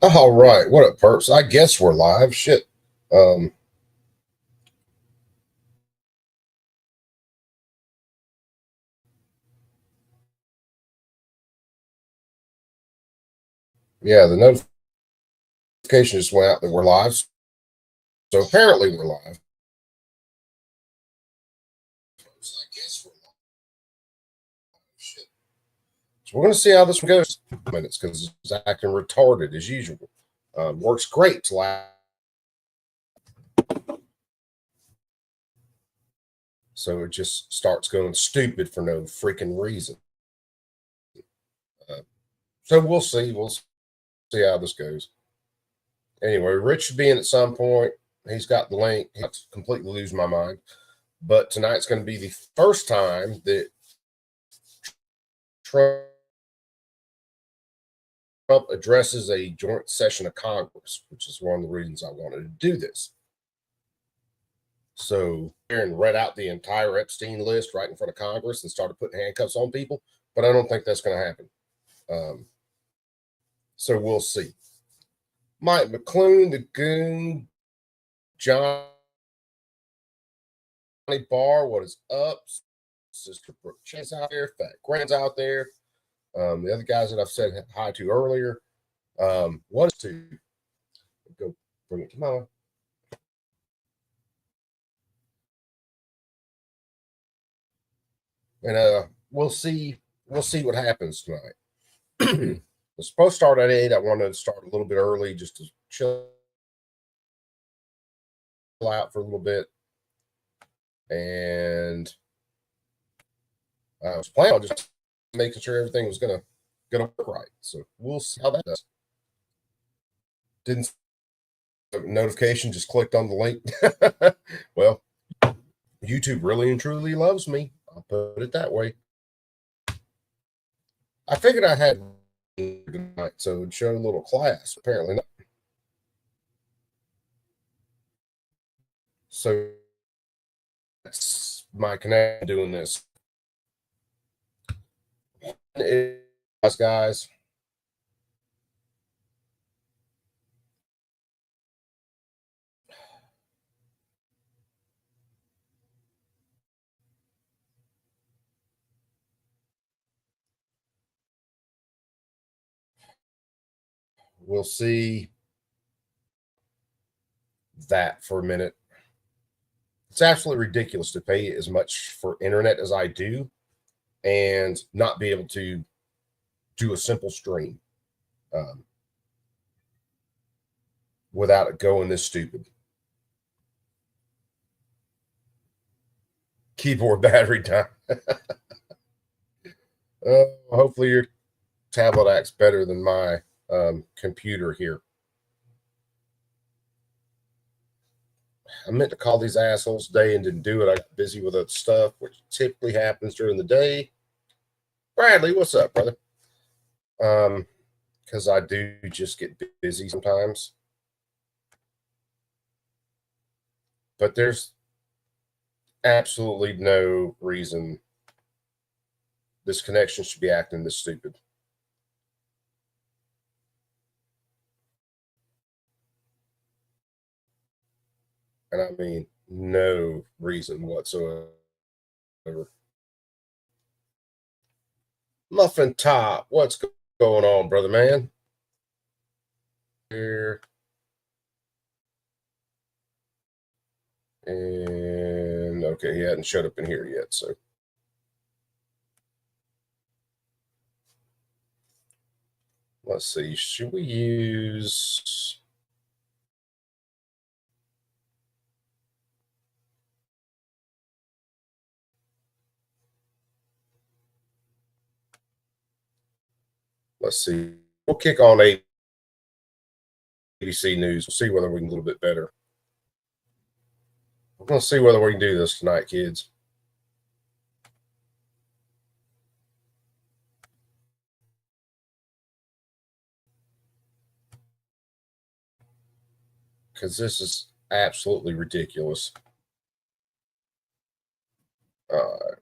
All right, what up, perps? I guess we're live. Shit. Um, yeah, the notification just went out that we're live. So apparently we're live. So I guess we're live. Shit. So we're gonna see how this one goes. Minutes because it's acting retarded as usual. Works great till so it just starts going stupid for no freaking reason. Uh, so we'll see. We'll see how this goes. Anyway, Rich should be in at some point. He's got the link. He's completely lose my mind. But tonight's going to be the first time that Trump addresses a joint session of Congress, which is one of the reasons I wanted to do this. So, Aaron read out the entire Epstein list right in front of Congress and started putting handcuffs on people, but I don't think that's going to happen. So we'll see. Mike McClune, the goon, Johnny Barr, what is up? Sister Brooke Chase out there, Fat Grant's out there. The other guys that I've said hi to earlier. What is to go bring it to mama. And we'll see what happens tonight. It's supposed to start at 8. I wanted to start a little bit early just to chill out for a little bit. And I was planning on just making sure everything was gonna work right. So we'll see how that does. Didn't notification, just clicked on the link. Well, YouTube really and truly loves me. I'll put it that way. I figured I had tonight, so it'd show a little class. Apparently not. So that's my connection doing this. Guys. We'll see that for a minute. It's absolutely ridiculous to pay as much for internet as I do and not be able to do a simple stream um, without it going this stupid. Keyboard battery time. Hopefully your tablet acts better than my computer here. I meant to call these assholes today and didn't do it. I was busy with other stuff, which typically happens during the day. Bradley, what's up, brother? Because I do just get busy sometimes. But there's absolutely no reason this connection should be acting this stupid. And I mean, no reason whatsoever. Muffin Top, what's going on, brother man? Here. And okay, he hadn't showed up in here yet, so let's see. Should we use let's see. We'll kick on ABC News. We'll see whether we can a little bit better. We're gonna see whether we can do this tonight, kids. Because this is absolutely ridiculous. Uh,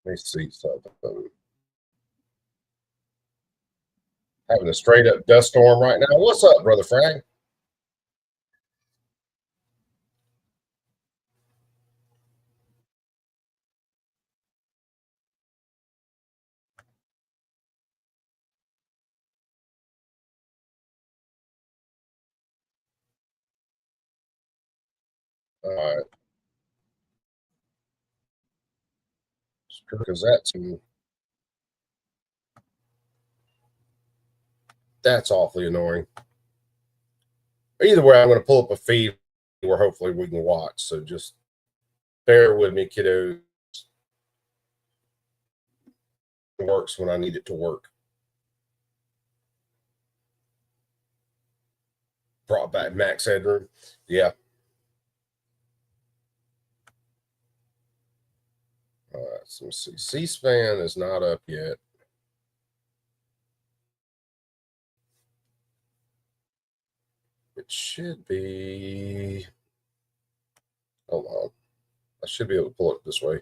Let me see something. Having a straight up dust storm right now. What's up, brother Frank? All right, because that's awfully annoying. Either way, I'm going to pull up a feed where hopefully we can watch. So just bear with me, kiddos. It works when I need it to work. Brought back Max Headroom. Yeah. All right, so let's see. C-SPAN is not up yet. It should be. Hold on. I should be able to pull it this way.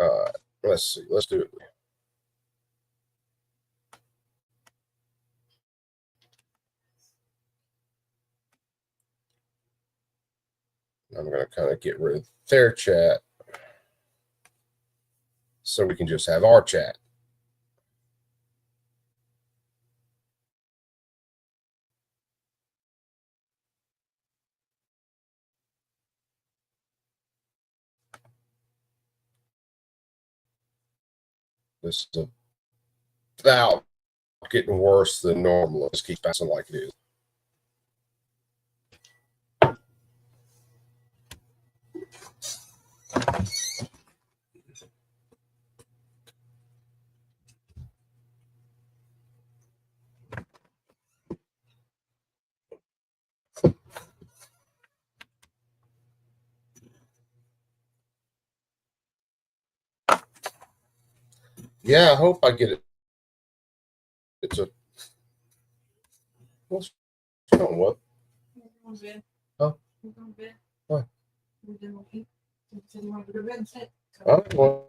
All right. Let's see. Let's do it. I'm going to kind of get rid of their chat so we can just have our chat. This is about getting worse than normal. It just keeps passing like it is. Yeah, I hope I get it. It's a. What's wrong? What? Huh? What? Well,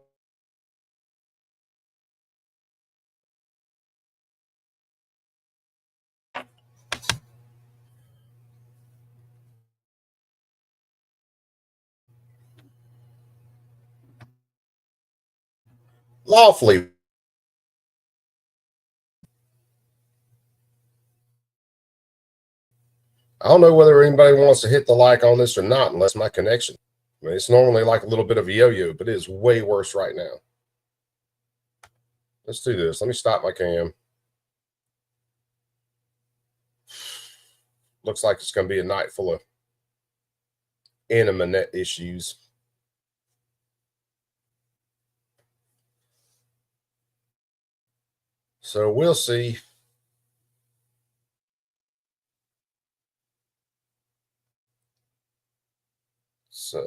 lawfully. I don't know whether anybody wants to hit the like on this or not, unless my connection. I mean, it's normally like a little bit of a yo-yo, but it is way worse right now. Let's do this. Let me stop my cam. Looks like it's going to be a night full of internet issues. So we'll see. So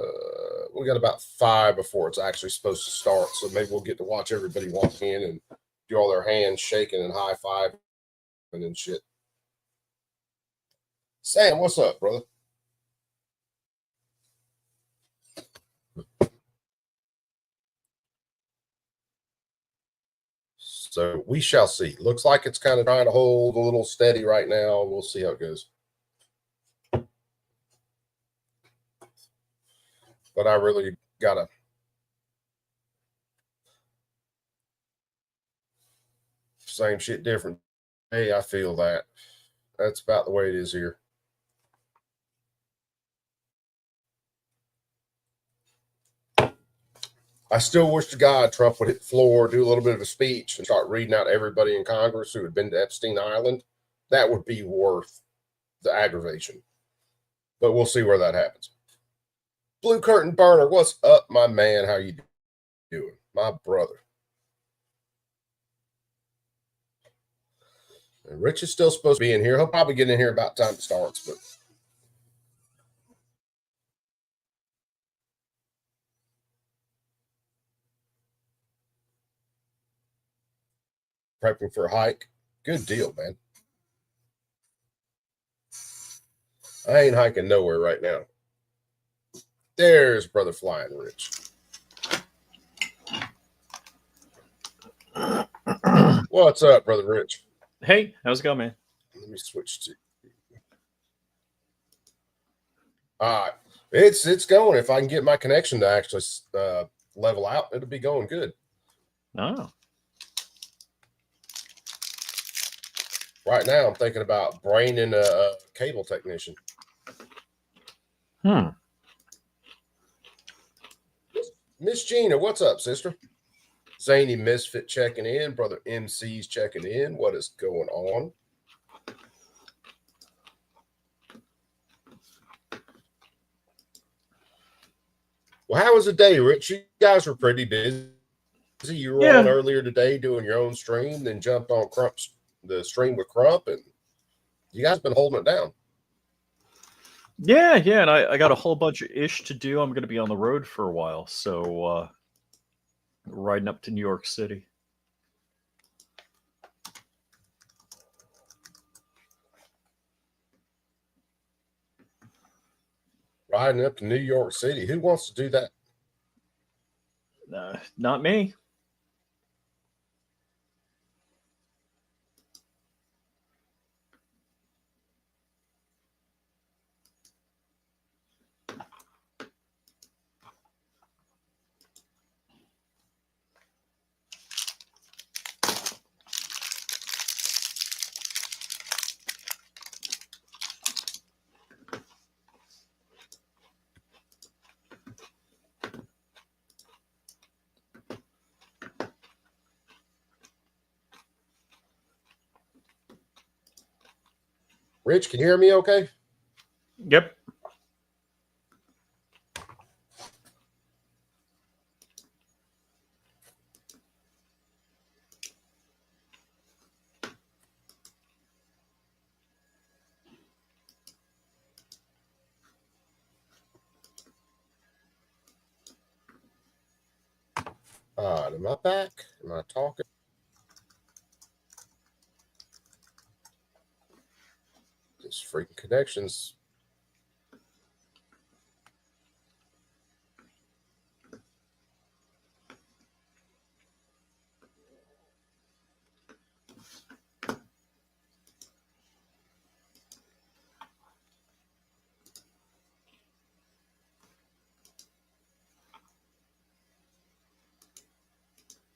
we got about 5 before it's actually supposed to start. So maybe we'll get to watch everybody walk in and do all their hands shaking and high five and then shit. Sam, what's up, brother? So we shall see. Looks like it's kind of trying to hold a little steady right now. We'll see how it goes. But I really gotta. Same shit, different. Hey, I feel that. That's about the way it is here. I still wish to God Trump would hit the floor, do a little bit of a speech, and start reading out everybody in Congress who had been to Epstein Island. That would be worth the aggravation. But we'll see where that happens. Blue Curtain Burner, what's up, my man? How you doing? My brother. And Rich is still supposed to be in here. He'll probably get in here about time it starts, but prepping for a hike. Good deal, man. I ain't hiking nowhere right now. There's Brother Flying Rich. What's up, Brother Rich? Hey, how's it going, man? Let me switch to. It's going. If I can get my connection to actually level out, it'll be going good. Oh. Right now, I'm thinking about braining a cable technician. Miss Gina, what's up, sister? Zany Misfit checking in. Brother MC's checking in. What is going on? Well, how was the day, Rich? You guys were pretty busy. You were on earlier today doing your own stream, then jumped on the stream with Crump, and you guys been holding it down. Yeah, and I got a whole bunch of ish to do. I'm going to be on the road for a while, so riding up to New York City. Riding up to New York City. Who wants to do that? Not me. Rich, can you hear me okay? Yep. Am I back? Am I talking? This freaking connections.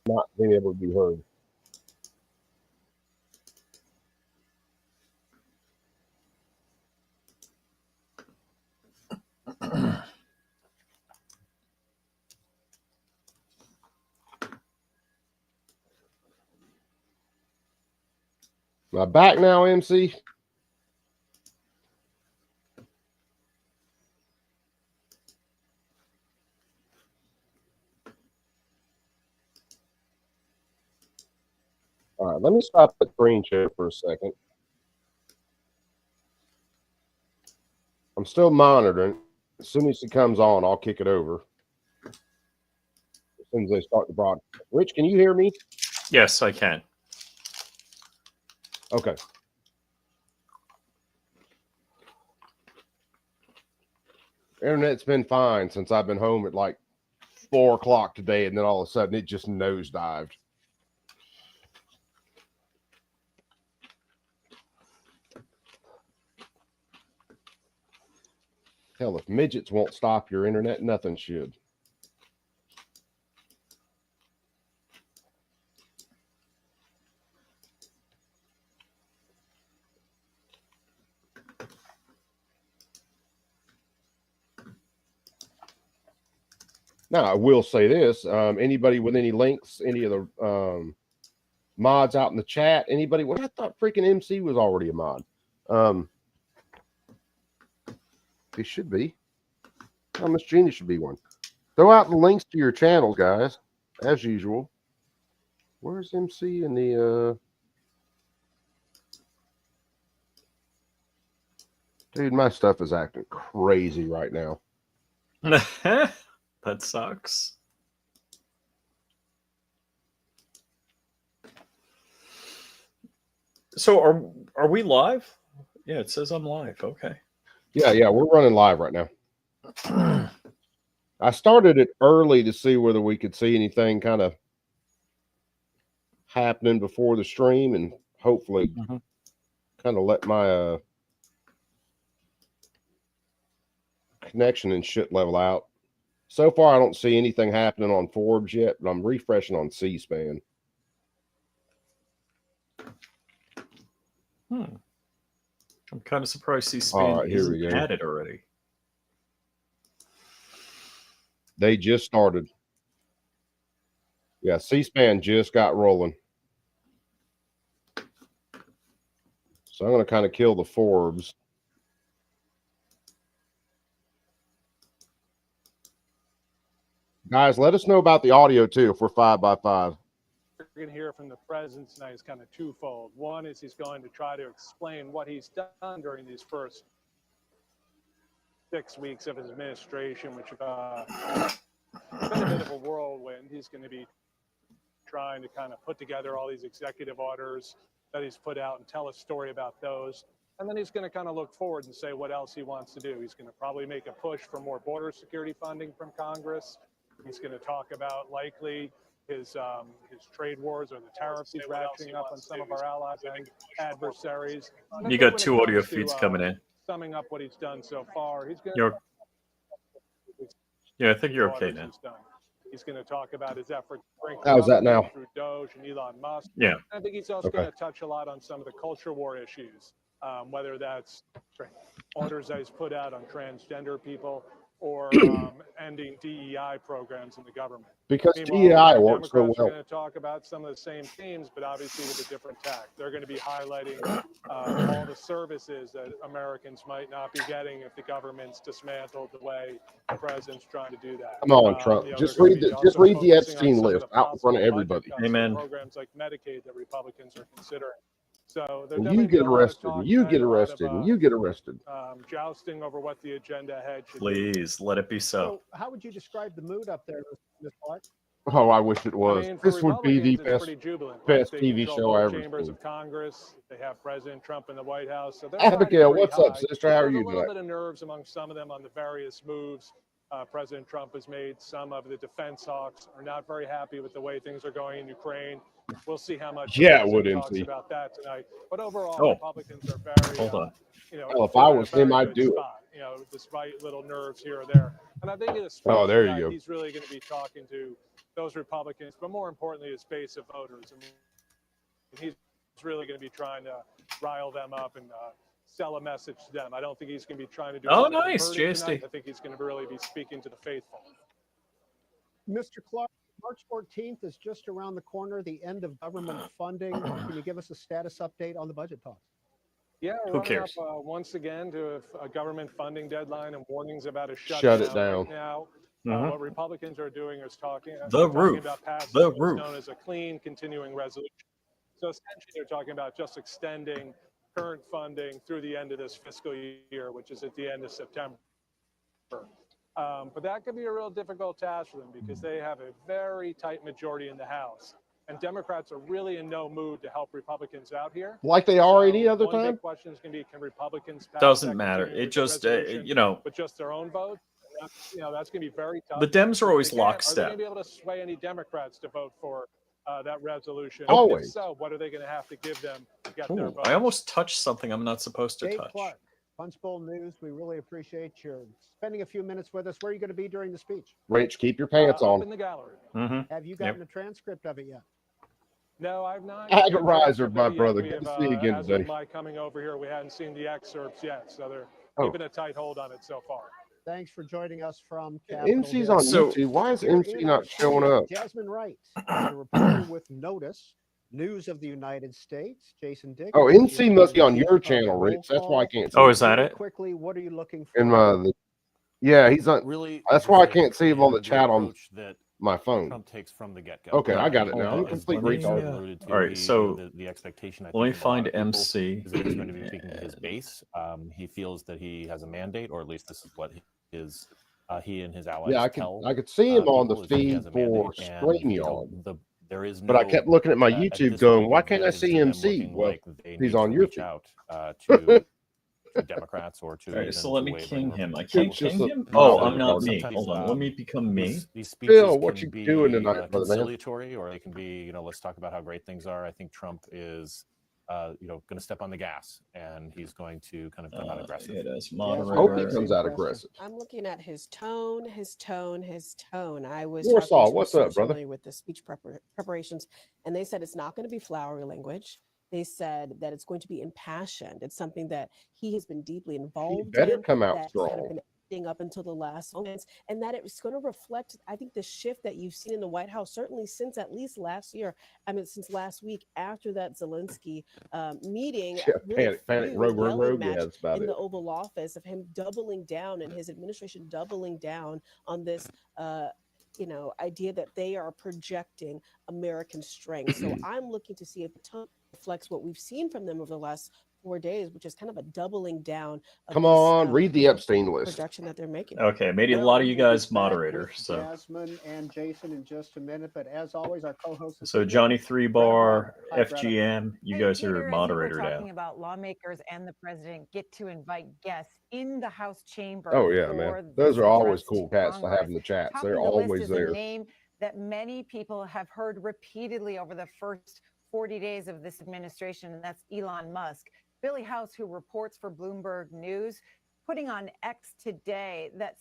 Not being able to be heard. Am I back now, MC? All right, let me stop the screen share for a second. I'm still monitoring. As soon as it comes on, I'll kick it over. As soon as they start the broadcast. Rich, can you hear me? Yes, I can. Okay. Internet's been fine since I've been home at like 4 o'clock today, and then all of a sudden it just nosedived. Hell, if midgets won't stop your internet, nothing should. Now, I will say this. Anybody with any links, any of the mods out in the chat, anybody? Well, I thought freaking MC was already a mod. He should be. Miss Gina should be one. Throw out the links to your channels, guys, as usual. Where's MC in the... Dude, my stuff is acting crazy right now. That sucks. So are we live? Yeah, it says I'm live. Okay. Yeah, we're running live right now. I started it early to see whether we could see anything kind of happening before the stream, and hopefully kind of let my connection and shit level out. So far, I don't see anything happening on Forbes yet, but I'm refreshing on C-SPAN. I'm kind of surprised C-SPAN All right, here we isn't go. added already. They just started. Yeah, C-SPAN just got rolling. So I'm going to kind of kill the Forbes. Guys, let us know about the audio too if we're 5x5. We're going to hear from the president tonight is kind of twofold. One is he's going to try to explain what he's done during these first 6 weeks of his administration, which has been a bit of a whirlwind. He's going to be trying to kind of put together all these executive orders that he's put out and tell a story about those. And then he's going to kind of look forward and say what else he wants to do. He's going to probably make a push for more border security funding from Congress. He's going to talk about likely his trade wars or the tariffs he's ratcheting up on some of our allies and adversaries. And You got 2 audio feeds coming in. Summing up what he's done so far, he's going to. Yeah, I think you're okay now. He's going to talk about his efforts to bring How's that now? through Doge and Elon Musk. Yeah. I think he's also going to touch a lot on some of the culture war issues, whether that's orders that he's put out on transgender people or ending DEI programs in the government. Because Meanwhile, DEI works so Democrats well. are going to talk about some of the same themes, but obviously with a different tack. They're going to be highlighting all the services that Americans might not be getting if the government's dismantled the way the president's trying to do that. Come on, Trump. Just read the Epstein list out in front of everybody. Amen. Programs like Medicaid that Republicans are considering. So you get arrested. You get arrested. You get arrested. Jousting over what the agenda ahead should Please let it be so. So, how would you describe the mood up there, Ms. Clark? Oh, I wish it was. I mean, for This would be the Republicans, best They TV control show I both ever chambers seen. of Congress. They have President Trump in the White House. So Abigail, what's up, sister? How are you There's a little today? bit of nerves among some of them on the various moves President Trump has made. Some of the defense hawks are not very happy with the way things are going in Ukraine. We'll see how much Yeah, it would, talks MC. about that tonight. But overall, Oh. Republicans are very, Hold on. Well, if I was him, I'd do it. You know, despite little nerves here or there. And I think in a speech Oh, there you tonight, go. he's really going to be talking to those Republicans, but more importantly, his base of voters. And he's really going to be trying to rile them up and sell a message to them. I don't think he's going to be trying to do. Oh, a lot of nice, converting JSD. tonight. I think he's going to really be speaking to the faithful. Mr. Clark, March 14th is just around the corner, the end of government funding. Can you give us a status update on the budget talks? Yeah, we're Who running cares? up once again to a government funding deadline and warnings about a Shut it down. Right now, Mhm. what Republicans are doing is talking roof. about passing The what's roof. known as a clean continuing resolution. So essentially, they're talking about just extending current funding through the end of this fiscal year, which is at the end of September. But that could be a real difficult task for them because they have a very tight majority in the House. And Democrats are really in no mood to help Republicans out here. Like they are any So other one time? big question is going to be, can Republicans pass Doesn't that matter. continuing It just, resolution with just their own vote? And that's going to be very tough. the Dems are always Again, Are they lockstep. going to be able to sway any Democrats to vote for that resolution? Always. If so, what are they going to have to give them to get their Ooh, vote? I almost touched something I'm not supposed to Dave touch. Clark, Punch Bowl News. We really appreciate your spending a few minutes with us. Where are you going to be during the speech? Rich, keep your pants Up on. in the gallery. Mm-hmm. Have you gotten a transcript of it yet? No, I've not. Agarizer, my Yet. brother. We Good to have, see you again as today. of my coming over here, we hadn't seen the excerpts yet, so they're Oh. keeping a tight hold on it so far. Thanks for joining us from Capitol MC's Hill. on So- YouTube. Why is Here MC in our not showing studio, up? Jasmine Wright, a reporter with Notice, News of the United States. Jason Dick. Oh, NC must be on your channel, Rich. That's why I can't see Oh, him. is that Very it? Quickly, what are you looking for? In my, yeah, he's on Really, That's why I can't see him on the chat on approach that my phone. Trump takes from the get-go. Okay, I got it Hold now. on. I'm a complete Let me, retard. alluded to, all right, the- so the expectation. I Let me think from a lot find of people MC. is that he's going to be speaking to his base. He feels that he has a mandate, or at least this is what he and his allies Yeah, tell. I could see him on the people is that he feed has a for mandate, and, StreamYard. the there is no. But I kept looking at my at YouTube this going, point, why no can't I vision see to them MC? looking Well, like they he's need on to your reach feed. out to Democrats or to All right, even so let to me wavering king him. I Republicans. can't It's just king a him. mild Oh, I'm not me. retarded. Hold on, let me become me. These speeches Phil, what can you be doing tonight, brother man? conciliatory, or they can be, let's talk about how great things are. I think Trump is, going to step on the gas, and he's going to kind of come out aggressive. It is Hope he moderator. comes out aggressive. I'm looking at his tone. I was Warsaw, talking to what's a up, source brother? familiar with the speech preparations, and they said it's not going to be flowery language. They said that it's going to be impassioned. It's something that he has been deeply He involved better in, come out that's kind of strong. been acting up until the last moments, and that it's going to reflect, I think, the shift that you've seen in the White House, certainly since at least last year. I mean, since last week after that Zelensky meeting, Yeah, really panic, feud, rogue. yelling Yeah, match that's about in it. the Oval Office of him doubling down and his administration doubling down on this idea that they are projecting American strength. So I'm looking to see if the tone reflects what we've seen from them over the last 4 days, which is kind of a doubling down of Come this, on, read the Epstein list. projection that they're making. Okay, made a Well, lot of we you will be guys back moderator. with So Jasmine and Jason in just a minute, but as always, our co-host this so evening, Johnny Three Greta Bar, Bart. Hi, Greta. FGM, you Hey, guys are Peter, as you were moderator talking now. about lawmakers and the president get to invite guests in the House chamber. Oh yeah, for man. Those this are always address to cool cats to have Congress. in the chats. Topping They're the list always is a there. name that many people have heard repeatedly over the first 40 days of this administration, and that's Elon Musk. Billy House, who reports for Bloomberg News, putting on X today that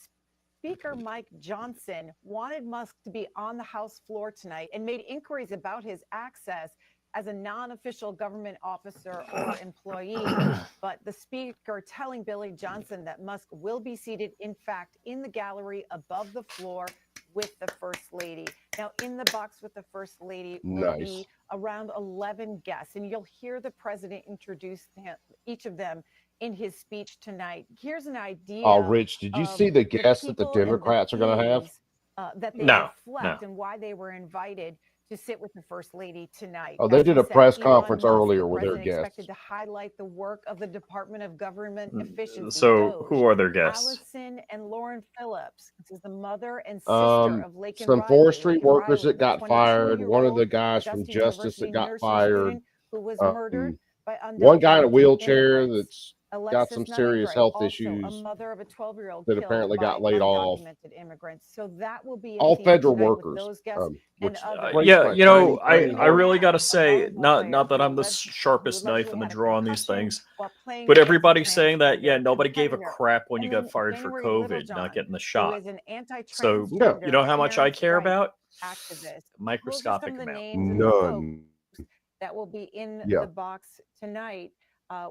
Speaker Mike Johnson wanted Musk to be on the House floor tonight and made inquiries about his access as a non-official government officer or employee. But the speaker telling Billy Johnson that Musk will be seated, in fact, in the gallery above the floor with the First Lady. Now, in the box with the First Lady will be around 11 guests, and you'll hear the president introduce each of them in his speech tonight. Here's an idea. Oh, Rich, did you see the guests that the Democrats are going to have? That they No, reflect and why they were invited to sit with the First Lady tonight. Oh, they As did we a said, press Elon conference Musk, earlier the with their president, guests. expected to highlight the work of the Department of Government Efficiency. So who DOGE. are their guests? Allison and Lauren Phillips. This is the mother and sister of Laken Some Riley. forestry Laken workers Riley, that the got fired. One of the 22-year-old guys from Augusta Justice that University got nursing fired. student who was murdered by One guy in a undocumented wheelchair immigrants. that's got Alexis some Nunn serious Gray, health also issues a mother of a 12-year-old that killed apparently got by laid off. undocumented immigrants. So that will be a All theme federal tonight with workers. those guests Which and others. great Yeah, fight, you know, tiny I really got to a say, volleyball not player that who I'm the allegedly sharpest knife in the had a drawer on these concussion things, while playing but against a everybody's saying that, yeah, transgender nobody gave a competitor. crap when you And got then fired for January COVID, Littlejohn, not getting the who shot. is an So, anti-transgender you know how much I parents' care rights about? activist. Those are some Microscopic of the amount. names and the folks None. that will be in Yeah. the box tonight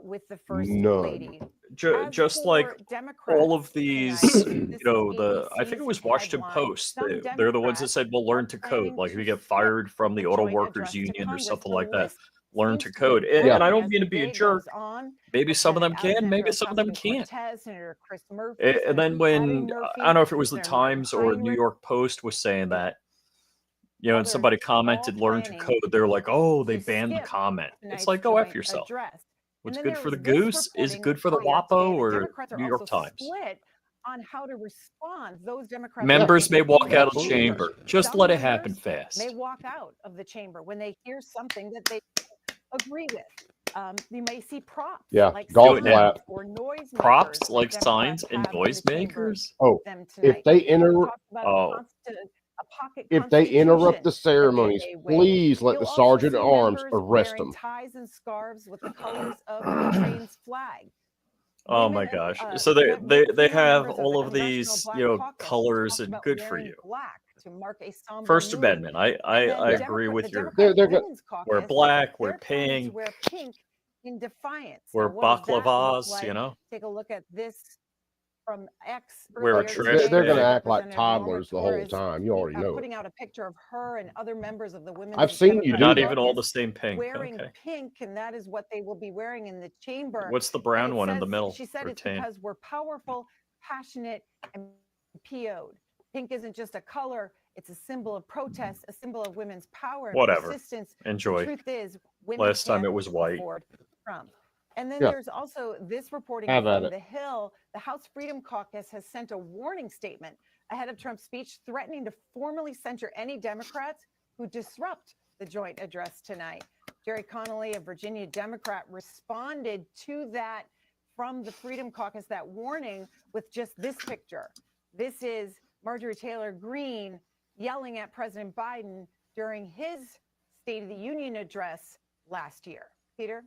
with the First None. Lady. As Just like for Democrats all of these, tonight, you this know, is I think it ABC's was Washington headline. Post. Some They're the ones that Democrats said, well, are learn to code. planning Like if to you get skip fired from the the Auto joint Workers address to Union or Congress. something The like that, list learn seems to to be code. Yeah. And I don't growing mean as to the be a day jerk. goes on. Maybe some of Senate them can, Alexandria maybe some of them can't. Ocasio-Cortez, Senator Chris Murphy, And Senator then when, Patty I don't know if it Murphy, was the Senator Martin Times or New Heinrich, York Post was saying and that, you know, and others somebody all commented, learn to planning code. They're like, oh, they to banned the skip comment. It's tonight's like, go F joint yourself. address. And What's then good there for the was this goose is reporting good for the coming out WAPO today that or Democrats are New York also Times. split on how to respond. Those Democrats Yeah. Members may walk out of the Absolutely. chamber. Just some let it happen members fast. may walk out of the chamber when they hear something that they agree with. You may see props Yeah. like Golf Do it now. clap. signs or noise Props makers like that Democrats signs and have in the chamber noisemakers. Oh, with them if tonight. they We enter, talked about Oh, a pocket if they interrupt constitution the that ceremonies, they may waive. please let You'll the also sergeant see at arms members arrest wearing them. ties and scarves with the colors of Ukraine's flag. oh my Women, gosh. So they female have members of all the of Congressional these, Black you know, Caucus colors talked and about good for wearing you. black to mark a somber First mood. Amendment. I And then agree with the your Democrat They're gonna Women's wear Caucus, black, wear they're planning to pink, wear pink in defiance. wear Now, what does that look baklavas, you like? know, Take a look at this from X wear a earlier trash today. They're going to bag. act like Representative Norma toddlers the whole Torres time. You already know it. putting out a picture of her and other members of the Women's I've seen you Democratic do Not that. even all the Caucus same pink. wearing Okay. pink, and that is what they will be wearing in the chamber. What's the And brown it one in the says, middle? she said Or it's tan? because we're powerful, passionate, and PO'd. Pink isn't just a color, it's a symbol of protest, a symbol of women's power and Whatever. persistence. Enjoy. The truth is, women Last time can't it was white. afford Trump. And then Yeah. there's also this reporting Have at from it. The Hill. The House Freedom Caucus has sent a warning statement ahead of Trump's speech, threatening to formally censure any Democrats who disrupt the joint address tonight. Jerry Connolly, a Virginia Democrat, responded to that from the Freedom Caucus, that warning, with just this picture. This is Marjorie Taylor Greene yelling at President Biden during his State of the Union address last year. Peter?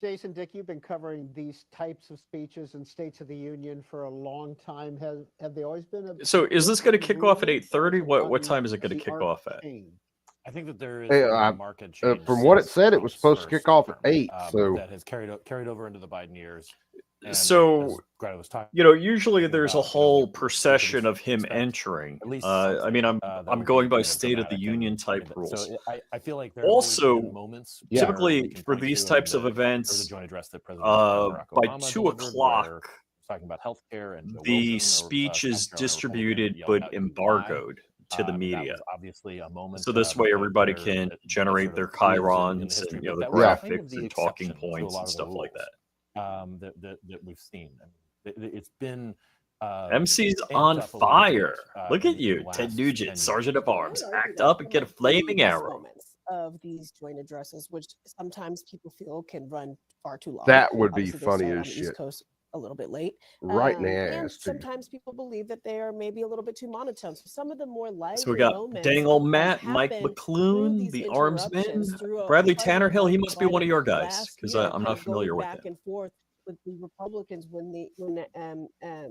Jason, Dick, you've been covering these types of speeches in States of the Union for a long time. Have they always been So is this going to kick off at unruly? 8:30? What Gotten time is it going to the kick art off at? changed? I think that there is Hey, a market change. from what it since said, it was Trump's supposed to kick first off at term, 8. So that has carried over into the Biden years. And So, as Greta was talking, usually there's a about, whole we procession can of him expect entering. at least I mean, something, that I'm will going be, by you know, State of the dramatic Union and type so rules. I feel like there have always Also, been moments Yeah. where we typically can for point these to, types of there was a events, joint address that President Barack by Obama 2 delivered, where o'clock, talking about healthcare, and Joe the Wilson, speech is South Carolina distributed Republican, yelling but out, "You lie." embargoed to the That media. was obviously a moment. So this way, everybody that can that generate sort their of lives in chyrons history, and but the that was kind of graphics the and talking exception to a points lot and of the stuff like rules, that. that we've seen. I mean, it's been MC's amped on up a little fire. bit, Look in at the you, last Ted 10 Nugent, years. Sergeant of I Arms. would argue Act that up and get a some of the flaming best arrow. moments of these joint addresses, which sometimes people feel can run far too long. that would be Obviously, they funny start as on the East shit. Coast a little bit late. Right in the And ass, too. sometimes people believe that they are maybe a little bit too monotone. So some of the more lively So we got moments dang old Matt, Mike happen through McClune, these the Armsman, interruptions, through Bradley President Tannerhill. He must be one of Biden your guys last because year I'm kind not of familiar going with back him. and forth with the Republicans when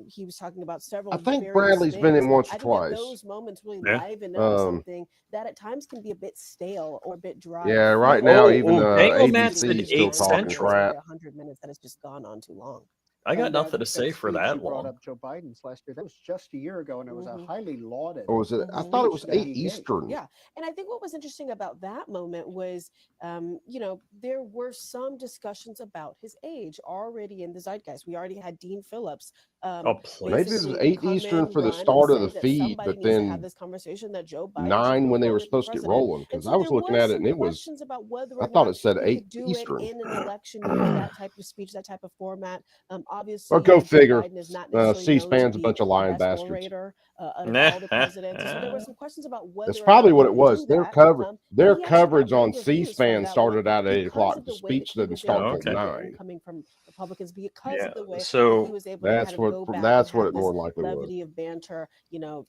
he was talking about several I think various Bradley's been things. in once I or think that twice. those moments really Yeah. liven up something that at times can be a bit stale or a bit dry. Yeah, to right feel. now Oh, even dang old Matt ABC said is still 8 talking Central. crap. 100 minutes that has just gone on too long. I got And nothing to say that for speech that you brought long. up Joe Biden's last year. That was just a year ago, and it was a Mhm. highly lauded. Or was it? I Mhm. thought it was speech that 8 he gave. Eastern. Yeah. And I think what was interesting about that moment was, there were some discussions about his age already in the zeitgeist. We already had Dean Phillips. Oh, please. Maybe it was basically 8 come Eastern in, for the run, and start of the say that feed, somebody but needs to have then this conversation that Joe Biden should 9 move when they were forward for supposed to get president. rolling. And Because so I was there looking was at it some and it was, questions about whether I or thought not it said he 8 could do Eastern. it in an election year, that type of speech, that type of format. Obviously, Well, go Joe figure. Biden is not necessarily known to C-SPAN's a be bunch of the lying best bastards. orator out of all the presidents. And so there were some questions about whether That's or probably not what he it could was. do Their that. cover, And their he actually got coverage rave on reviews from C-SPAN that started one out at 8 because o'clock. of The the way that speech he didn't was start able till to Okay. handle it 9. coming from Republicans, because Yeah. of the way that he So was able to That's kind of go what. back That's and what have it more this likely was. levity of banter,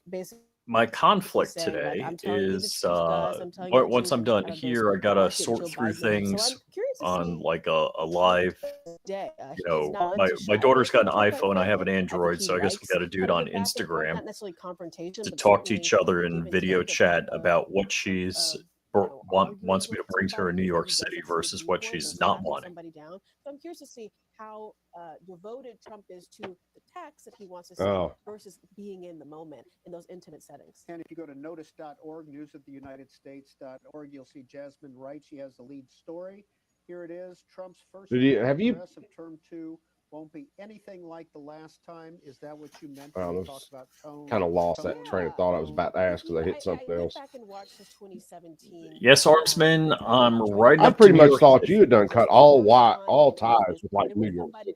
basically my conflict saying, like, today I'm telling you the is truth, guys. I'm telling you the once truth. I'm done There's here, I a gotta market sort Joe through Biden's in. So things I'm curious to on see like a how live. today. You He's know, not one my to shy daughter's away got an from Trump, iPhone. I have an frankly. I think Android, he so I guess we likes got to do it kind of on the back and forth, Instagram not necessarily confrontation, to but talk to certainly each other give in and video take chat of about what she's wants me to bring to her in New York City versus what she's not wanting. somebody down. So I'm curious to see how devoted Trump is to the text that he wants to see Oh. versus being in the moment in those intimate settings. And if you go to notice.org, newsoftheunitedstates.org, you'll see Jasmine Wright. She has the lead story. Here it is. Trump's first Have you? address of term 2 won't be anything like the last time. Is that what you meant I when you was talked about tone? kind of lost tone, that train of thought. I was about to ask because I hit something I went else. back and watched his 2017. Yes, Armsman, I'm riding I up to pretty New much York thought City. you had done cut all ties with like New York City.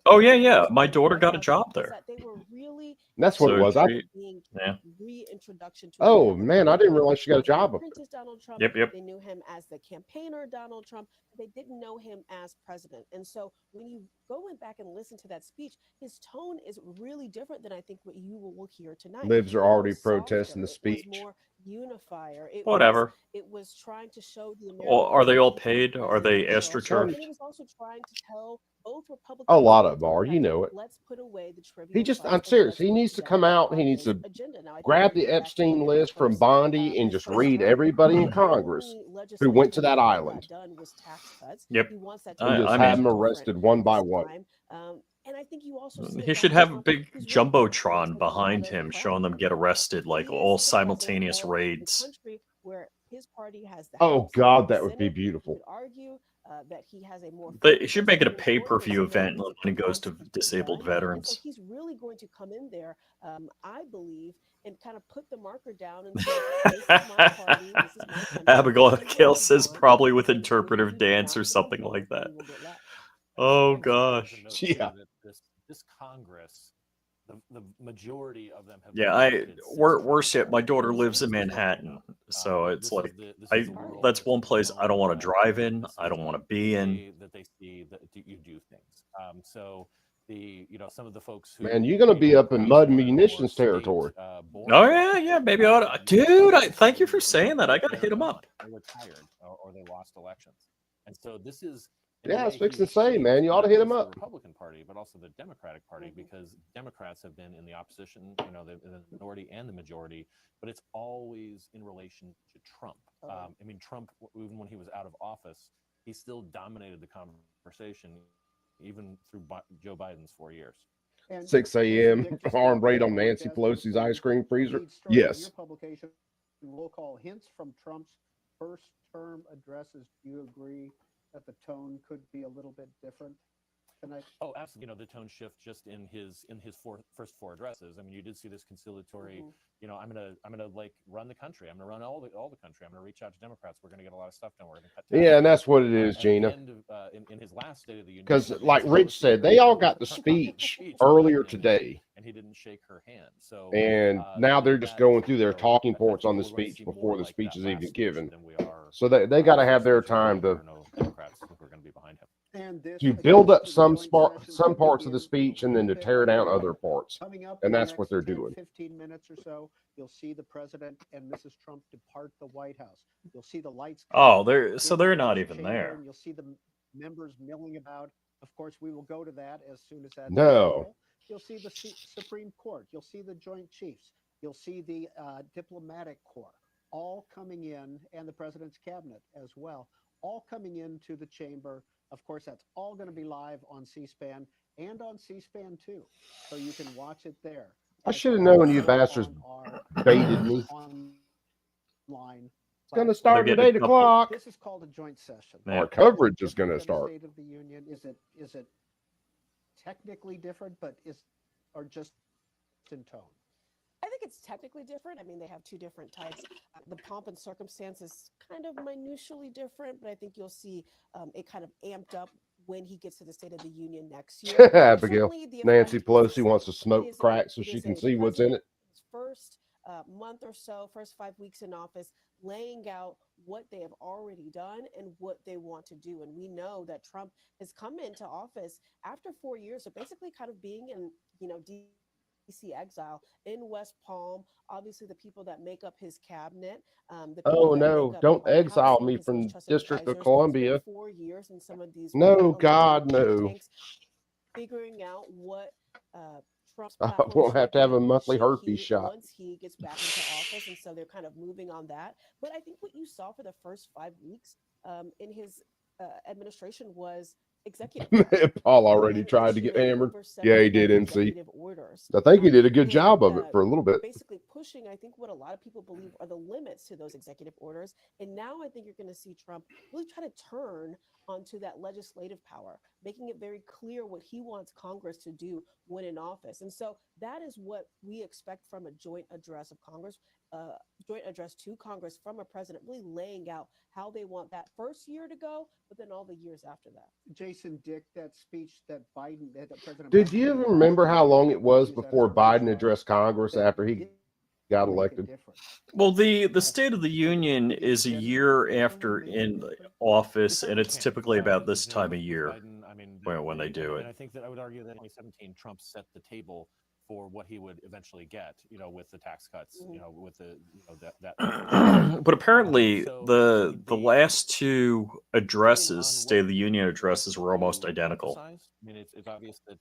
Oh yeah. My daughter got a job there. They were really That's what it So was. yeah. reintroduction to Oh reality. man, I didn't realize she got a job up there. Princess Donald Trump. Yep. They knew him as the campaigner Donald Trump. But they didn't know him as president. And so when you go back and listen to that speech, his tone is really different than I think what you will hear tonight. Libs are It already was protesting the softer. It was speech. more unifier. Whatever. It was trying to show the American. Well, are they all people paid? Are they astroturfed? And it was also trying to tell both Republicans. A lot and of them are, you know it. Let's put away the trivial. He just, fights I'm and serious. let's He needs to get come out. He on needs his to agenda. Now, I think grab we the go back to Epstein his list from first, Bondi and his just first read term. everybody in The Congress only who went to legislation that he island. got done was tax cuts. Yep. He wants that to and be just I have mean- them arrested one by this one. time. And I think you also see He about should have a Trump, big he's really jumbotron a behind lot of him, crap showing them get about arrested like He is all the president simultaneous of a raids. country where his party has the Oh House, God, the that would be Senate. You beautiful. could argue that he has a more. They focused should make it a Supreme Court pay-per-view than some event members when it of goes to Congress have disabled done. And so veterans. he's really going to come in there, I believe, and kind of put the marker down and say, "This is my party. This is my country. Abigail This is what Kale we says want, probably with and whatever interpretive you do dance or not something support, like that. you will get left." Oh It's important to gosh. note, too, Yeah. that this Congress the majority of them have. Yeah, worse yet, my daughter lives in Manhattan, so it's like that's one place I don't want to drive in. I don't want to be in. That they see that you do things. So some of the folks who, Man, you're gonna be up in mud munitions territory. Oh yeah, maybe I ought to. Dude, thank you for saying that. I got to hit him up. They retired or they lost elections, and so this is. Yeah, I was fixing to say, man, you ought to hit him up. The Republican Party, but also the Democratic Party, because Democrats have been in the opposition, the minority and the majority, but it's always in relation to Trump. I mean, Trump, even when he was out of office, he still dominated the conversation, even through Joe Biden's 4 years. 6 a.m. armed raid on Nancy Pelosi's ice cream freezer. Yes. Your publication, roll call hints from Trump's first term addresses. Do you agree that the tone could be a little bit different tonight? Oh, absolutely. The tone shift just in his first four addresses. I mean, you did see this conciliatory. I'm gonna like run the country. I'm gonna run all the country. I'm gonna reach out to Democrats. We're gonna get a lot of stuff done. We're gonna cut. Yeah, and that's what it is, Gina. In his last State of the Union, because like Rich said, they all got the speech earlier today, and he didn't shake her hand. So and now they're just going through their talking points on the speech before the speech is even given. So they got to have their time to Democrats who are going to be behind him. And this, to build up some parts of the speech and then to tear down other parts. Coming up And in the that's what next they're 10, doing. 15 minutes or so, you'll see the president and Mrs. Trump depart the White House. You'll see the lights. Oh, come they're in not the even chamber, there. And you'll see the members milling about. Of course, we will go to that as soon as that's No. available. You'll see the Supreme Court. You'll see the Joint Chiefs. You'll see the diplomatic corps all coming in, and the president's cabinet as well, all coming into the chamber. Of course, that's all going to be live on C-SPAN and on C-SPAN 2, so you can watch it there. I should have known you bastards baited me. Online. It's going to start They're at getting 8 a couple- o'clock. This is called a joint session. Yeah. Our coverage is going to The start. State of the Union, is it technically different, but or just in tone? I think it's technically different. I mean, they have two different types. The pomp and circumstance is kind of minutially different, but I think you'll see it kind of amped up when he gets to the State of the Union next year. Abigail, Certainly the Nancy effect Pelosi is- wants to smoke it is crack so it she is can a see what's in it. president's First month or so, first 5 weeks in office, laying out what they have already done and what they want to do. And we know that Trump has come into office after 4 years of basically kind of being in, DC exile in West Palm. Obviously, the people that make up his cabinet. The Oh, people that no, make up don't the White House, exile some of me his from most trusted District of advisors. Columbia. It's been 4 years in some of these. No, political God, think no. tanks, figuring out what Trump's I platform won't have to have a monthly should herpes he- shot. once he gets back into office, and so they're kind of moving on that. But I think what you saw for the first 5 weeks in his administration was executive. Paul already And tried to get issuing hammered. over Yeah, he 75 did, MC. executive orders. I think he did a good And, job of it for a little bit. Basically pushing, I think, what a lot of people believe are the limits to those executive orders. And now I think you're going to see Trump really try to turn onto that legislative power, making it very clear what he wants Congress to do when in office. And so that is what we expect from a joint address of Congress, joint address to Congress from a president, really laying out how they want that first year to go, but then all the years after that. Jason Dick, that speech that Biden, that President Did Biden you gave ever remember last how week, long it was use that before as a Biden benchmark, addressed Congress that after he did got make a elected? difference. Well, the State of the Union is a year after in office, and it's typically about this time of year when they do And I it. think that I would argue that in 2017, Trump set the table for what he would eventually get, with the tax cuts, with the, that. But apparently, So the last two addresses, State of the Union addresses, were almost identical. I mean, it's obvious that,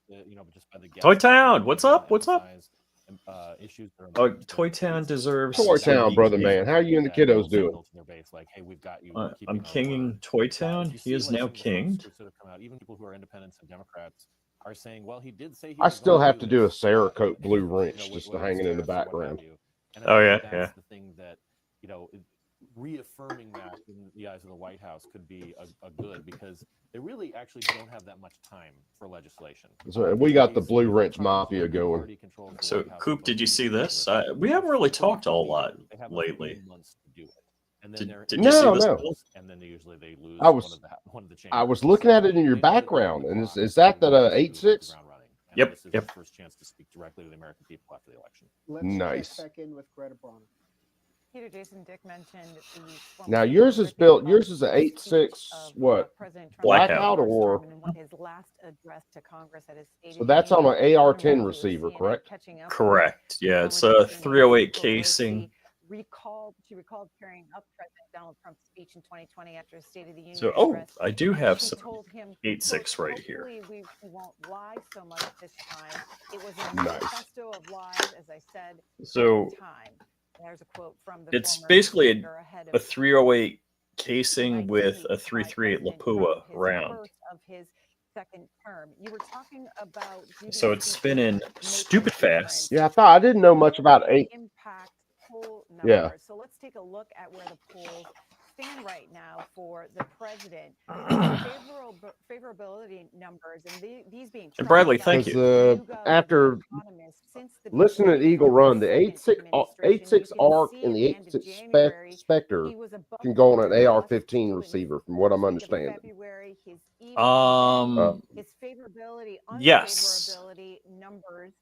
just by the Toy guests, Town, what's up? What's up? Issues that are Oh, important to Toy the Town states. deserves Toy some Town, brother BK. man. How are you and the That kiddos will doing? signal to their base, like, hey, we've got you. I'm keeping our word. kinging Toy Town. If you He see, is like, now some of the folks kinged. that have come out, even people who are independents and Democrats are saying, well, he did say he I was still gonna have to do a this, Cerakote blue you know, wrench just hanging in the tariffs or what have background. you. And Oh, I yeah, think yeah. that's the thing that, reaffirming that in the eyes of the White House could be a good, because they really actually don't have that much time for legislation. So we got the These blue wrench Trump mafia going. party controls the So, White House Coop, and did you voting see Congress. this? We haven't really It's talked a whole 40 lot days. They have lately. 18 months to do it. And then Did, they're did you see No, this? no. Bill? and then usually they lose I was- one of the I was chambers. looking at it in So your they know they're on background, the and clock is that and they that need to hit the 86? ground running. Yep, This is yep. his first chance to speak directly to the American people after the election. Let's Nice. check back in with Greta Bronner. Peter, Jason Dick mentioned the Now former yours is Secretary built. of Yours is an Speech 8.6 of, what President Trump Blackout. in his first or term and in his last address to Congress at his State so of that's the on Union. an AR-10 John Ramsey with receiver, CNN correct? catching up with Correct. Yeah, former it's a Speaker Nancy 308 Pelosi casing. She recalled carrying up President Donald Trump's speech in 2020 after his State of the Union So, address. I do And have she some told him, 8.6 quote, right here. "Hopefully we won't lie so much this time. It was a Nice. manifesto of lies, as I said, So at the time." There's a quote from the it's former basically speaker ahead a of 308 casing with a 19 by 338 President Lapua Trump, his round. first of his second term. You were talking about So it's GDP spinning make a stupid difference. fast. Yeah, I didn't know much about Polling 8. impact poll Yeah. numbers. So let's take a look at where the polls stand right now for the president. Favorability numbers, and these being And Bradley, tracked by thank you. YouGov After The Economist since the listening to beginning Eagle of Run, the Biden's 8.6 administration. You can ARC see and at the the end of 8.6 January, Spectre he was above can go on an the AR-15 left. receiver, from what I'm First week of understanding. February, his even Yes. his favorability, Yes. unfavorability numbers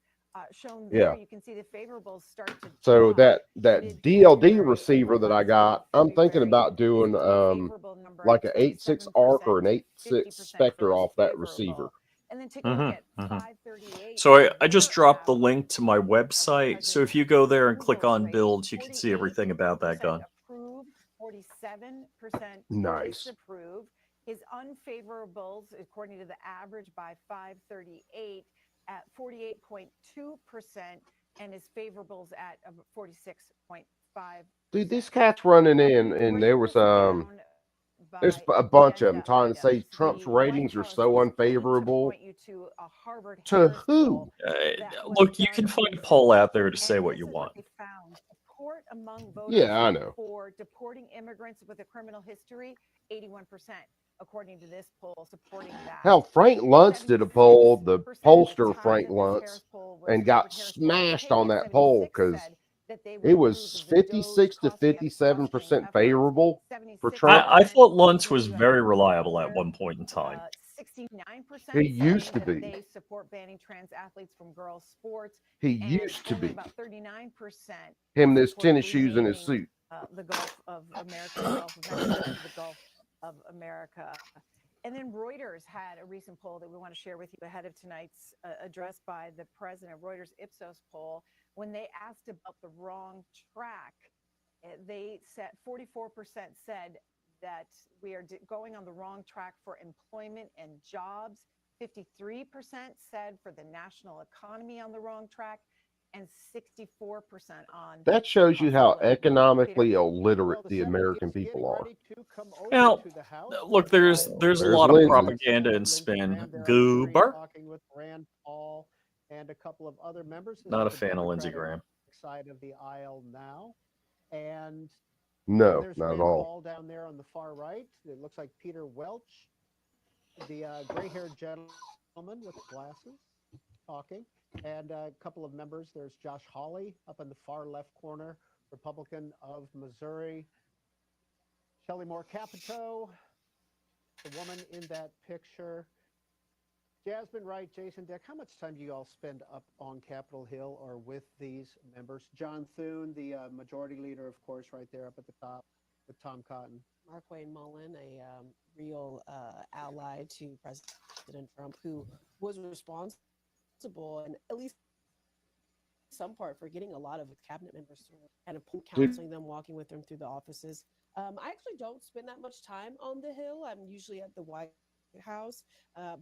shown Yeah. there. You can see the favorables start to So drop that DLD mid-February receiver over that I last got, I'm thinking February. about doing His unfavorable number like at an 8.6 ARC or an 8.6 50% Spectre for his off that favorable. receiver. And then take a look at 538. So I just their dropped the app link to my of website. So if President you go there and Trump's click approval on rate, builds, you can see everything about that 48% gun. approved, 47% Nice. disapprove. His unfavorables, according to the average by 538, at 48.2%, and his favorables at 46.5. Dude, these cats running in, and there was there's a bunch of them trying to say Trump's ratings are so unfavorable. To who? Look, you can find a poll out there to say what you want. They found support among voters Yeah, I know. for deporting immigrants with a criminal history, 81%, according to this poll, supporting that. Hell, Frank Luntz did a poll, the 76% pollster at the time Frank that this Luntz, Harris poll was- and got Harris poll was smashed taken, on that poll 76 because said that they would it was approve of the Doge 56 to costing us 57% Russian favorable for 76% Trump. I thought Luntz do was have very proof reliable at there. one point in time. 69% He used to saying be. that they support banning trans athletes from girls' sports. He and used to only be. about 39% Him and his support tennis shoes and his renaming, suit. the Gulf of America, the Gulf of Mexico, to the Gulf of America. And then Reuters had a recent poll that we want to share with you ahead of tonight's address by the president. Reuters Ipsos poll, when they asked about the wrong track, they said 44% said that we are going on the wrong track for employment and jobs. 53% said for the national economy on the wrong track, and 64% on. That shows you how cost of living. economically Peter? illiterate Well, the Senate American is getting people are. ready to come over Well, to the House. look, there's a There's lot of Lindsey. propaganda and Lindsey spin. Graham there on the screen Goober. talking with Rand Paul and a couple of other members. This Not a is the fan of Lindsey Democratic Graham. side of the aisle now, and No, there's not Rand at all. Paul down there on the far right. It looks like Peter Welch, the gray-haired gentleman with glasses, talking, and a couple of members. There's Josh Hawley up in the far left corner, Republican of Missouri. Shelley Moore Capito, the woman in that picture. Jasmine Wright, Jason Dick, how much time do you all spend up on Capitol Hill or with these members? John Thune, the majority leader, of course, right there up at the top with Tom Cotton. Mark Wayne Mullen, a real ally to President Trump, who was responsible and at least some part for getting a lot of cabinet members to kind of counseling them, walking with them through the offices. I actually don't spend that much time on the Hill. I'm usually at the White House,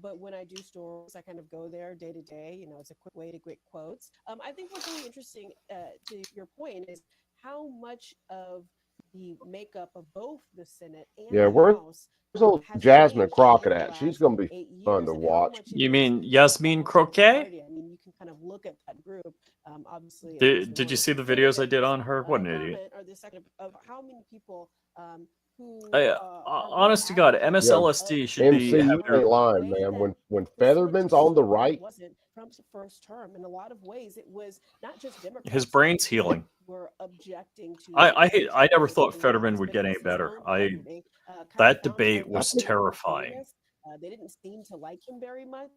but when I do stories, I kind of go there day to day. You know, it's a quick way to get quotes. I think what's really interesting, to your point, is how much of the makeup of both the Senate and Yeah, the where's House old has Jasmine changed Crockett in the at? She's last gonna be 8 fun years, to and how watch. much You it mean is Yasmin almost Croquet? party. I mean, you can kind of look at that group. Obviously, Did you see the videos I did on her? What an idiot. Or the second of how many people who Honest to God, MSLSD should be. MC, you ain't lying, man. When Featherman's on the right, wasn't Trump's first term. In a lot of ways, it was not just Democrats. His brain's healing. Were objecting to. I never thought Fetterman would get any better. That debate was terrifying. They didn't seem to like him very much.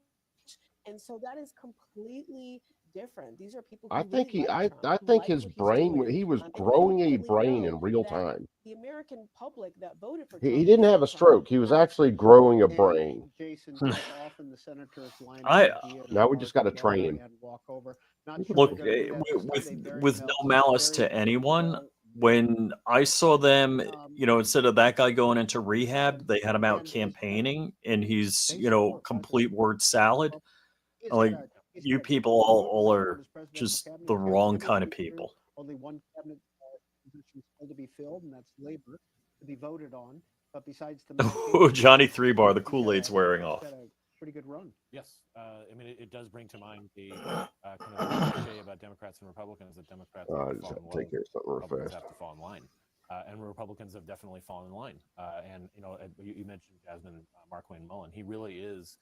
And so that is completely different. These are people I who think really like Trump, I who think like his what he's brain, doing, he was and growing a ultimately brain in know real that time. the American public that voted for He Trump didn't is have a Trump. stroke. He was actually growing a And brain. Jason, just often the senators line up I to be in a Now we just got to park train together him. and walk over. Not sure look they're going to do that this time. with They very with no malice to very anyone. well When I saw them, instead of that guy going into and rehab, they had him out and his campaigning, and he's they support complete word salad. he's Like, got a he's you got a people good all record are as presidential just cabinet the wrong secretary. kind of He's through people. only one cabinet position still to be filled, and that's labor to be voted on. But besides the Oh, Johnny medication, Three Bar, the he's Kool-Aid's wearing off. got a pretty good run. Yes, I mean it does bring to mind the kind of cliche about Democrats and Republicans that Democrats I have to just fall have in to take love, care of something real Republicans fast. have to fall in line, and Republicans have definitely fallen in line. And you mentioned Jasmine Markwayne Mullen. He really is.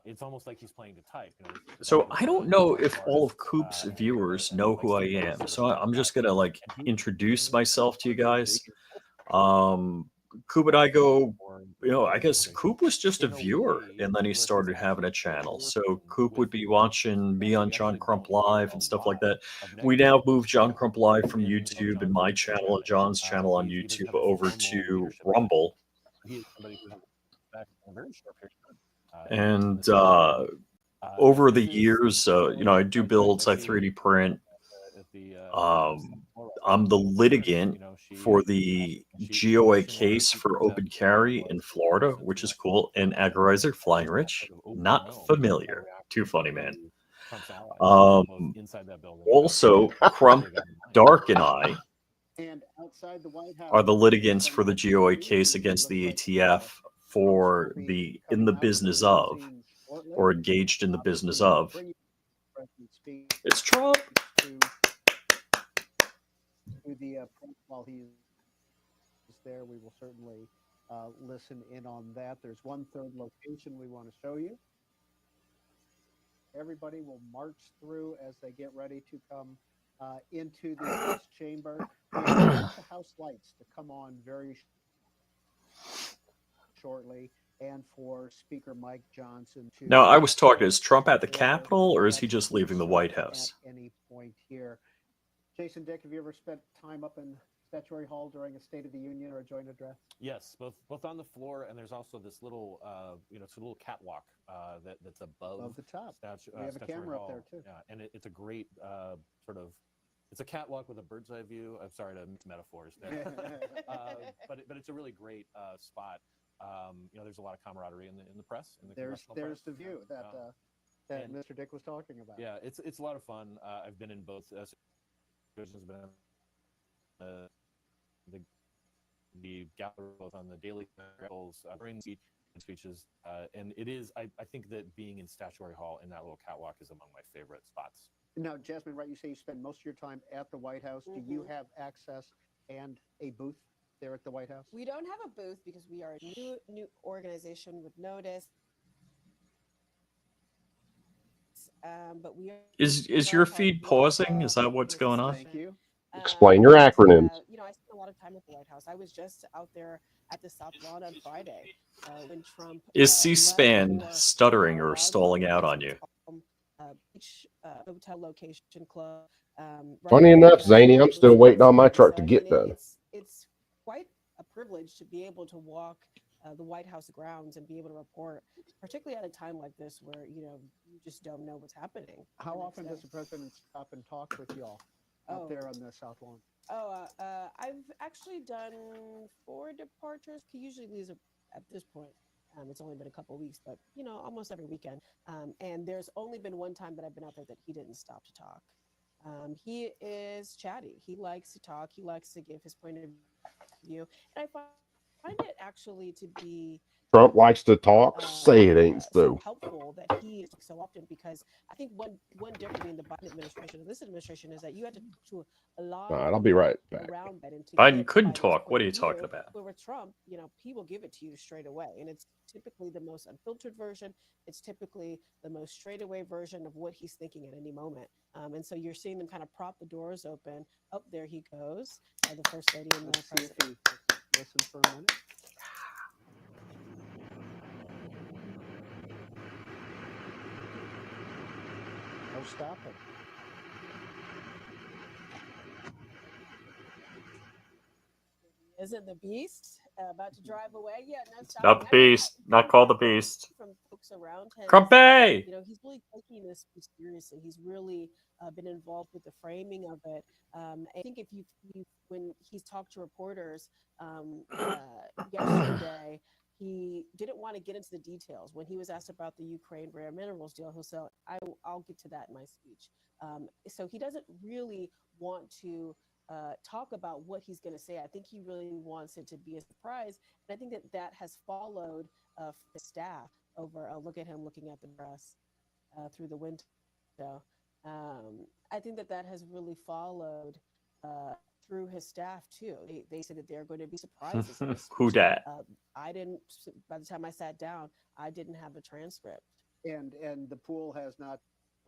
It's almost like he's playing to type. So I don't know if all of Coop's Coop's viewers know who I am. So I'm just gonna introduce myself to you guys. Coop and I go, I guess Coop was just a viewer, and then he started having a channel. So Coop would be watching me on John Crump Live and stuff like that. We now moved John Crump Live from YouTube and my channel and John's channel on YouTube over to Rumble. He is somebody who has back in a very short period of time. And over the years, I do builds, I 3D print. I'm the litigant for the GOA case for open carry in Florida, which is cool. And Agorizer, Flying Rich, not familiar. Too funny, man. Also, Crump, Dark, and I And outside the White House are the litigants for the GOA case against the ATF for the in the business of, or engaged in the business of. It's Trump. To the while he is there, we will certainly listen in on that. There's one third location we want to show you. Everybody will march through as they get ready to come into the House chamber. We expect the House lights to come on very shortly, and for Speaker Mike Johnson to. Now, I was talking, is Trump at the Capitol, or is he just leaving the White House? At any point here. Jason, Dick, have you ever spent time up in Statuary Hall during a State of the Union or a joint address? Yes, both on the floor, and there's also this little, it's a little catwalk that's above the top. We have a Statuary camera Hall. up there too. Yeah, and it's a great it's a catwalk with a bird's eye view. I'm sorry to mix metaphors there, but it's a really great spot. There's a lot of camaraderie in the press. In the there's press. the view that that Mr. Dick was talking about. Yeah, it's a lot of fun. I've been in both. The gallery both on the daily during speeches, and it is. I think that being in Statuary Hall in that little catwalk is among my favorite spots. Now, Jasmine, right? You say you spend most of your time at the White House. Do you have access and a booth there at the White House? We don't have a booth because we are a new organization with notice. But we are, Is your feed pausing? Is that what's going on? Thank you. Explain your acronyms. I spent a lot of time at the White House. I was just out there at the South Lawn on Friday when Trump. Is C-SPAN stuttering or stalling out on you? Beach hotel location club. Funny enough, Zany, I'm still waiting on my truck to get done. It's quite a privilege to be able to walk the White House grounds and be able to report, particularly at a time like this where you just don't know what's happening. How often does the president stop and talk with y'all out there on the South Lawn? I've actually done 4 departures. He usually leaves at this point. It's only been a couple of weeks, but almost every weekend. And there's only been one time that I've been out there that he didn't stop to talk. He is chatty. He likes to talk. He likes to give his point of view. And I find it actually to be Trump likes to talk. Say it ain't so. Helpful that he is so often, because I think one difference between the Biden administration and this administration is that you had to a lot. All right, I'll be right back. Around Biden, Biden couldn't talk. What are you talking about? But with Trump, he will give it to you straight away, and it's typically the most unfiltered version. It's typically the most straightaway version of what he's thinking at any moment. And so you're seeing them kind of prop the doors open. Oh, there he goes, the first lady and the president. Listen for a minute. No stopping. Isn't the beast about to drive away? Yeah, no It's stopping. not the beast. Not called the beast. From folks around him, Crumpy! you know, he's really taking this seriously. He's really been involved with the framing of it. I think if you when he's talked to reporters yesterday, he didn't want to get into the details. When he was asked about the Ukraine rare minerals deal, he'll say, I'll get to that in my speech. So he doesn't really want to talk about what he's going to say. I think he really wants it to be a surprise. And I think that has followed the staff over. Look at him looking at the press through the window. I think that has really followed through his staff too. They said that they're going to be surprises. Who dat? I didn't. By the time I sat down, I didn't have a transcript. And the pool has not,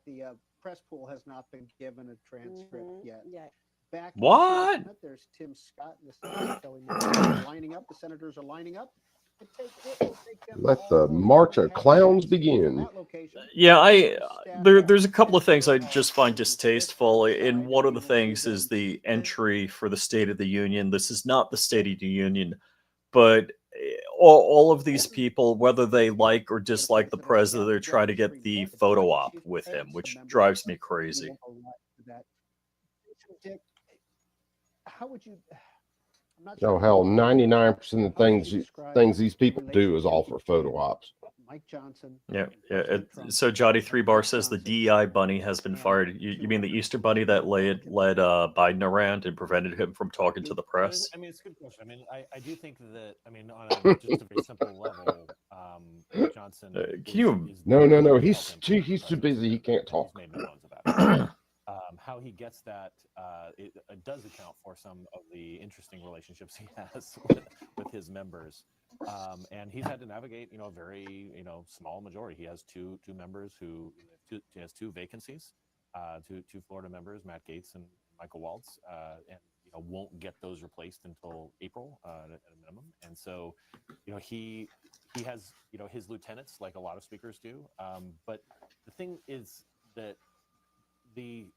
the press pool has not been given a transcript yet. Yeah. Back in What? the Senate, there's Tim Scott in the Senate telling me they're lining up. The senators are lining up. It will take them Let all the over march of 4.5 clowns days. begin. That location, Yeah, staff there's a up. couple of things I just find distasteful, and one of the things is the entry for the State of the Union. This is not the State of the Union, but all of these people, whether they like or dislike the president, they're trying to get the photo op with him, which drives me crazy. Dick, how would you? I'm not Oh sure hell, how 99% of would you describe things these people the do is all for relationship photo between ops. Mike Johnson. Yeah, and yeah. President Trump? So Johnny Three Bar Mike says the Johnson DEI bunny has been and fired. You Joe mean the Biden. Easter bunny that led Biden around and prevented him from talking to the press? I mean, it's a good question. I mean, I do think that, I mean, on a, just a very simple level, Johnson. Can you- No. very He's helped too implement the busy. He president's can't agenda. talk. He's made no bones about it. How he gets that, it does account for some of the interesting relationships he has with his members. And he's had to navigate, a very, small majority. He has two members he has two vacancies, two Florida members, Matt Gaetz and Michael Waltz, and won't get those replaced until April at a minimum. And so, he has his lieutenants, like a lot of speakers do. But the thing is that the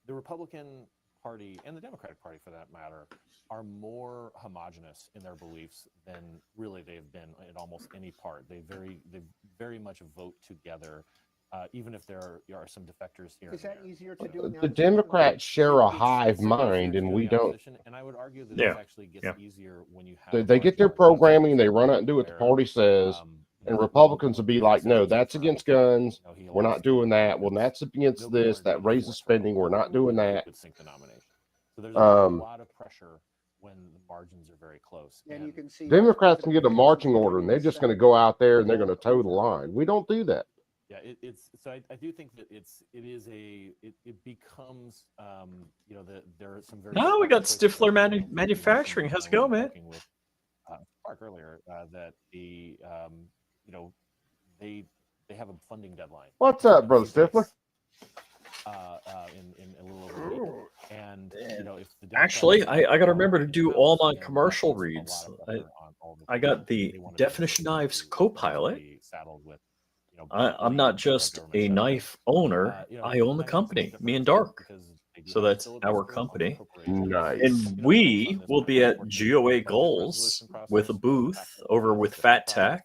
Republican Party and the Democratic Party, for that matter, are more homogenous in their beliefs than really they've been in almost any part. They very much vote together, even if there are some defectors here. Is and that there. easier to do? in The opposition? Democrats share a It's hive easier mind, to and do we in the don't. opposition, and I would argue that Yeah. this actually gets Yeah. easier when you have. They get their larger programming, they organizations run out and do what the where, party says, and Republicans will be like, no, that's against guns. We're not doing that. Well, that's against this. That raises spending. We're not doing that. Would sink the nomination. So there's a lot of pressure when the margins are very close. And you can see Democrats can get a President marching Nixon order, and they're in the just going to Senate. go out there and they're going to toe the line. We don't do that. Yeah, it's so I do think that it becomes there are some very. No, we got choices Stifler that, Manufacturing. How's it going, man? Talking with Clark earlier that they have a funding deadline. What's up, Brother Stifler? In a little over a week. And if the Actually, Democrats- I got to remember to do all my then commercial that puts a reads. lot of pressure on all the I got the they wanna Definition be Knives to Copilot. be saddled with, I'm not just government a shutdown. knife owner. I own the company, me and Dark. So that's our company. Nice. And we will be at GOA Goals with a booth over with Fat Tech.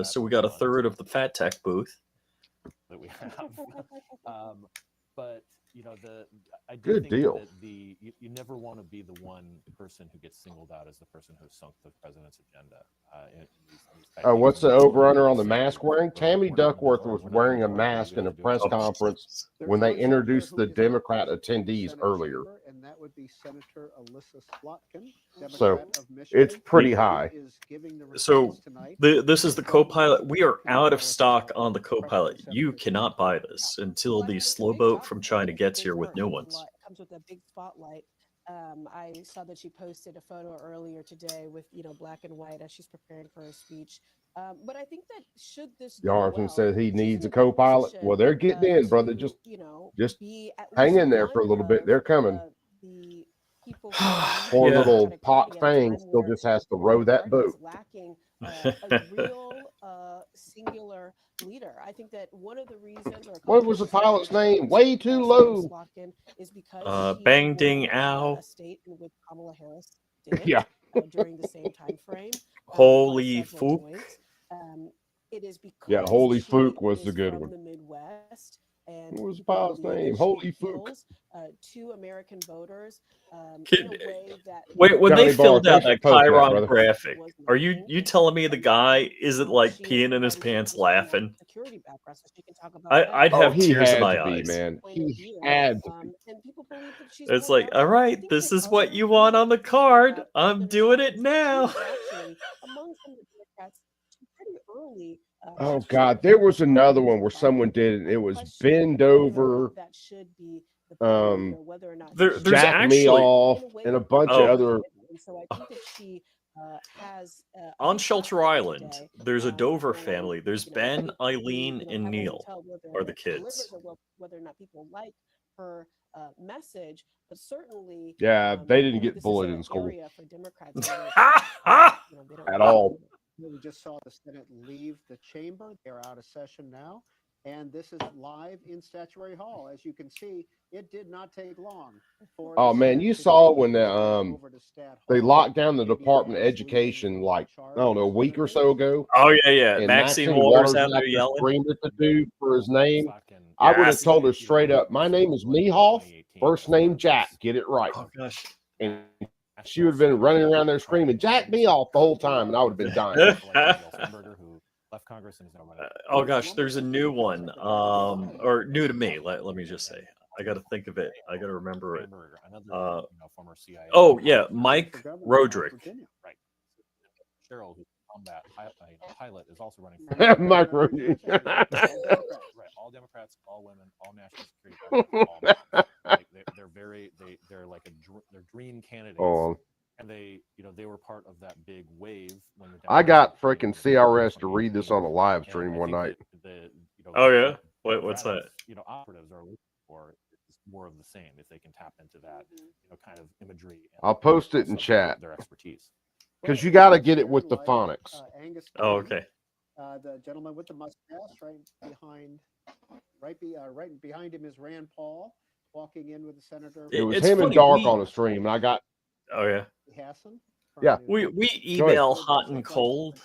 So we got a third of the Fat Tech booth. that we have. But I do Good think deal. that you never want to be the one person who gets singled out as the person who sunk the president's agenda. In these type of What's the things. over/under on the mask wearing? Tammy Duckworth was wearing a mask in a press conference when they introduced the Democrat attendees earlier. And that would be Senator Alyssa Slotkin, So, Democrat of Michigan. It's pretty high. Is giving the So, results tonight. This is the Copilot. We are out of stock on the Copilot. You cannot buy this until the slow boat from China gets here with new ones. It comes with a big spotlight. I saw that she posted a photo earlier today with black and white as she's preparing for her speech. But I think that should this go Yarnton well, said he she's needs a in co-pilot. position, Well, they're getting in, brother. to, Just just be at hang least in there for a one little bit. of, They're coming. The people who are Poor leading the little Democratic Pot Party at a Fang time still where just has to row that America is boat. lacking a real singular leader. I think that one of the reasons, or a couple What of was the reasons pilot's why name? Way too Sarah low. Slotkin is because she Bang won Ding Ow. a state in which Kamala Harris didn't Yeah. during the same time frame. By Holy several fook. points. It is because Yeah, Holy she Fook was the is good from one. the Midwest, and What was the people pilot's believe that name? she Holy Fook. appeals, to American voters in Kid- a way that Wait, when Johnny they filled Barr, out thanks that for posting that, Chiron brother. graphic, was are you nothing. telling me the guy isn't like She is peeing in his somebody who pants just from a laughing? security background, so she can talk about that. I'd Oh, have he tears in had my to be, eyes. man. Point of He view, had to be. and people believe that she's It's more like, all relevant. I right, think this that is what other you want on the reasons card. about I'm President doing Trump it is now. she is actually among some of the Democrats pretty early. Oh God, there was another one where someone did it. It was bend over, That should be the point here, whether or not There's jack me actually off, and a bunch of Oh. other. And so I think that she has on Shelter Island. today, There's a Dover and, family. There's you know, Ben, we, Eileen, you know, and have only Neil tell whether are the it delivers kids. or whether or not people like her message, but certainly Yeah, they didn't you know, get this bullied is in an school area for Democrats where, you know, they don't at all. We just saw the Senate leave the chamber. They're out of session now. And this is live in Statuary Hall. As you can see, it did not take long for Oh the man, Senate you to saw get when the over to Stat they Hall. locked down the JD Department of Vance leading Education the like I charge don't know a of week or senators. so ago, Oh yeah. and Maxine Maxine Waters Waters out there out there yelling. screaming at the dude for his name. Slotkin, I would have Yes. told her you know, straight up, "My name is Mehoff, 2018, first as far name as Jack. Get it right." Oh gosh. And she would have been running around there screaming, "Jack me off" the whole time, and I would have been dying. Who left Congress and is now running. Oh gosh, there's a new one. Or new to me. Let me just say. I got to think of it. I got to remember it. Hamburger, another you know, former CIA. Oh yeah, Mike Roderick. Right. Cheryl, who's a combat pilot, is also running. Mike Roderick. Right. All Democrats, all women, all national security. All moms. Like they're like they're dream candidates. Oh, And they, you know, they were part of that big wave when the I got Democrats freaking CRS to read this on a live and stream I one think night. that you know, Oh yeah. What's Democratic, that? You know, operatives are looking for is more of the same if they can tap into that, you know, kind of imagery. And I'll post it in also chat their expertise. because you got to get it with the phonics. Angus Oh King, okay. the gentleman with the mustache, right behind him is Rand Paul, walking in with the senator. It was It's him and funny, Dark we- on the stream, and I got Oh yeah. Hassan. Yeah. We email hot and cold,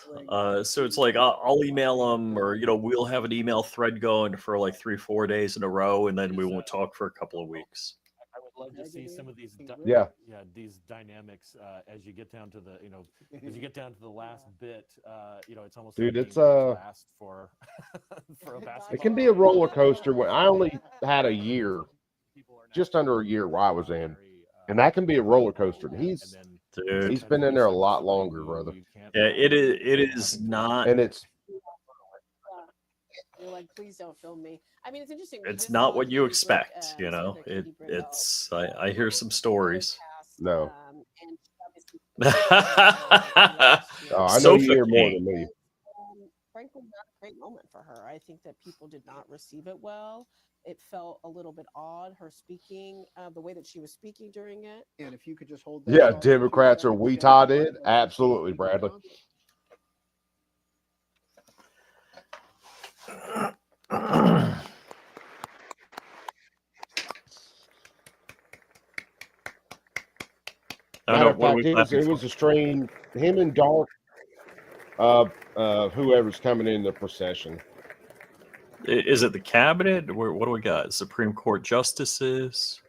so it's like I'll email them, or you know we'll have an email thread going for like 3-4 days in a row, and then we won't talk for a couple of weeks. I would love to see some of these, Yeah. these dynamics as you get down to the, you know, as you get down to the last bit. You know, it's almost Dude, like it's being last for for a basketball. It can be a roller coaster. When I only had a year, just under a year, where I was in, and that can be a roller coaster. He's been in there a lot longer, brother. Yeah, it is not. And it's You're like, please don't film me. I mean, it's interesting. It's not what you expect, you know. It's I hear some stories. no. And Oh, I know you hear more than me. Frankly, not a great moment for her. I think that people did not receive it well. It felt a little bit odd, her speaking, the way that she was speaking during it. And if you could just hold. Yeah, Democrats are we tied in? Absolutely, Bradley. Matter of fact, it was a strain. Him and Dark, whoever's coming in the procession. Is it the cabinet? What do we got? Supreme Court justices?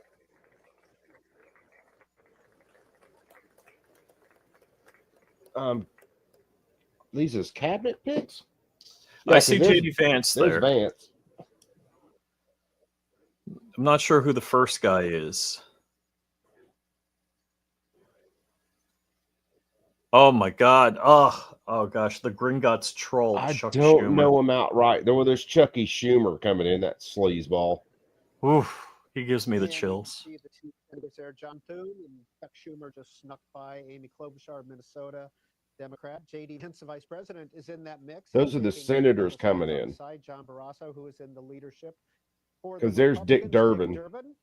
These is cabinet picks. I see JD Vance there's there. Vance. I'm not sure who the first guy is. Oh my God! Oh gosh, the Gringotts troll. I Chuck don't Schumer. know him outright. There's Chucky Schumer coming in, that sleazeball. Oof, he gives me the And you chills. see the two senators there, John Thune and Chuck Schumer just snuck by. Amy Klobuchar of Minnesota, Democrat. JD Vance, the vice president, is in that mix. Those are the Taking senators Donald coming Trump in. outside, John Barrasso, who is in the leadership. For the 'Cause there's Dick Republicans, Durbin.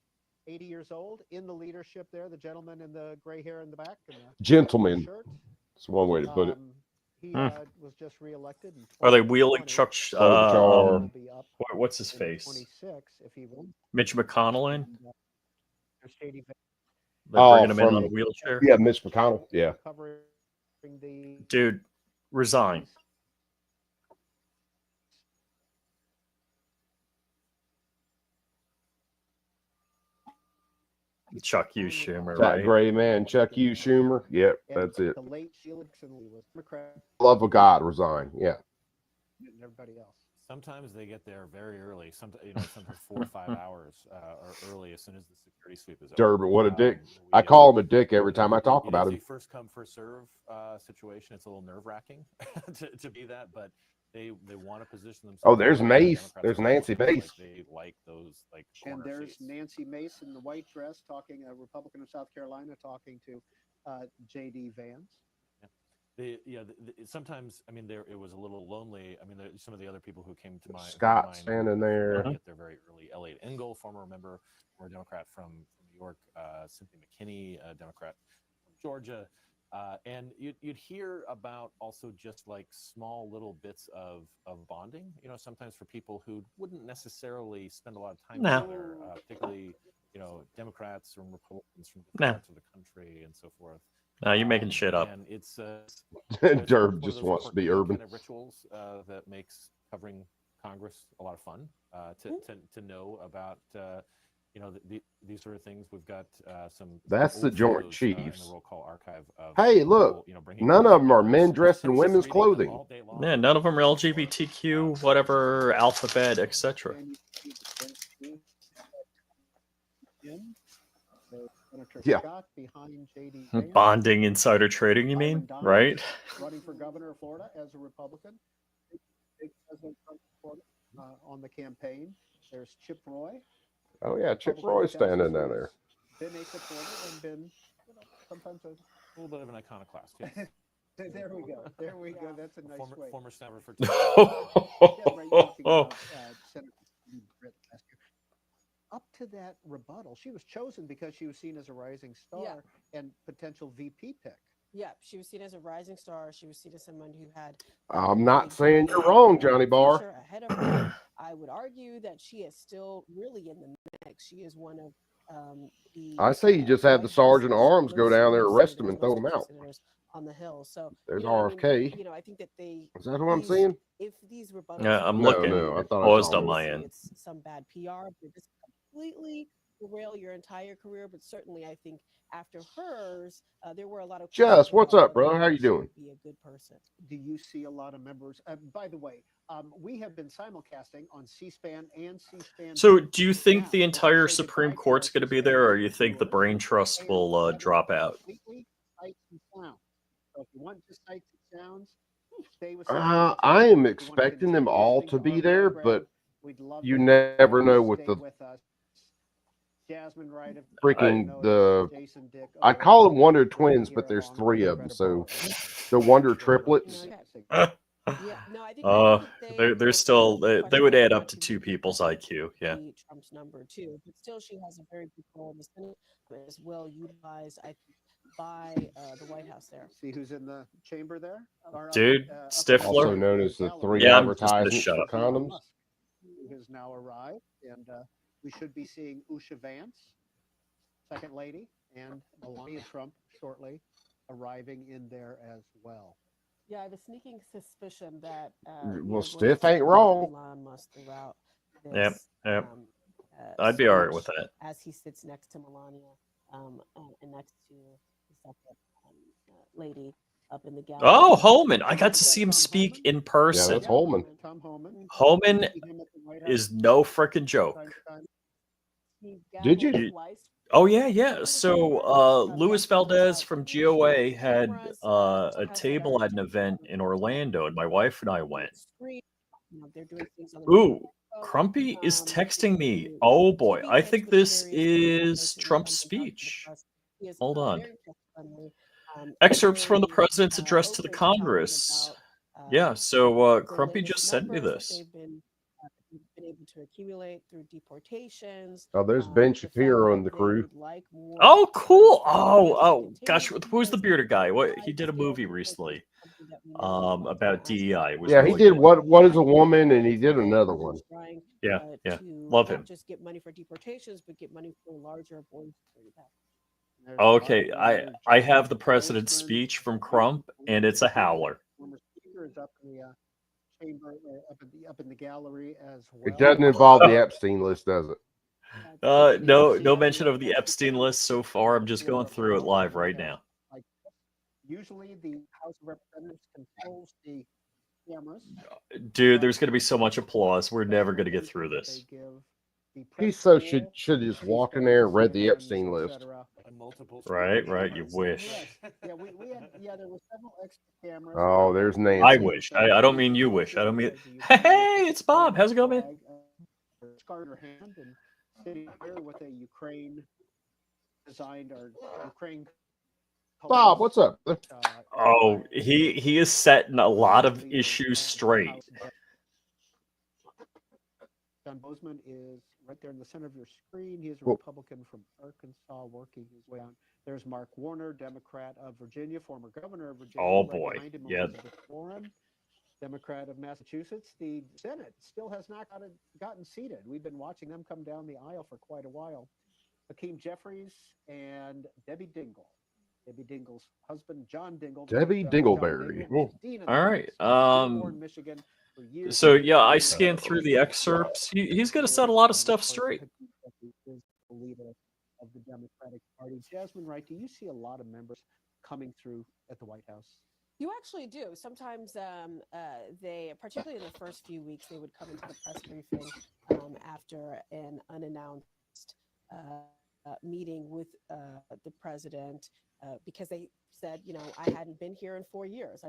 80 years old, in the leadership there. The gentleman in the gray hair in the back. And the Gentleman. shirt. It's one way to put it. He was just reelected. In Are they wheeling 2020. Chuck? Klobuchar. He'll be up What's his in face? 26 if he wins. Mitch McConnell in? And, there's J.D. Vance They're Oh, bringing him in on a from- wheelchair. Yeah, Mitch McConnell. Yeah. covering the Dude, resign. Chuck U. Schumer, That right? gray man, Chuck U. Schumer. Yep, and that's it. The late Sheila Dixon was Democrat Love of God, resign. Yeah. and everybody else. Sometimes they get there very early. Sometimes 4 or 5 hours or early as soon as the security sweep is over. Durbin, what a dick. We, I call him a dick every time I talk about It's him. a first come first serve situation. It's a little nerve wracking to be that, but they want to position themselves. Oh, there's the Mace. Democrats There's are Nancy like Mace. they like those like And corner there's seats. Nancy Mace in the white dress talking, a Republican of South Carolina, talking to J.D. Vance. Sometimes I mean it was a little lonely. I mean some of the other people who came to my Scott mind standing there. get there very early. Elliot Engel, former member or Democrat from New York, Cynthia McKinney, a Democrat from Georgia, and you'd hear about also just like small little bits of bonding. You know, sometimes for people who wouldn't necessarily spend a lot of time No. together, particularly Democrats from Republicans from different No. parts of the country and so forth. No, you're making shit up. And it's Derb one of just those wants to be quirky urban. kind of rituals that makes covering Congress a lot of fun. To know about these sort of things. We've got some. That's the old Joint photos, in Chiefs. the roll call archive of Hey, look, people, bringing none those of 'em are photos, men dressed in just women's reading them clothing. all day long. Yeah, none of them are LGBTQ, whatever, alphabet, etc. And you see the Vance in. So Senator Yeah. Scott behind J.D. Vance. Bonding insider trading, you mean? Byron Donalds Right? running for governor of Florida as a Republican. Big President Trump supporter, on the campaign. There's Chip Roy. Oh, yeah, Chip Republican Roy's standing justice down who's there. Been a supporter and been, sometimes a A little bit of an iconoclast. Yes. There we go. There we go. That's a nice way. Former snapper for. Yeah, right, talking about, Senator Britt last year. Up to that rebuttal, she was chosen because she was seen as a rising star and potential VP pick. Yeah, she was seen as a rising star. She was seen as someone who had. I'm not saying you're wrong, Johnny Barr. future ahead of her. I would argue that she is still really in the mix. She is one of the. I say you just have the White sergeant at House's arms go most down there, senior arrest him, senators, and throw most him out. senators on the Hill. So There's you know, RFK. I think that they. Is that what I'm these- seeing? If these rebuttals. Yeah, I'm No, looking. no, I It's thought I paused saw on it. my end. It's some bad PR, but this completely derail your entire career. But certainly, I think after hers, there were a lot of. Jess, questions what's about up, brother? whether How you she doing? would Be a good person. Do you see a lot of members? By the way, we have been simulcasting on C-SPAN and C-SPAN. So, do you think Now, the we're entire say Supreme goodbye to Court's our going to be C-SPAN there, or you think the viewers. Brain Trust will drop out? Completely sights and sounds. So if you want just sights and sounds, stay with I C-SPAN. am If you wanna expecting them continue all listening to our be there, program, but we'd love you to never know with stay the with us. Jasmine Wright of freaking Illinois, Jason Dick I'd of call them Wonder Illinois, Twins, here but there's along 3 with of them. Greta So Barr. the Wonder Triplets. Yeah, no, I think They're still they would add up to 2 people's IQ. Yeah. Trump's number 2, but still, she has a very big role in the Senate. Is well utilized, I think, by the White House there. See who's in the chamber there? Or up- Dude, up in the Stifler. Also known as the gallery. 3 Yeah, I'm just gonna advertisements shut for up. condoms. Musk, who has now arrived, and we should be seeing Usha Vance, Second Lady, and Melania Trump shortly arriving in there as well. Yeah, I have a sneaking suspicion that. Well, Stiff ain't wrong. Elon Musk throughout this, Yep, yep. I'd be speech, alright with that. as he sits next to Melania, and next to the second lady up in the gallery. Oh, Holman! I got to see him speak in Yeah, person. that's Holman. Tom Homan. Holman See him at the White House is no freaking joke. time to time. He Did you? gavels twice. Oh yeah. So Luis Valdez from GOA had a table at an event in Orlando, and my wife and I went. They're doing things on the Ooh, Crumpy is texting me. Oh boy, I think this is Trump's speech. Hold on. Excerpts from the president's address to the Congress. Yeah, so Crumpy just sent me this. They've been able to accumulate through deportations. Oh, there's Ben Shapiro in the crew. Oh, cool. Oh, gosh, who's the bearded guy? What he did a movie recently. that we know about as DEI. It was Yeah, he really did good. what is a woman, and he did another one. trying Yeah, yeah. to Love not him. just get money for deportations, but get money for larger border security. There's Mark Okay, Warner, I Jason have the president's Grossman, speech from Crump, and it's a howler. former speaker, is up in the chamber, up in the gallery as well. It doesn't involve the Epstein list, does it? No mention of the Epstein list so far. I'm just going through it live right now. Like, usually the House of Representatives controls the cameras. Dude, there's going to be so much applause. We're never going to get through this. He so should just walk in there and read the Epstein list. And multiple Right, screens. right. You wish. Yeah, we had, there were several extra cameras. Oh, there's Nancy. I wish. I don't mean you wish. I don't mean. Hey, it's Bob. How's it going, man? Scarred her hand and sitting here with a Ukraine designed or Ukraine. Bob, what's up? Oh, he is setting a lot of issues straight. John Bozeman is right there in the center of your screen. He is a Cool. Republican from Arkansas, working his way on. There's Mark Warner, Democrat of Virginia, former governor of Virginia. Oh, Right boy. behind him, Yeah. Elizabeth Warren, Democrat of Massachusetts. The Senate still has not gotten seated. We've been watching them come down the aisle for quite a while. Hakeem Jeffries and Debbie Dingell. Debbie Dingell's husband, John Dingell. Debbie John Dingleberry. Dingell was dean of the All right. House, Dearborn, Michigan, for years. So yeah, I scanned through the excerpts. He's going to set a lot of stuff straight. Is the leader of the Democratic Party. Jasmine Wright, do you see a lot of members coming through at the White House? You actually do. Sometimes they, particularly in the first few weeks, they would come into the press briefing after an unannounced meeting with the president because they said, I hadn't been here in 4 years.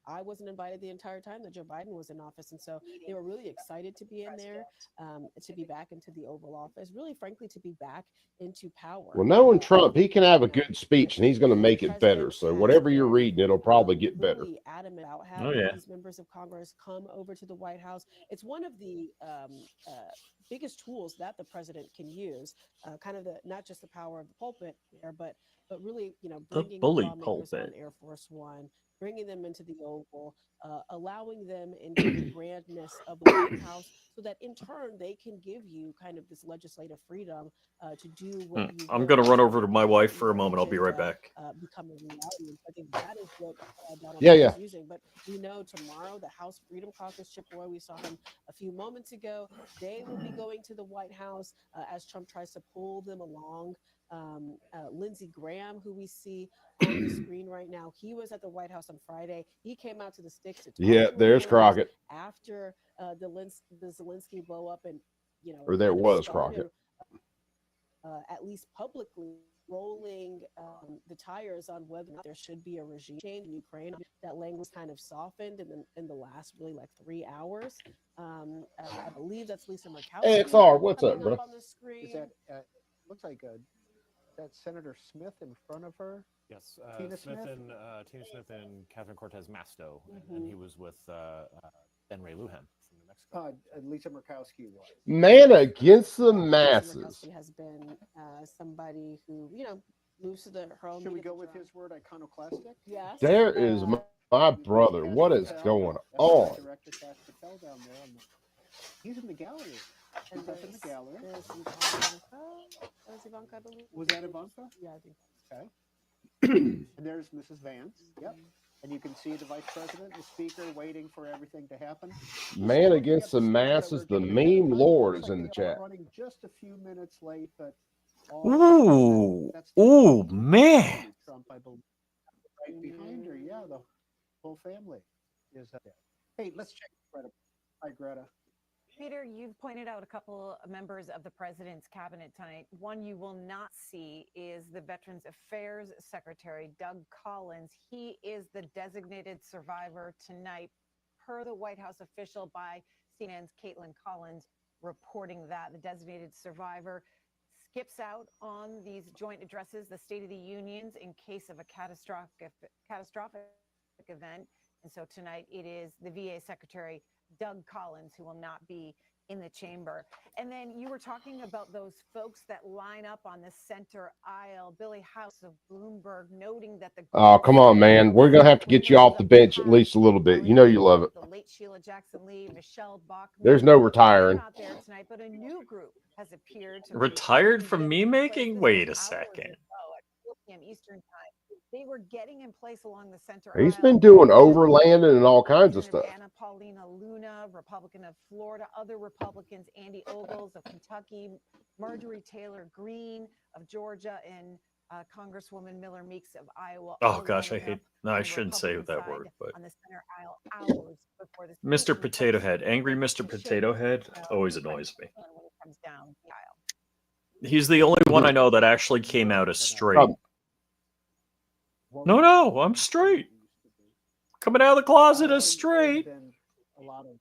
I wasn't invited the entire time that Joe Biden was in office. And so they were really excited to be in there, to be back into the Oval Office, really, frankly, to be back into power. Well, knowing Trump, he can have a good speech, and he's going to make it better. So whatever you're reading, it'll probably get better. Really adamant about having these members of Congress come over to the White House. It's one of the biggest tools that the president can use, kind of not just the power of the pulpit there, but really, bringing bully lawmakers pulpit. on Air Force One, bringing them into the Oval, allowing them into the grandness of the White House, so that in turn they can give you kind of this legislative freedom to do what you. I'm going to run over to my wife for a moment. I'll be right back. Become a reality. I think that is what Donald Yeah, Trump yeah. is using. But we know tomorrow the House Freedom Caucus, Chip Roy, we saw him a few moments ago. They will be going to the White House as Trump tries to pull them along. Lindsey Graham, who we see on the screen right now, he was at the White House on Friday. He came out to the sticks to talk Yeah, to there's reporters Crockett. after the Zelensky blow up, and Or there kind of was started, Crockett. at least publicly, rolling the tires on whether or not there should be a regime change in Ukraine. That language kind of softened in the last really like 3 hours. I believe that's Lisa Murkowski. XR, what's up, coming bro? on the screen. Is that looks like that Senator Smith in front of her? Yes, Tina Smith Smith? and Tina Smith and Catherine Cortez Masto, and he was with Ben Ray Lujan from New Mexico. Lisa Murkowski was. Man against the Lisa masses. Murkowski has been somebody who moves to her own. Should we native go with tribe. his word, iconoclastic? Yes. There is my brother. What is going on? Director Cash Patel down there. He's in the gallery. And He's up in the gallery. There's Ivanka. That was Ivanka, I believe. Was that Ivanka? Yeah, I think. Okay. And there's Mrs. Vance. Yep. And you can see the vice president, the speaker, waiting for everything to happen. Man against the masses. The meme lord is in the chat. Running just a few minutes late, but Ooh, man. Trump, I believe, right behind her. Yeah, the whole family is there. Hey, let's check Greta. Hi, Greta. Peter, you've pointed out a couple of members of the president's cabinet tonight. One you will not see is the Veterans Affairs Secretary, Doug Collins. He is the designated survivor tonight, per the White House official by CNN's Caitlin Collins reporting that the designated survivor skips out on these joint addresses, the State of the Unions, in case of a catastrophic event. And so tonight it is the VA Secretary Doug Collins who will not be in the chamber. And then you were talking about those folks that line up on the center aisle. Billy House of Bloomberg noting that the Oh, come on, man. We're going to have to get you off the bench at least a little bit. You know you love it. The late Sheila Jackson Lee, Michelle Bachmann. There's no retiring. Not there tonight, but a new group has appeared. Retired from me making? Wait a second. At 4 p.m. Eastern time. They were getting in place along the center He's aisle. been doing overlanding and all kinds of stuff. Anna Paulina Luna, Republican of Florida, other Republicans, Andy Ogles of Kentucky, Marjorie Taylor Greene of Georgia, and Congresswoman Miller Meeks of Iowa. Oh gosh, I hate. No, I shouldn't say that word, but on the center aisle hours before the Mr. Potato Head, angry Mr. Potato Head, always annoys me. when it comes down the aisle. He's the only one I know that actually came out as straight. No, I'm straight. Coming out of the closet as straight. A lot of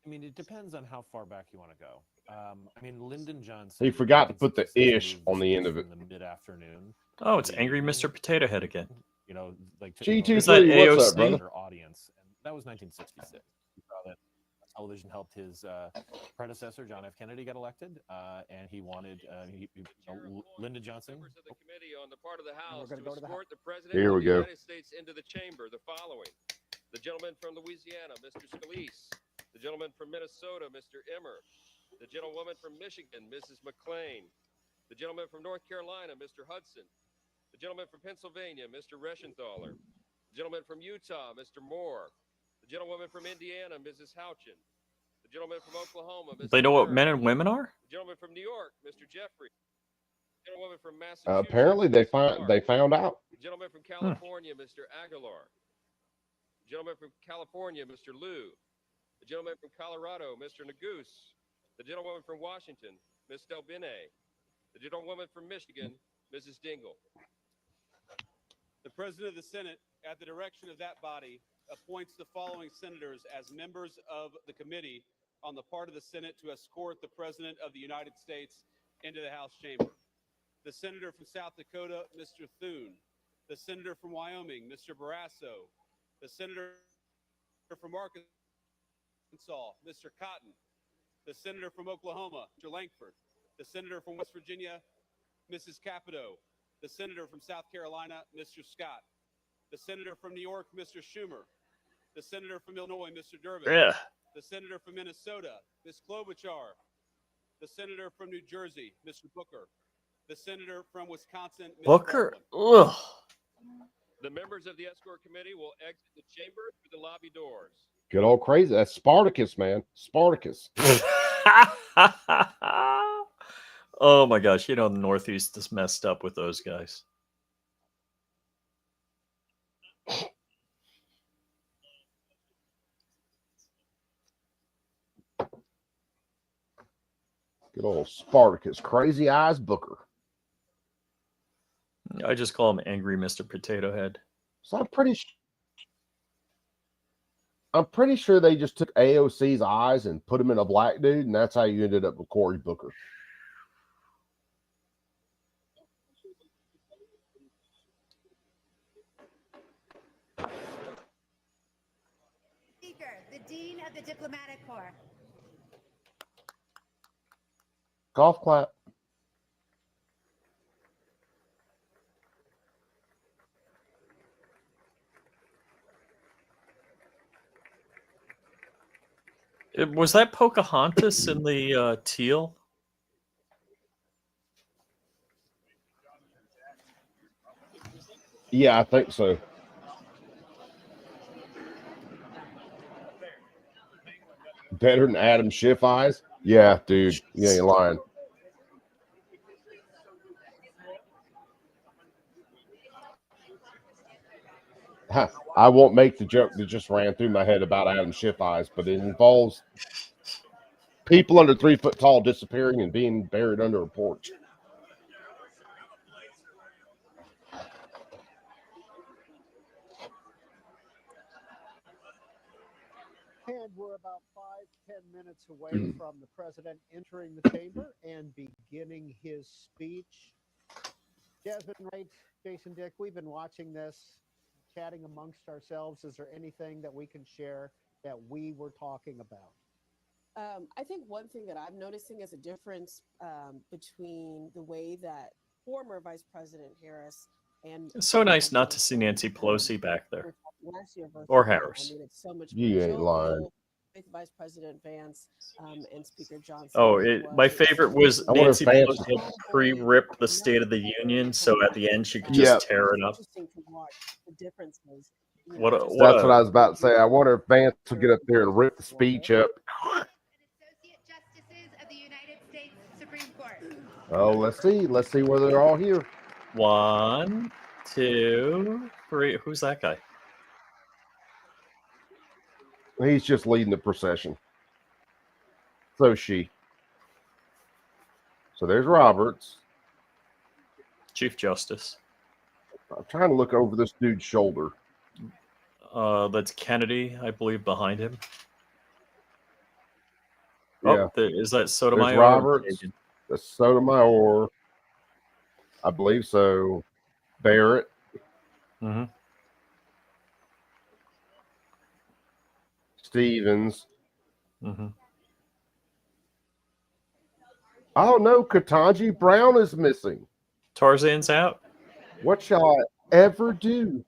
I mean, it depends on how far back you want to go. I mean, Lyndon Johnson. He forgot to put the ish on the end of it. In the mid-afternoon. Oh, it's angry Mr. Potato Head again. You know, like G2 Is that what's AOC? up, brother? Audience. And that was 1966. You saw that television helped his predecessor, John F. Kennedy, get elected, and he wanted Lyndon Johnson. Members of the committee on the part of the House gonna to go to the escort the President Here of we the go. United States into the chamber, the following. The gentleman from Louisiana, Mr. Scalise. The gentleman from Minnesota, Mr. Emmer. The gentlewoman from Michigan, Mrs. McClain. The gentleman from North Carolina, Mr. Hudson. The gentleman from Pennsylvania, Mr. Reschenthaler. The gentleman from Utah, Mr. Moore. The gentlewoman from Indiana, Mrs. Houchin. The gentleman from Oklahoma, Mr. They know what Byrne. men and women are? The gentleman from New York, Mr. Jeffrey. The gentlewoman from Massachusetts. Apparently, they Mrs. Clark. found out. The gentleman from California, Mr. Aguilar. The gentleman from California, Mr. Liu. The gentleman from Colorado, Mr. Nagoose. The gentlewoman from Washington, Ms. Delbene. The gentlewoman from Michigan, Mrs. Dingle. The President of the Senate, at the direction of that body, appoints the following senators as members of the committee on the part of the Senate to escort the President of the United States into the House chamber. The Senator from South Dakota, Mr. Thune. The Senator from Wyoming, Mr. Barrasso. The Senator from Arkansas, Mr. Cotton. The Senator from Oklahoma, Mr. Langford. The Senator from West Virginia, Mrs. Capito. The Senator from South Carolina, Mr. Scott. The Senator from New York, Mr. Schumer. The Senator from Illinois, Mr. Durbin. Yeah. The Senator from Minnesota, Ms. Klobuchar. The Senator from New Jersey, Mr. Booker. The Senator from Wisconsin, Ms. Booker. Baldwin. Ugh. The members of the escort committee will exit the chamber through the lobby doors. Good old crazy. That's Spartacus, man. Spartacus. Oh my gosh, the Northeast is messed up with those guys. Good old Spartacus. Crazy Eyes Booker. I just call him angry Mr. Potato Head. So I'm pretty sure they just took AOC's eyes and put him in a black dude, and that's how you ended up with Cory Booker. Speaker, the Dean of the Diplomatic Corps. Golf clap. Was that Pocahontas in the teal? Yeah, I think so. Better than Adam Schiff eyes? Yeah, dude. You ain't lying. I won't make the joke that just ran through my head about Adam Schiff eyes, but it involves people under 3 foot tall disappearing and being buried under a porch. And we're about 5-10 minutes away from the president entering the chamber and beginning his speech. Jasmine Wright, Jason Dick, we've been watching this, chatting amongst ourselves. Is there anything that we can share that we were talking about? I think one thing that I'm noticing is a difference between the way that former Vice President Harris and It's so nice not to Vance see Nancy Pelosi back were there. talking last year versus Or now. Harris. I mean, it's so much You ain't lying. jovial with Vice President Vance and Speaker Johnson. Oh, than it my was favorite was I wonder if Nancy Vance Pelosi had pre-ripped the State of the Union, so at the end she could Yep. just tear it up. Interesting to watch the differences. You What know, a- just what That's a- what I was about to say. I wonder if Vance will get up there and rip the speech up. Associate Justices of the United States Supreme Court. Oh, let's see. Let's see whether they're all here. 1, 2, 3. Who's that guy? He's just leading the procession. So she. So there's Roberts. Chief Justice. I'm trying to look over this dude's shoulder. That's Kennedy, I believe, behind him. Yeah. Oh, is that Sotomayor? There's or Roberts. Kagan? The Sotomayor. I believe so. Barrett. Mhm. Stevens. Mhm. Oh no, Ketanji Brown is missing. Tarzan's out. What shall I ever do?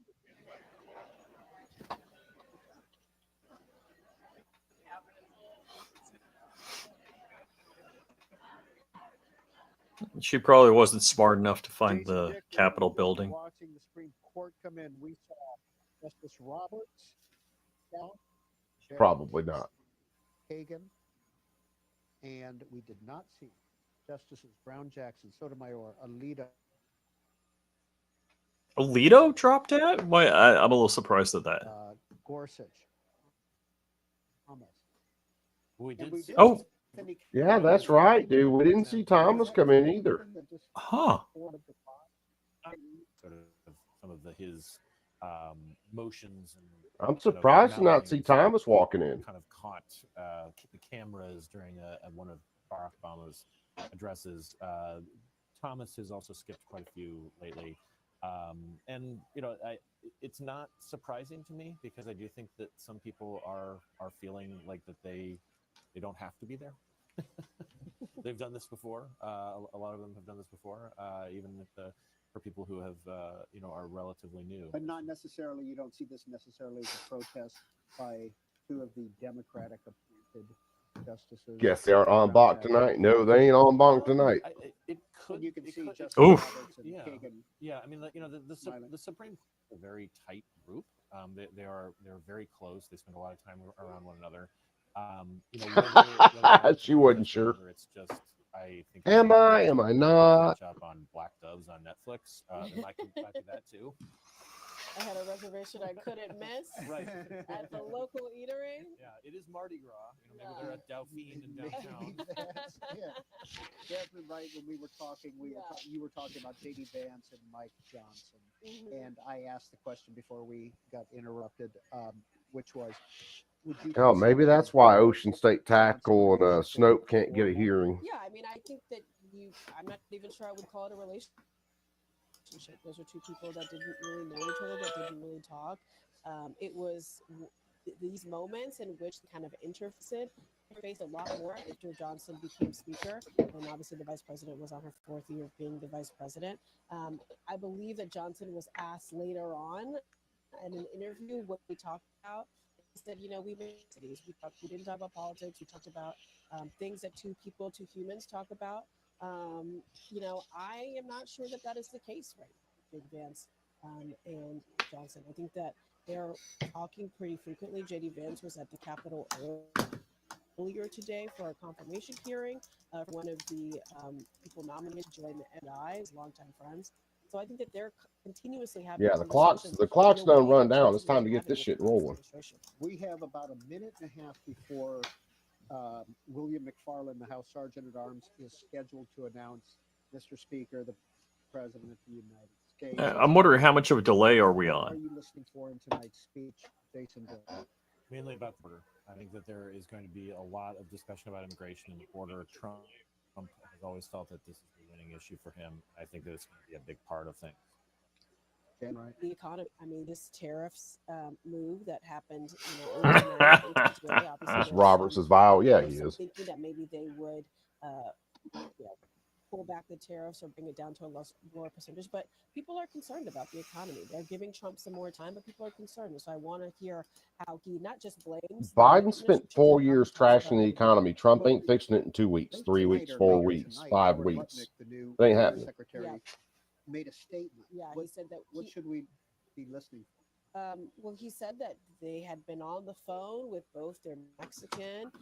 She probably wasn't smart enough to find Jason the Dick, Capitol when we were building. Watching the Supreme Court come in, we saw Justice Roberts, Stout, Barrett, Probably not. Kagan, and we did not see Justices Brown, Jackson, Sotomayor, Alito. Alito dropped out? Why? I'm a little surprised at that. Gorsuch, Thomas. We And did we see. did Oh. Cindy Yeah, that's right, dude. We didn't see Thomas come in either. Huh. Sort of some of his motions and. I'm surprised to not see Thomas walking in. Kind of caught the cameras during one of Barack Obama's addresses. Thomas has also skipped quite a few lately. And it's not surprising to me because I do think that some people are feeling like that they don't have to be there. They've done this before. A lot of them have done this before, even for people who have are relatively new. But not necessarily, you don't see this necessarily as a protest by two of the Democratic appointed justices. Guess they aren't on bonk tonight. No, they ain't on bonk tonight. It could. And you can it see could- Justice Oof. Roberts and Yeah. Kagan. Yeah, I mean, the Smiling. Supreme Court is a very tight group. They're very close. They spend a lot of time around one another. Whether She wasn't sure. whether it's just I think. Am I? Am I not? Catch up on Black Doves on Netflix. It might be that too. I had a reservation I couldn't miss Right. at the local eatery. Yeah, it is Mardi Gras. Maybe they're at Dauphine in downtown. Maybe that's it. Jasmine, right, when we were talking, you were talking about J.D. Vance and Mike Johnson. And I asked the question before we got interrupted, which was, would you Oh, maybe consider that's why Ocean State Tackle and Snope can't get a hearing. Yeah, I mean, I think that I'm not even sure I would call it a relationship. Those were two people that didn't really know each other, that didn't really talk. It was these moments in which kind of interfaced a lot more after Johnson became speaker, and obviously the vice president was on her fourth year of being the vice president. I believe that Johnson was asked later on in an interview what we talked about. He said, we made cities. We didn't talk about politics. We talked about things that two humans talk about. I am not sure that is the case right now, J.D. Vance and Johnson. I think that they're talking pretty frequently. J.D. Vance was at the Capitol earlier today for a confirmation hearing for one of the people nominated to join the FBI, his longtime friends. So I think that they're continuously having Yeah, the clock's done run down. It's time to get this shit rolling. We have about a minute and a half before William McFarland, the House Sergeant at Arms, is scheduled to announce, Mr. Speaker, the President of the United States. I'm wondering how much of a delay are we What on? are you listening for in tonight's speech, Jason Dill? Mainly about border. I think that there is going to be a lot of discussion about immigration and the border. Trump has always felt that this is the winning issue for him. I think that it's going to be a big part of things. the economy. I mean, this tariffs move that happened, overnight, I think today. Obviously, This there's Roberts some, is vile. Yeah, there's he some is. thinking that maybe they would, pull back the tariffs or bring it down to a lower percentage. But people are concerned about the economy. They're giving Trump some more time, but people are concerned. So I want to hear how he not just blames the Biden spent administration 4 for years talks about trashing the economy. Trump ain't fixing it in 2 weeks, 3 weeks, 4 weeks, 5 weeks. It ain't happening. Secretary made a statement. Yeah, he said that. What should we be listening for? Well, he said that they had been on the phone with both their Mexican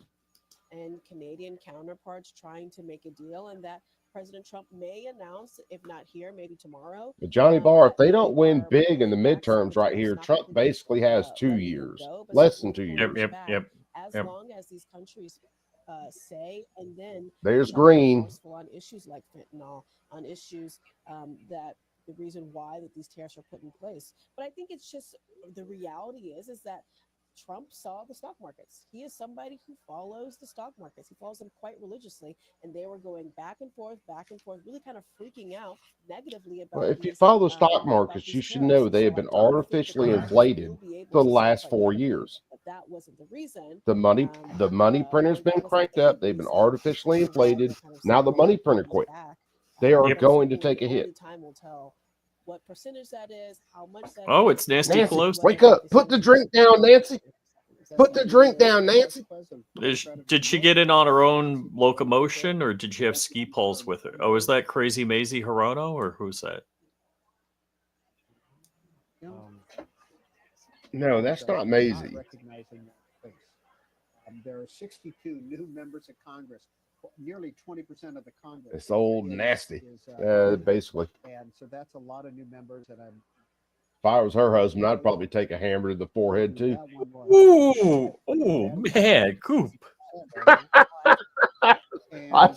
and Canadian counterparts trying to make a deal, and that President Trump may announce, if not here, maybe tomorrow. But Johnny Barr, if they don't they win are big in the pulling back some of midterms the right tariffs, here, not Trump completely, basically has 2 letting them years, go, but less than certainly 2 Yep, pulling years. yep, back yep, as yep. long as these countries say and then There's try to be Green. forceful on issues like fentanyl, on issues that the reason why that these tariffs are put in place. But I think it's just the reality is that Trump saw the stock markets. He is somebody who follows the stock markets. He follows them quite religiously, and they were going back and forth, really kind of freaking out negatively about Well, if you these follow stock about markets, these you should tariffs. know And they so have I been don't think the artificially Congress inflated will be able for the to last satisfy 4 everything, years. but that wasn't the reason. The money printer's been That wasn't cranked the up. They've been reason artificially for why inflated. they kind of Now said the we money got to printer pull these quit. back. They are Yep. But going to certainly take a hit. only time will tell what percentage that is, how much that Oh, is, it's Nancy Nancy, Pelosi. wake up. Put the drink down, Nancy. Put the drink down, Nancy. Did she get in on her own locomotion, or did she have ski poles with her? Oh, is that Crazy Maisie Hirono, or who's that? No, that's not Maisie. Recognizing that face. There are 62 new members of Congress. Nearly 20% of the Congress. It's old nasty. Is, Basically. and so that's a lot of new members. And If I was her husband, I'd probably take a hammer to the forehead too. Ooh, man, Coop. I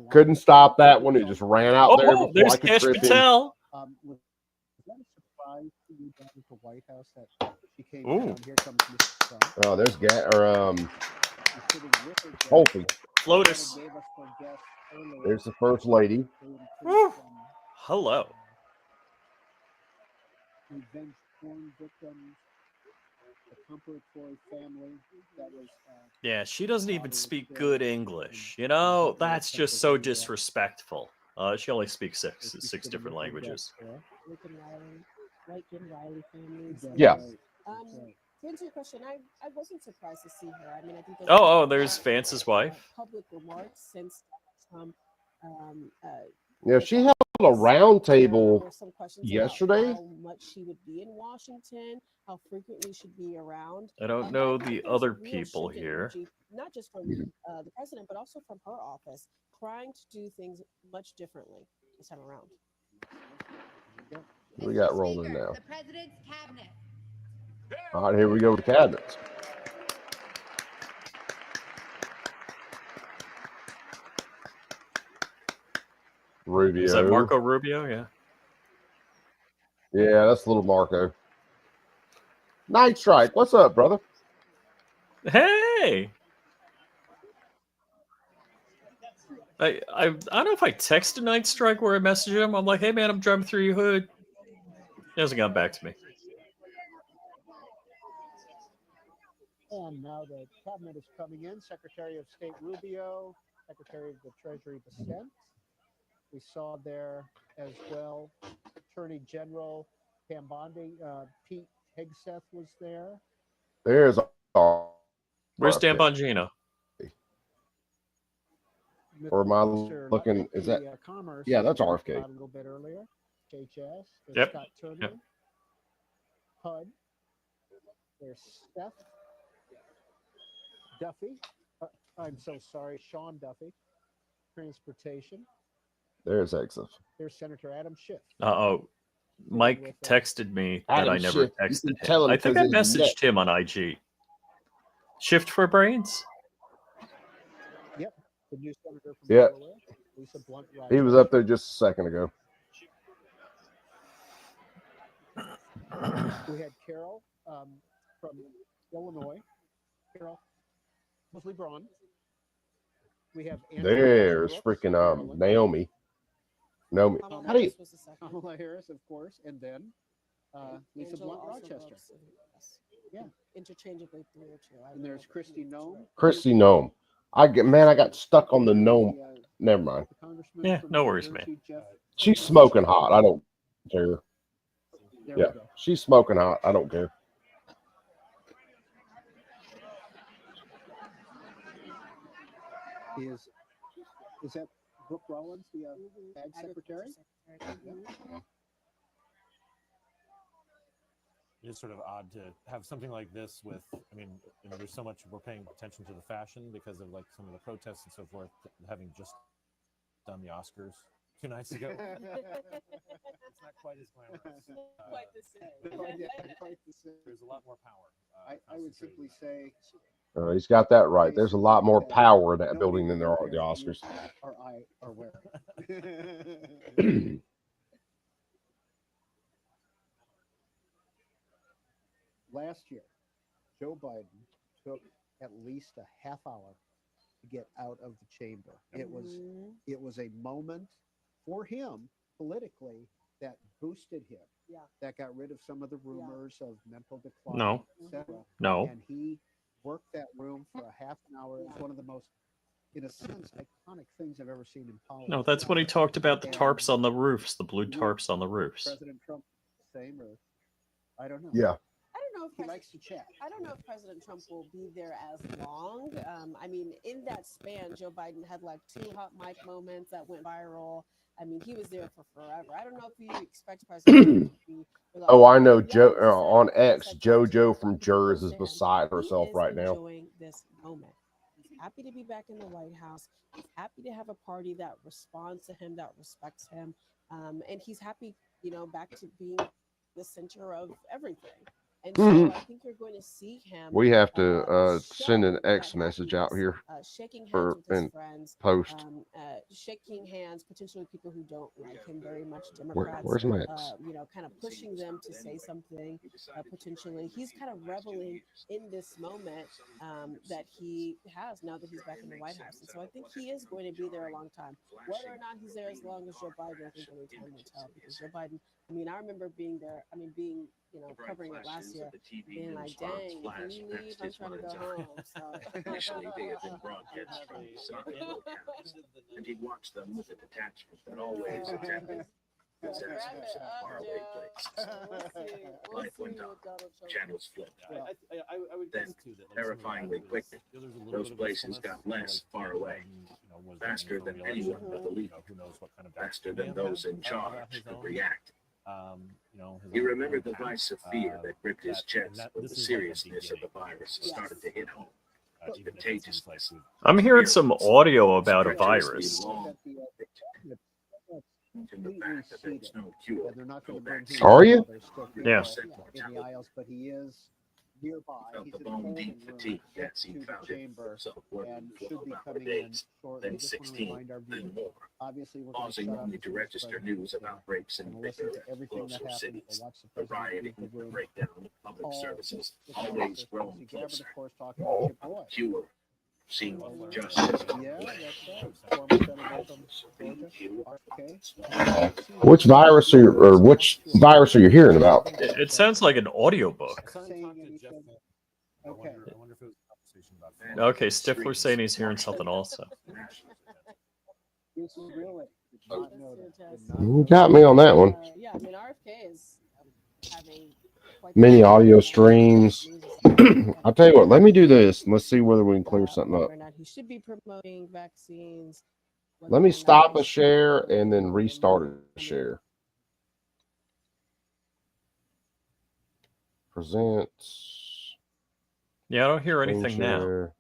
couldn't stop that one. It just ran out there Oh, before there's I could Cash trip him. Patel. Was that a surprise to you down at the White House that she came Ooh. down? Here comes Mr. Trump. Oh, there's She's sitting with her guests. Holty. Lotus. Gave us her guests earlier. There's the first lady. Woo. Hello. Revenge porn victims, the Comfort family that was. Yeah, she doesn't even speak good English. You know, that's just so disrespectful. She only speaks six different languages. Lincoln Riley families. Yeah. To answer your question, I wasn't surprised to see her. I mean, I think There's Vance's wife. Public remarks since Trump. Yeah, she held a round table There were some questions yesterday. about how much she would be in Washington, how frequently she'd be around. I don't But know think the there's a other real people shift in here. energy, not just from the president, but also from her office, trying to do things much differently this time around. We got rolling now. The president's cabinet. All right, here we go with the cabinets. Rubio. Is that Marco Rubio? Yeah. Yeah, that's little Marco. Night Strike, what's up, brother? Hey. I don't know if I texted Night Strike where I messaged him. I'm like, hey man, I'm driving through your hood. He hasn't gotten back to me. And now the cabinet is coming in. Secretary of State Rubio, Secretary of the Treasury Bessent. We saw there as well Attorney General Pam Bondi. Pete Hegseth was there. There's Where's Dan Bongino? Or am I Mr. looking? Is that? Commerce Yeah, that's was RFK. about a little bit earlier. HHS. There's Yep. Scott Turner. Yep. HUD. There's Steph Duffy. I'm so sorry, Sean Duffy. Transportation. There's Exif. There's Senator Adam Schiff. Mike texted me that Adam I never Schiff, you can texted tell him. him I think I 'cause his messaged him on IG. Shift for brains? Yep, the new senator from Yeah. Delaware, Lisa Blunt. He was up there just a second ago. We had Carol from Illinois. Carol Mosley Braun. We have There's Brooks, freaking Maryland. Naomi. Naomi. Kamala How do you? Harris was the second. Kamala Harris, of course, and then Lisa Angela Blunt also Rochester. votes, yes. Yeah. Interchangeably through too. And there's Christy Nome. Christy Nome. I got stuck on the Nome. Never mind. The congressman Yeah, from no New worries, man. Jersey, Jeff She's Flake. smoking hot. I don't care. There Yeah, we go. she's smoking hot. I don't care. Is that Brooke Rollins, the ag secretary? It's sort of odd to have something like this with, I mean, there's so much, we're paying attention to the fashion because of like some of the protests and so forth, having just done the Oscars 2 nights ago. It's not quite as glamorous. Quite the same. Quite the same. There's a lot more power. I would simply say He's got that right. There's a lot more power in that building than there are at the Oscars. or I are wearing. Last year, Joe Biden took at least a half hour to get out of the chamber. It was a moment for him politically that boosted him. Yeah. That got rid of some of the rumors of mental decline, No. etc. No. And he worked that room for a half an hour. It's one of the most, in a sense, iconic things I've ever seen in politics. No, that's when he talked about the tarps on the roofs, the blue tarps on the roofs. President Trump, same or I don't know. Yeah. I don't know if He likes to chat. I don't know if President Trump will be there as long. I mean, in that span, Joe Biden had like 2 hot mic moments that went viral. I mean, he was there for forever. I don't know if you expect President Trump to be. Oh, I know. Joe on X, JoJo from Jers is beside herself He is right now. enjoying this moment. He's happy to be back in the White House. He's happy to have a party that responds to him, that respects him, and he's happy, back to being the center of everything. And so I think you're going to see him. We have to send an show X that message out happiness, here shaking hands for with his and friends, post. shaking hands potentially with people who don't like him very much, Democrats. Where's my X? Kind of pushing them to say something potentially. He's kind of reveling in this moment that he has now that he's back in the White House, and so I think he is going to be there a long time. Whether or not he's there as long as Joe Biden, I think only time will tell. Because Joe Biden, I mean, I remember being there. I mean, being covering it last year, being like, dang, can you leave? I'm trying to go home. So. Initially, they had been broadcast from some remote towns, and he'd watch them with a detachment that always attended disasters in faraway places. Life went on. Channels flipped. I would Then, guess too that terrifyingly quickly, those places got less far away, faster than anyone but the leader, faster than those in charge could react. He remembered the vice of fear that gripped his chest when the seriousness of the virus started to hit home. Contagiousness. I'm hearing some audio about a virus. In the fact that there's no cure, They're not no going to bring him vaccine. Are you? There's still Yeah. people in the aisles, but he is nearby. Felt He's the in the bone holding deep room fatigue as next he to the found chamber himself working and 12 should be hour coming in days, shortly. then Just want to 16, remind our then viewers, more, obviously we're going to pausing shut off only the to vice register president news of outbreaks in and listen bigger, to everything that closer happens cities. to watch the The president rioting, leave the the room. breakdown of public All services, the always senators, growing Tulsi Gabbard, closer. of course, talking about your boy. Cure seemed just Yeah, as that's right. Former senator from Georgia. Okay. Which virus are you hearing about? It sounds like an audiobook. Saying anything. Okay. I wonder if it was a conversation about Okay, Stifler's saying he's hearing something also. This is really. Did not know that. Did not You know got me on that one. Yeah, I mean, RFK is having quite Mini the audio news streams. is- I'll tell you what, let me do this and let's see whether we can clear something up. whether or not he should be promoting vaccines. whether Let or me not stop he a should share be and then promoting restart a them. share. Present. Yeah, I don't hear Screen anything now. share.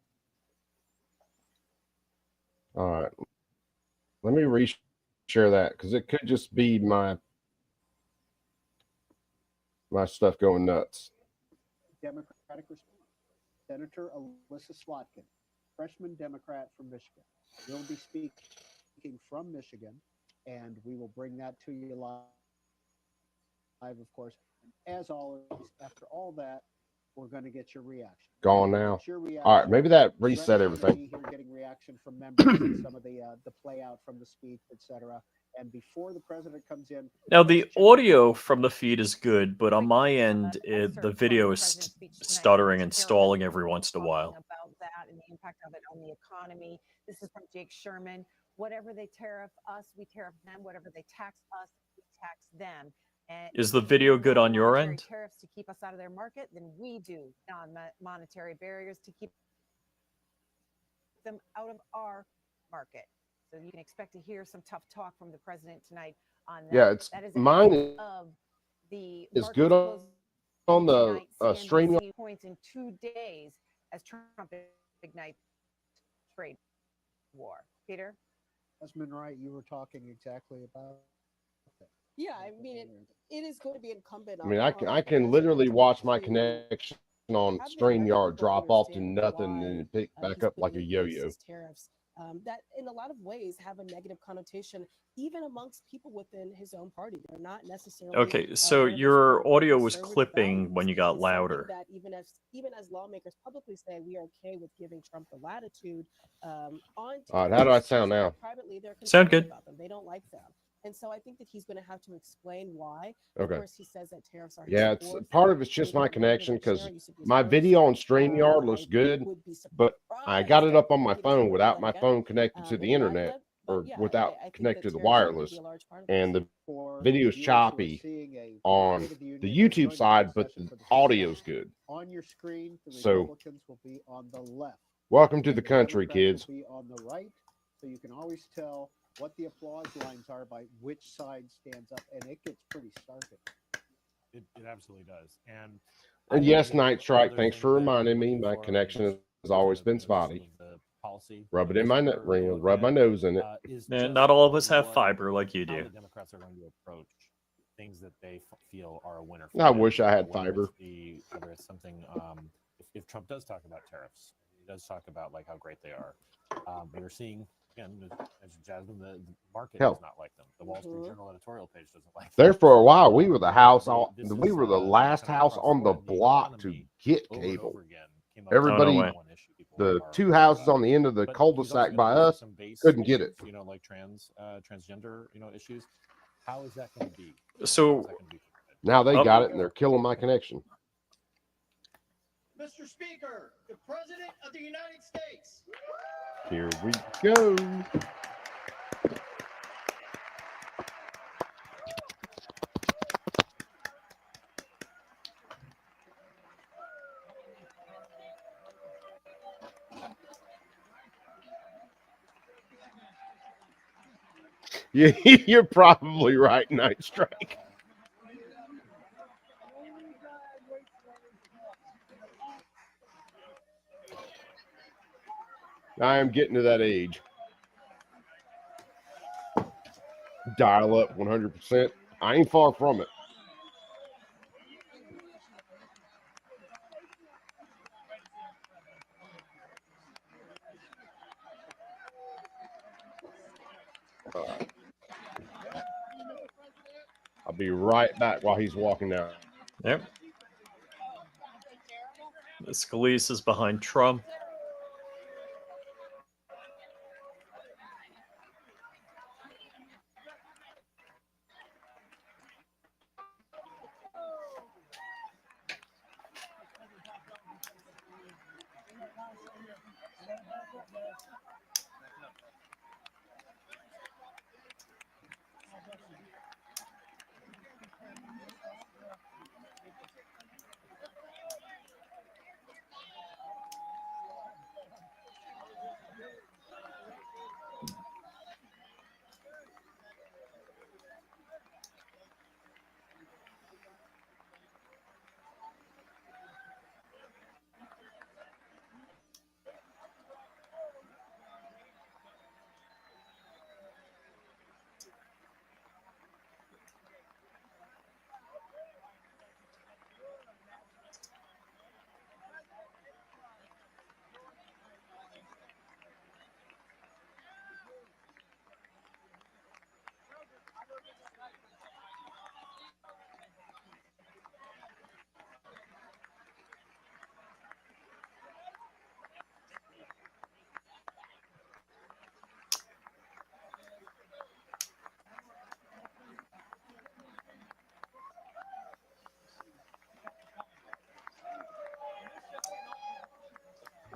All right. Let me re-share that because it could just be my stuff going nuts. Democratic response. Senator Alyssa Slotkin, freshman Democrat from Michigan, will be speaking from Michigan, and we will bring that to you live, of course. As always, after all that, we're going to get your reaction. Gone now. Get your reaction. All right, maybe that Brett reset and everything. me here getting reaction from members and some of the play out from the speech, etc. And before the president comes in, Now the audio from the feed is good, but on my end, the video is stuttering and stalling every once in a while. About that and the impact of it on the economy. This is from Jake Sherman. Whatever they tariff us, we tariff them. Whatever they tax us, we tax them. And Is the video good on your monetary end? tariffs to keep us out of their market, then we do non-monetary barriers to keep them out of our market. So you can expect to hear some tough talk from the president tonight on that. Yeah, it's that is mine ahead of the is markets good on the tonight. stream. CNBC points in 2 days as Trump ignites trade war. Peter? Desmond Wright, you were talking exactly about that. Yeah, I mean, it is going to be incumbent I on. mean, I on can the literally president watch my to connection on have the StreamYard American drop people off to understand nothing why, and pick back he's up like a putting in place yo-yo. these tariffs that in a lot of ways have a negative connotation, even amongst people within his own party. They're not necessarily Okay, so there to your support audio was conservative clipping values. when you got It's something louder. that even as lawmakers publicly say we are okay with giving Trump the latitude on All right, how do I tariffs, sound now? privately they're Sound concerned good. about them. They don't like them. And so I think that he's going to have to explain why. Okay. Of course, he says that tariffs are his Yeah, it's fourth part of it's just my favorite connection weapon, and because Sharon, you said yours my first. video on StreamYard looks I good, would be but I got it up on my phone without my phone connected to the internet or without I think connected that to the tariffs are gonna wireless, be a large part of this. and the For video's viewers who are choppy seeing a on State of the Union the or YouTube joint side, but session the for the first time. audio's good. On your screen, the So, Republicans will be on the left. welcome to and the country, Democrats kids. will be on the right, so you can always tell what the applause lines are by which side stands up, and it gets pretty stark. It absolutely does. And And I yes, think Night Strike, another thanks thing for that reminding I'm me. looking My for connection is has always been some of spotty. the policy Rub it in this my quarter ring, look rub my at, nose in it. is Eh, just not all of us have what- fiber like you how do. the Democrats are going to approach things that they feel are a winner. For I them, wish I had whether fiber. whether it's something, if Trump does talk about tariffs, he does talk about like how great they are. We're seeing again, as Jasmine, the market Hell. does not like them. The Wall Street Journal editorial page doesn't like them. There for a while, we were the house They- on, this we is, were the you know, last kind of house across on the board. block to economy get over and cable. over again came up with Everybody, way. one issue people the are two worried houses about. on the end of the But he's cul-de-sac also by gonna address us some base couldn't get it. issues, you know, like transgender, you know, issues. How is that going to be? So- How is that gonna be prevented? Now they Oh. got it and they're killing my connection. Mr. Speaker, the President of the United States. Here we go. Yeah, you're probably right, Night Strike. I am getting to that age. Dial up 100%. I ain't far from it. All right. I'll be right back while he's walking down. Yep. Scalise is behind Trump.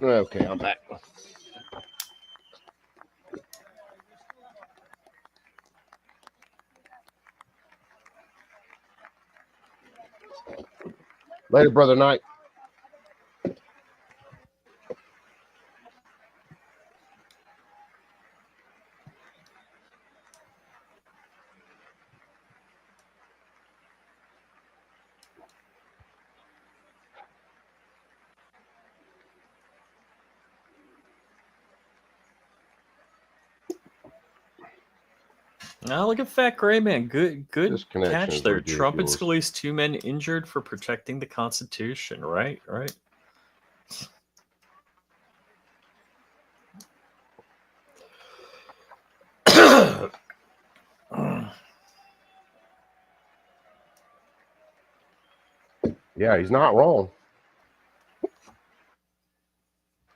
Okay, I'm back. Later, Brother Knight. Now look at Fat Gray Man. Good This connection catch is there. Trump and ridiculous. Scalise, 2 men injured for protecting the Constitution. Right. Yeah, he's not wrong.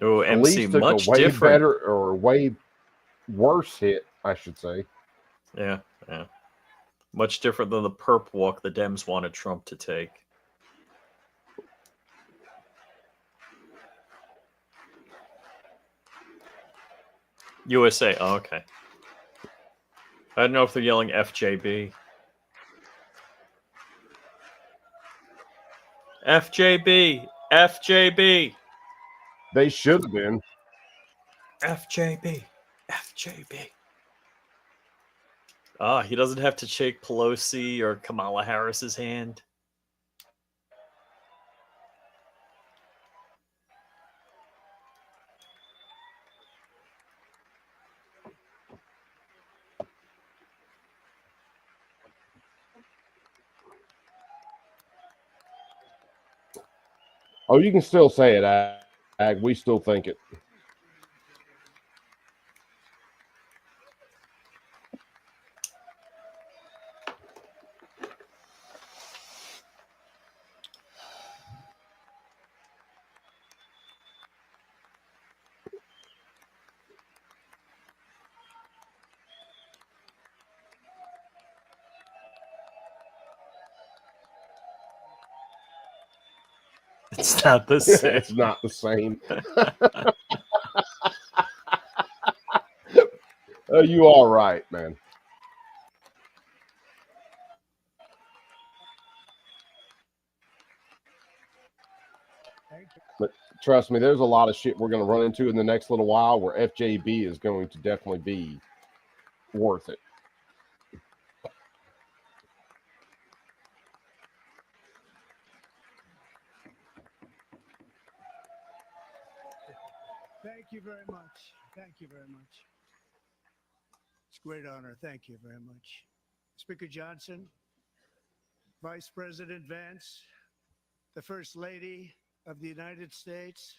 Oh, MC, Scalise took much a way different. better or way worse hit, I should say. Yeah. Much different than the perp walk the Dems wanted Trump to take. USA. Oh, okay. I don't know if they're yelling FJB. FJB. FJB. They should have been. FJB. FJB. Ah, he doesn't have to shake Pelosi or Kamala Harris's hand. Oh, you can still say it, Ag. We still think it. It's not the same. It's not the same. You all right, man. But trust me, there's a lot of shit we're going to run into in the next little while where FJB is going to definitely be worth it. Thank you very much. Thank you very much. It's a great honor. Thank you very much. Speaker Johnson, Vice President Vance, the First Lady of the United States.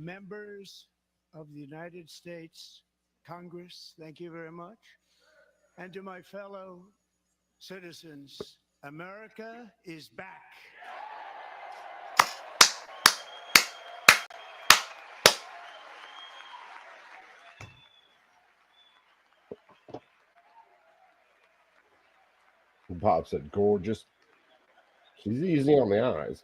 Members of the United States Congress, thank you very much. And to my fellow citizens, America is back. Bob said, gorgeous. She's easy on the eyes.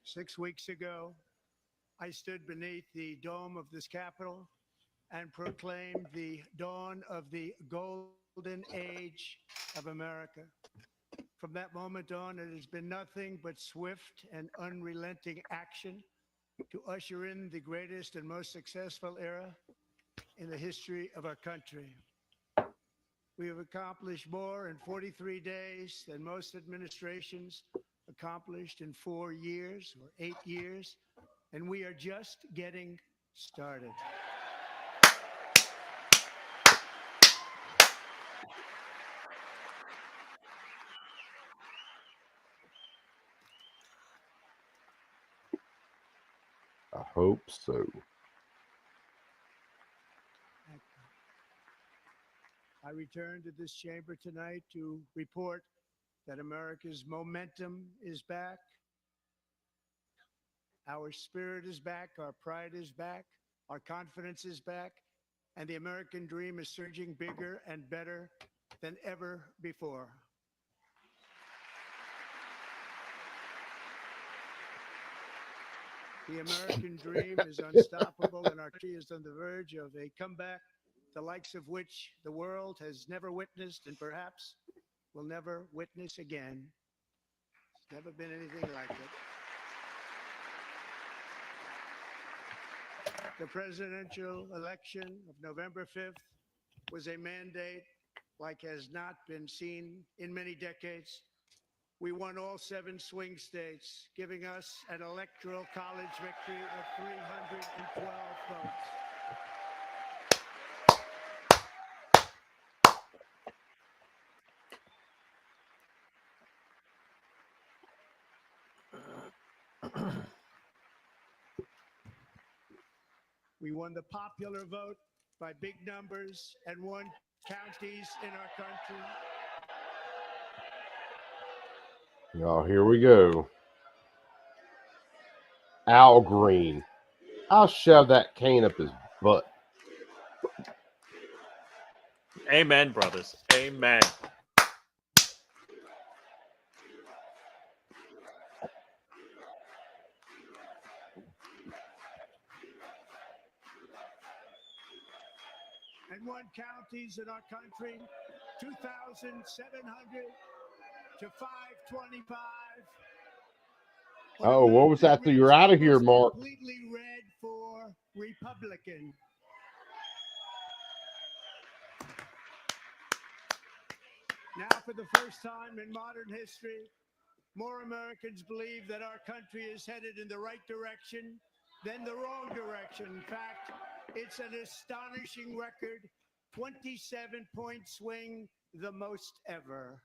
6 weeks ago, I stood beneath the dome of this Capitol and proclaimed the dawn of the golden age of America. From that moment on, it has been nothing but swift and unrelenting action to usher in the greatest and most successful era in the history of our country. We have accomplished more in 43 days than most administrations accomplished in 4 years or 8 years, and we are just getting started. I hope so. I return to this chamber tonight to report that America's momentum is back. Our spirit is back. Our pride is back. Our confidence is back. And the American dream is surging bigger and better than ever before. The American dream is unstoppable, and our country is on the verge of a comeback, the likes of which the world has never witnessed and perhaps will never witness again. There's never been anything like it. The presidential election of November 5th was a mandate like has not been seen in many decades. We won all 7 swing states, giving us an electoral college victory of 312 votes. We won the popular vote by big numbers and won counties in our country. Y'all, here we go. Al Green. I'll shove that cane up his butt. Amen, brothers. Amen. And won counties in our country, 2,700 to 525. Oh, what was that? You're out of here, Mark. Completely red for Republican. Now, for the first time in modern history, more Americans believe that our country is headed in the right direction than the wrong direction. In fact, it's an astonishing record, 27-point swing, the most ever.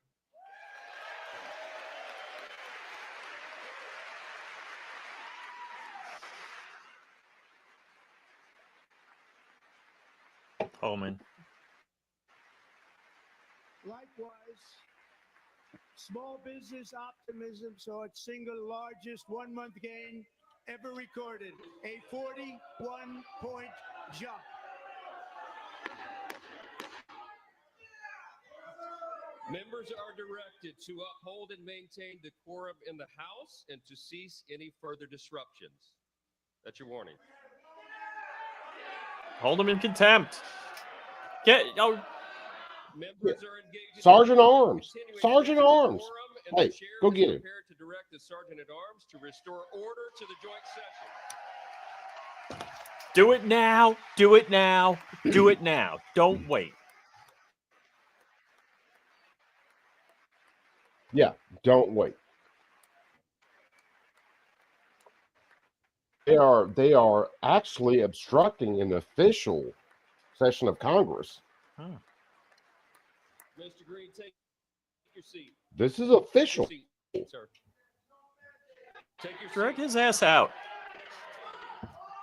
Holman. Likewise, small business optimism saw its single largest one-month gain ever recorded, a 41-point jump. Members are directed to uphold and maintain decorum in the House and to cease any further disruptions. That's your warning. Hold him in contempt. Members are engaged Sergeant Arms. Sergeant Arms. Hey, go get him. Prepared to direct the Sergeant at Arms to restore order to the joint session. Do it now. Do it now. Do it now. Don't wait. Yeah, don't wait. They are actually obstructing an official session of Congress. Huh. Mr. Green, take your seat. This is official. Take your seat, sir. Take your Drag seat. his ass out.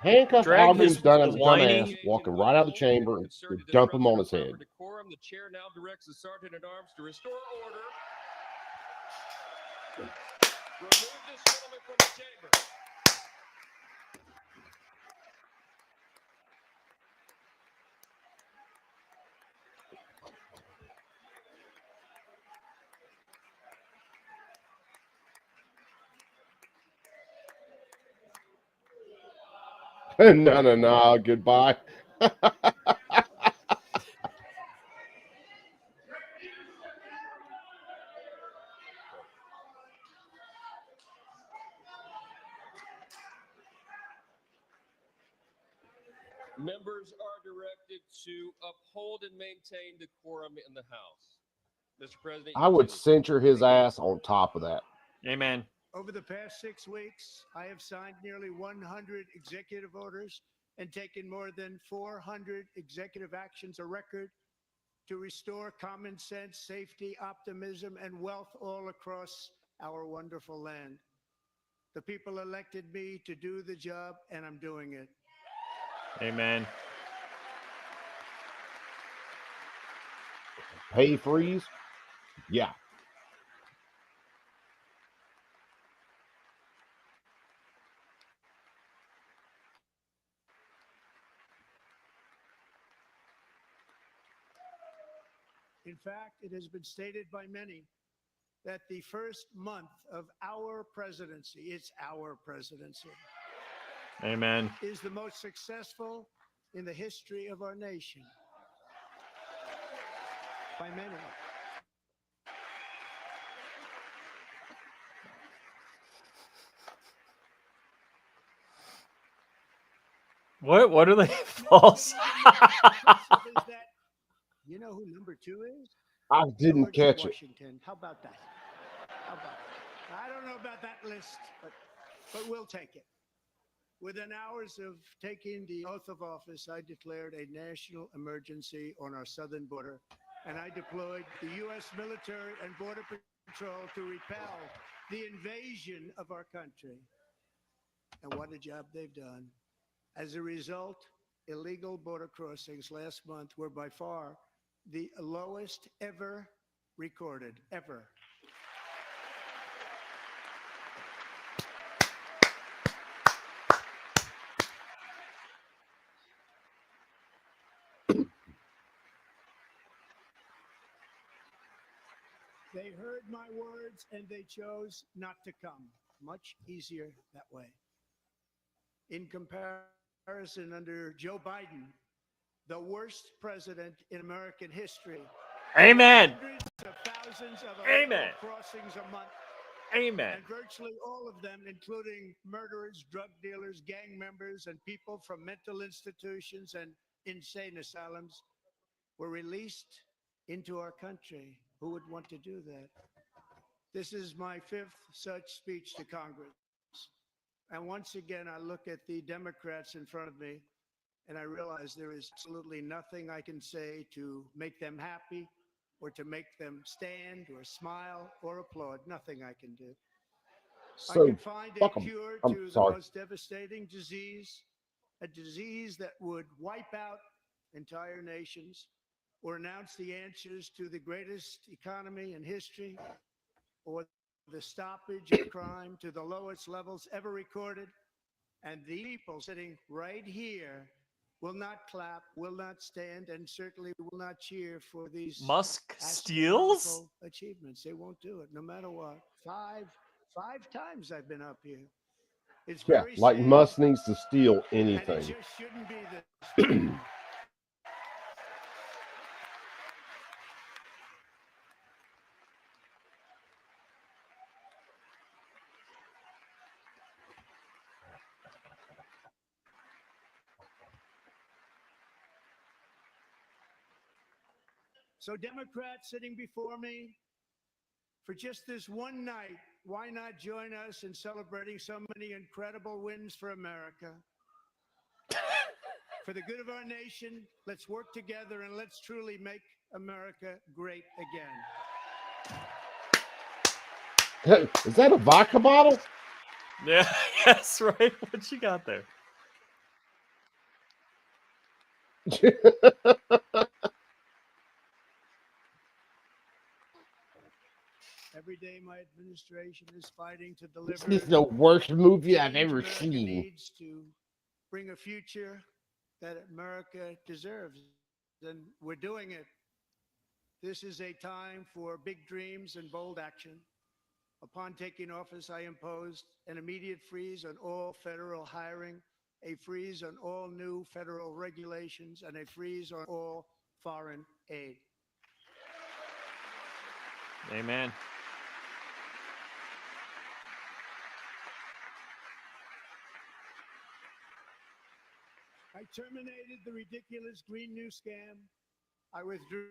Handcuff Drag Alvin's his done as a whiny- dumbass, walking right out of the chamber and dump him on his head. Decorum. The chair now directs the Sergeant at Arms to restore order. Remove this gentleman from the chamber. No, goodbye. Members are directed to uphold and maintain decorum in the House. Mr. President, I would continue. censure his ass on top of that. Amen. Over the past 6 weeks, I have signed nearly 100 executive orders and taken more than 400 executive actions, a record, to restore common sense, safety, optimism, and wealth all across our wonderful land. The people elected me to do the job, and I'm doing it. Amen. Pay freeze? Yeah. In fact, it has been stated by many that the first month of our presidency, it's our presidency, Amen. is the most successful in the history of our nation. By many. What are they false? You know who number 2 is? I didn't George catch it. Washington. How about that? How about that? I don't know about that list, but we'll take it. Within hours of taking the oath of office, I declared a national emergency on our southern border, and I deployed the U.S. military and Border Patrol to repel the invasion of our country. And what a job they've done. As a result, illegal border crossings last month were by far the lowest ever recorded, ever. They heard my words and they chose not to come. Much easier that way. In comparison, under Joe Biden, the worst president in American history. Amen. Hundreds of thousands of Amen. crossings a month. Amen. And virtually all of them, including murderers, drug dealers, gang members, and people from mental institutions and insane asylums, were released into our country. Who would want to do that? This is my 5th such speech to Congress. And once again, I look at the Democrats in front of me, and I realize there is absolutely nothing I can say to make them happy or to make them stand or smile or applaud. Nothing I can do. So, I can find a fuck 'em. cure I'm to the sorry. most devastating disease, a disease that would wipe out entire nations, or announce the answers to the greatest economy in history, or the stoppage of crime to the lowest levels ever recorded. And the people sitting right here will not clap, will not stand, and certainly will not cheer for these Musk steals? astronomical achievements. They won't do it, no matter what. Five times I've been up here. It's Yeah, very like sad, Musk needs to steal and it anything. just shouldn't be this way. So Democrats sitting before me, for just this one night, why not join us in celebrating so many incredible wins for America? For the good of our nation, let's work together and let's truly make America great again. Is that a vodka bottle? Yeah, that's right. What you got there? Every day my administration is fighting to This deliver is the worst movie I've change ever America seen. needs to bring a future that America deserves. And we're doing it. This is a time for big dreams and bold action. Upon taking office, I imposed an immediate freeze on all federal hiring, a freeze on all new federal regulations, and a freeze on all foreign aid. Amen. I terminated the ridiculous Green New Scam. I withdrew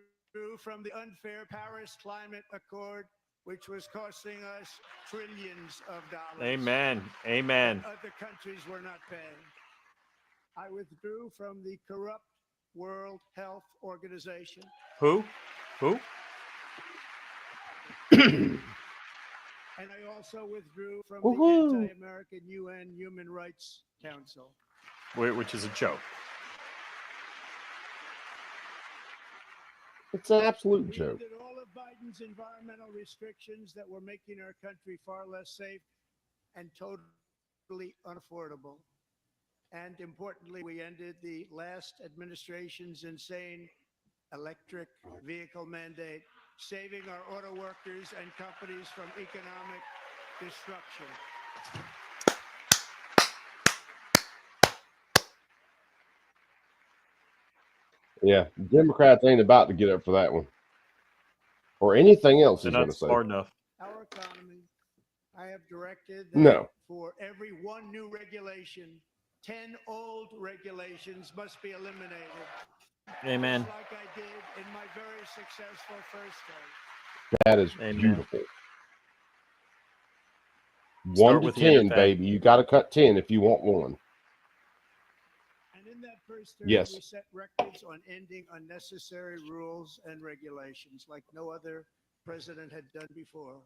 from the unfair Paris Climate Accord, which was costing us trillions of dollars. Amen. Amen. that other countries were not paying. I withdrew from the corrupt World Health Organization. Who? Who? And I also withdrew from Woohoo. the anti-American UN Human Rights Council. Which is a joke. It's an absolute We joke. ended all of Biden's environmental restrictions that were making our country far less safe and totally unaffordable. And importantly, we ended the last administration's insane electric vehicle mandate, saving our auto workers and companies from economic destruction. Yeah, Democrats ain't about to get up for that one. Or anything else he's And going to that's say. far enough. Our economy, I have directed that No. for every one new regulation, 10 old regulations must be eliminated. Amen. Just like I did in my very successful first term. That is Amen. beautiful. Start 1 to with the 10, end of that. baby. You got to cut 10 if you want one. And in that first term, Yes. we set records on ending unnecessary rules and regulations like no other president had done before.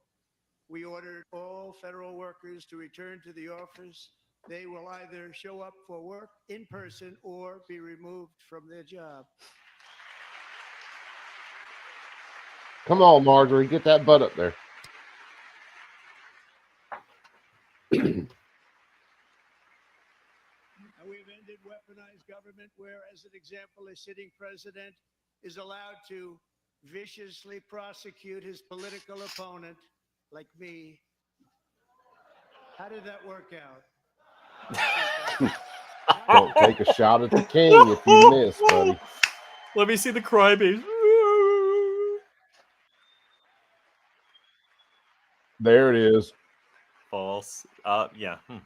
We ordered all federal workers to return to the office. They will either show up for work in person or be removed from their job. Come on, Marjorie. Get that butt up there. And we've ended weaponized government where, as an example, a sitting president is allowed to viciously prosecute his political opponent, like me. How did that work out? Don't take a shot at the king if you miss, buddy. Let me see the crybaby. There it is. False. Yeah. And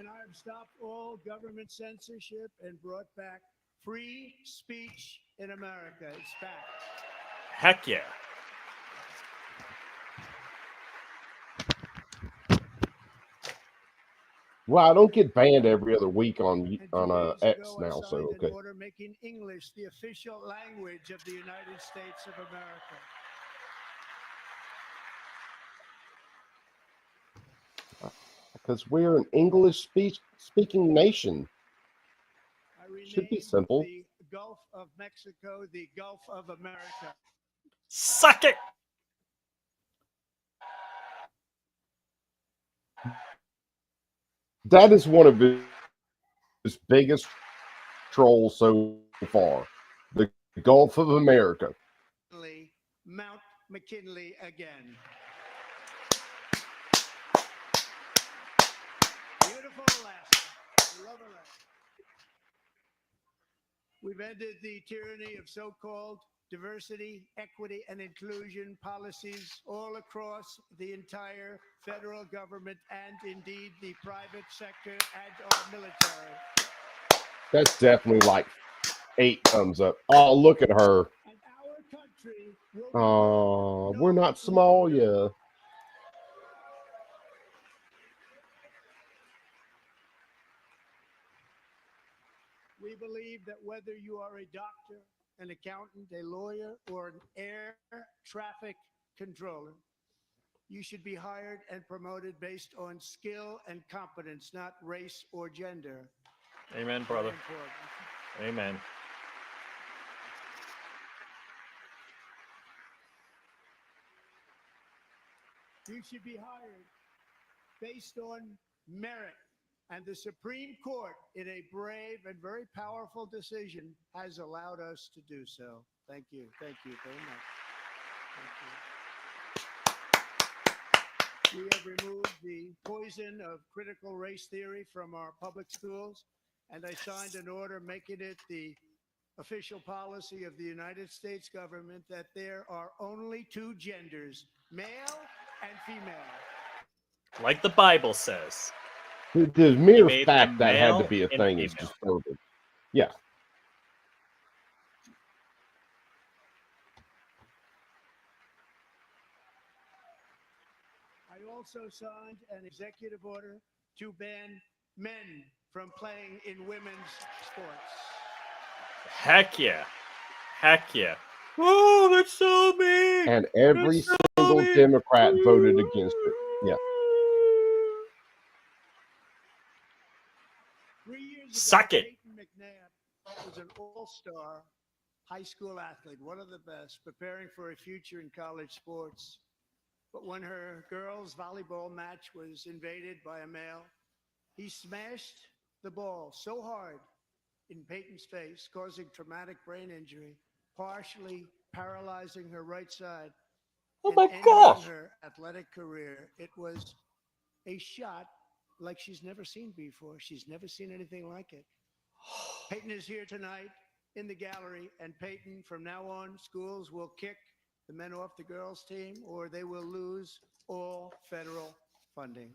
I have stopped all government censorship and brought back free speech in America. It's back. Heck yeah. Well, I don't get banned every other week on And 2 days X ago, I now, signed so an okay. order making English the official language of the United States of America. Because we're an English speaking nation. I Should be renamed simple. the Gulf of Mexico the Gulf of America. Suck it. That is one of his biggest trolls so far. The Gulf of America. Mount McKinley again. Beautiful Alaska. We love Alaska. We've ended the tyranny of so-called diversity, equity, and inclusion policies all across the entire federal government and indeed the private sector and our military. That's definitely like 8 thumbs up. Oh, look at her. And our country will Oh, no we're not small, yeah. We believe that whether you are a doctor, an accountant, a lawyer, or an air traffic controller, you should be hired and promoted based on skill and competence, not race or gender. Amen, Very brother. important. Amen. You should be hired based on merit. And the Supreme Court, in a brave and very powerful decision, has allowed us to do so. Thank you. Thank you very much. Thank you. We have removed the poison of critical race theory from our public schools, and I signed an order making it the official policy of the United States government that there are only 2 genders, male and female. Like the Bible says. The mere made fact them that had to male be a and thing is female. disturbing. Yeah. I also signed an executive order to ban men from playing in women's sports. Heck yeah. Heck yeah. Oh, that's so big. And every That's so single Democrat voted against it. Yeah. 3 years ago, Suck it. Peyton McNabb was an all-star high school athlete, one of the best, preparing for a future in college sports. But when her girls' volleyball match was invaded by a male, he smashed the ball so hard in Peyton's face, causing traumatic brain injury, partially paralyzing her right side. Oh and my ending gosh. her athletic career. It was a shot like she's never seen before. She's never seen anything like it. Peyton is here tonight in the gallery, and Peyton, from now on, schools will kick the men off the girls' team, or they will lose all federal funding.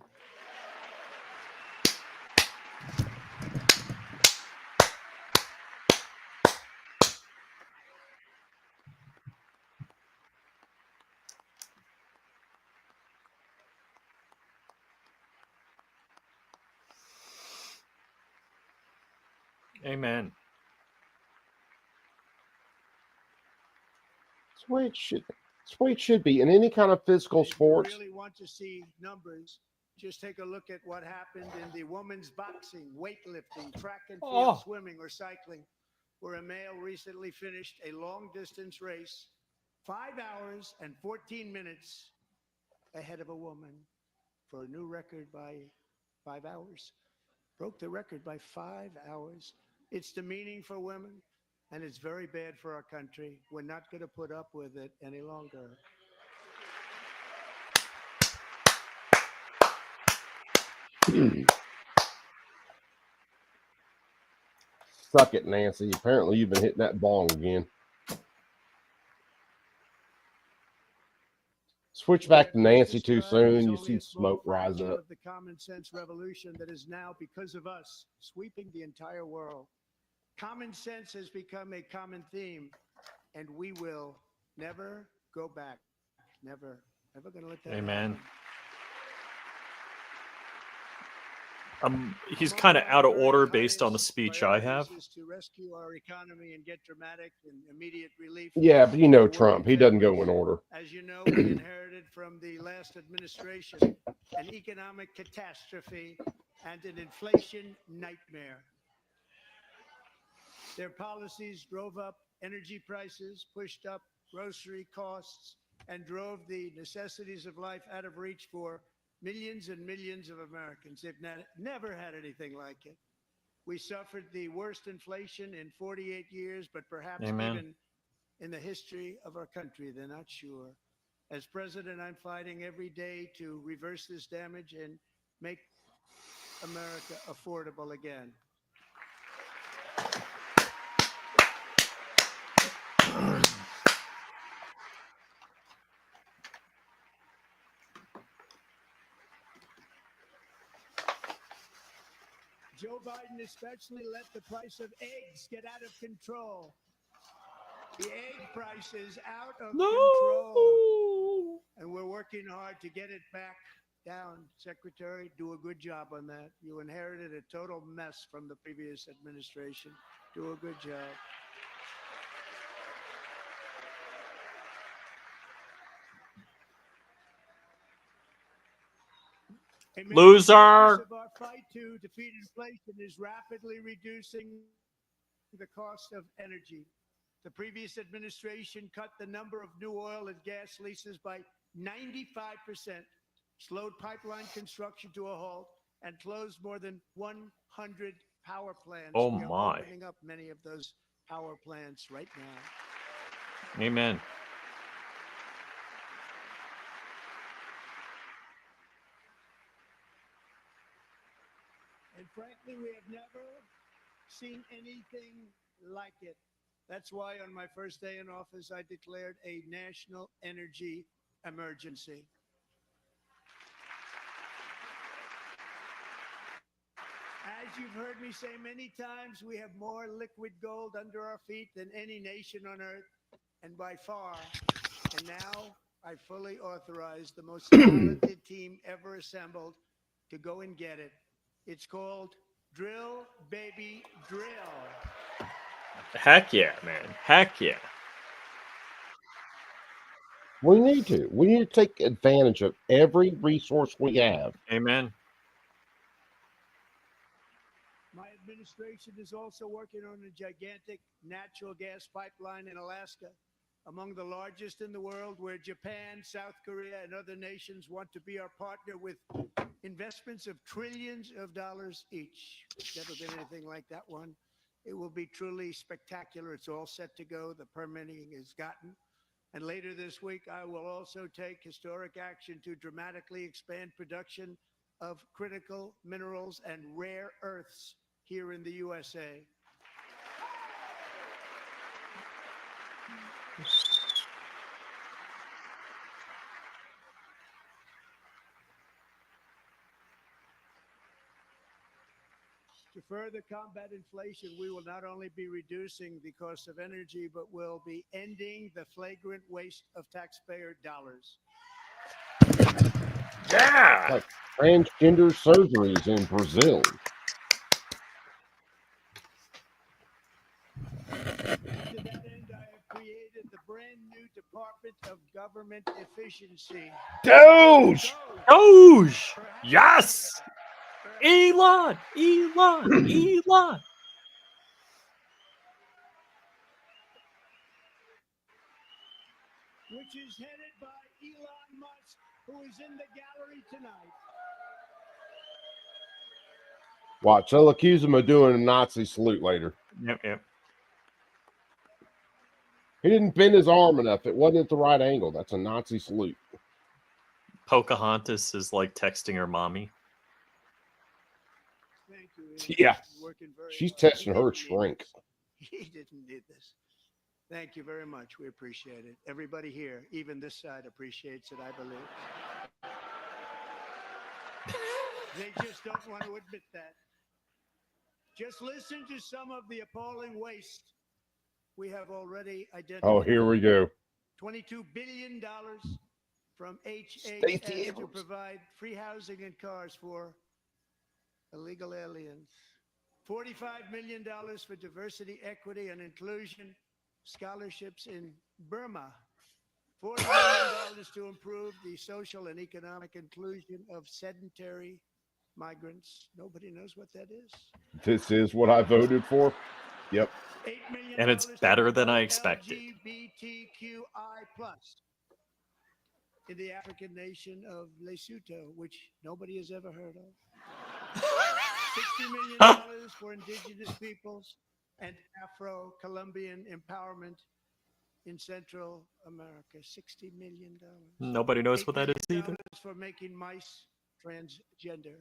Amen. That's the way it should. That's the way it should be in any kind of physical If you sports. really want to see numbers, just take a look at what happened in the women's boxing, weightlifting, track and field, swimming, or cycling, where a male recently finished a long-distance race 5 hours and 14 minutes ahead of a woman for a new record by 5 hours. Broke the record by 5 hours. It's demeaning for women, and it's very bad for our country. We're not going to put up with it any longer. Suck it, Nancy. Apparently, you've been hitting that bong again. Switch back to Nancy too soon. You see smoke rise up. Of the common sense revolution that is now, because of us, sweeping the entire world. Common sense has become a common theme, and we will never go back. Never. Never going to let that Amen. happen. He's kind of out of order based on the speech I have. Is to rescue our economy and get dramatic and immediate relief. Yeah, but you know Trump. He doesn't go in order. As you know, we inherited from the last administration an economic catastrophe and an inflation nightmare. Their policies drove up energy prices, pushed up grocery costs, and drove the necessities of life out of reach for millions and millions of Americans. They've never had anything like it. We suffered the worst inflation in 48 years, but perhaps even in the history of our country. They're not sure. As president, I'm fighting every day to reverse this damage and make America affordable again. Joe Biden especially let the price of eggs get out of control. The egg price is out of control. And we're working hard to get it back down. Secretary, do a good job on that. You inherited a total mess from the previous administration. Do a good job. Loser. Of our fight to defeat inflation is rapidly reducing the cost of energy. The previous administration cut the number of new oil and gas leases by 95%, slowed pipeline construction to a halt, and closed more than 100 power plants. Oh We are my. opening up many of those power plants right now. Amen. And frankly, we have never seen anything like it. That's why on my first day in office, I declared a national energy emergency. As you've heard me say many times, we have more liquid gold under our feet than any nation on earth, and by far. And now I fully authorize the most talented team ever assembled to go and get it. It's called Drill, Baby, Drill. Heck yeah, man. Heck yeah. We need to. We need to take advantage of every resource we have. Amen. My administration is also working on a gigantic natural gas pipeline in Alaska, among the largest in the world, where Japan, South Korea, and other nations want to be our partner with investments of trillions of dollars each. There's never been anything like that one. It will be truly spectacular. It's all set to go. The permitting is gotten. And later this week, I will also take historic action to dramatically expand production of critical minerals and rare earths here in the USA. To further combat inflation, we will not only be reducing the cost of energy, but will be ending the flagrant waste of taxpayer dollars. Yeah. Like transgender surgeries in Brazil. To that end, I have created the brand new Department of Government Efficiency. Doge! Doge! Yes! Elon! Elon! Elon! Which is headed by Elon Musk, who is in the gallery tonight. Watch, they'll accuse him of doing a Nazi salute later. Yep. He didn't bend his arm enough. It wasn't at the right angle. That's a Nazi salute. Pocahontas is like texting her mommy. Thank you. Yeah. Working very She's hard. testing her shrink. He didn't need this. Thank you very much. We appreciate it. Everybody here, even this side, appreciates it, I believe. They just don't want to admit that. Just listen to some of the appalling waste we have already identified. Oh, here we go. $22 billion from Stacey HHS to Abrams. provide free housing and cars for illegal aliens. $45 million for diversity, equity, and inclusion scholarships in Burma. $40 million to improve the social and economic inclusion of sedentary migrants. Nobody knows what that is. This is what I voted for. Yep. $8 million And it's better than I expected. LGBTQI plus in the African nation of Lesotho, which nobody has ever heard of. $60 million for indigenous peoples and Afro-Colombian empowerment in Central America. $60 million. Nobody knows what that is $8 million either. for making mice transgender.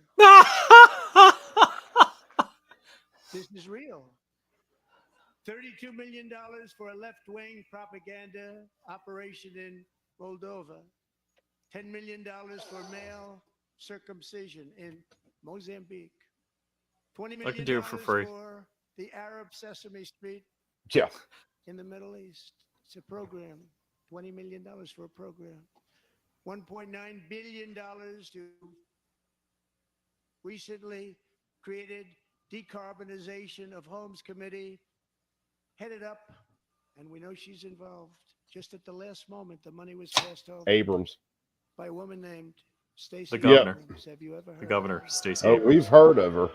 This is real. $32 million for a left-wing propaganda operation in Moldova. $10 million for male circumcision in Mozambique. $20 million I can do it for free. for the Arab Sesame Street Yeah. in the Middle East. It's a program. $20 million for a program. $1.9 billion to recently created decarbonization of Homes Committee, headed up, and we know she's involved. Just at the last moment, the money was passed over Abrams. by a woman named Stacey The governor. Abrams. Have you ever heard The of governor, her? Stacey Oh, Abrams. we've heard of her.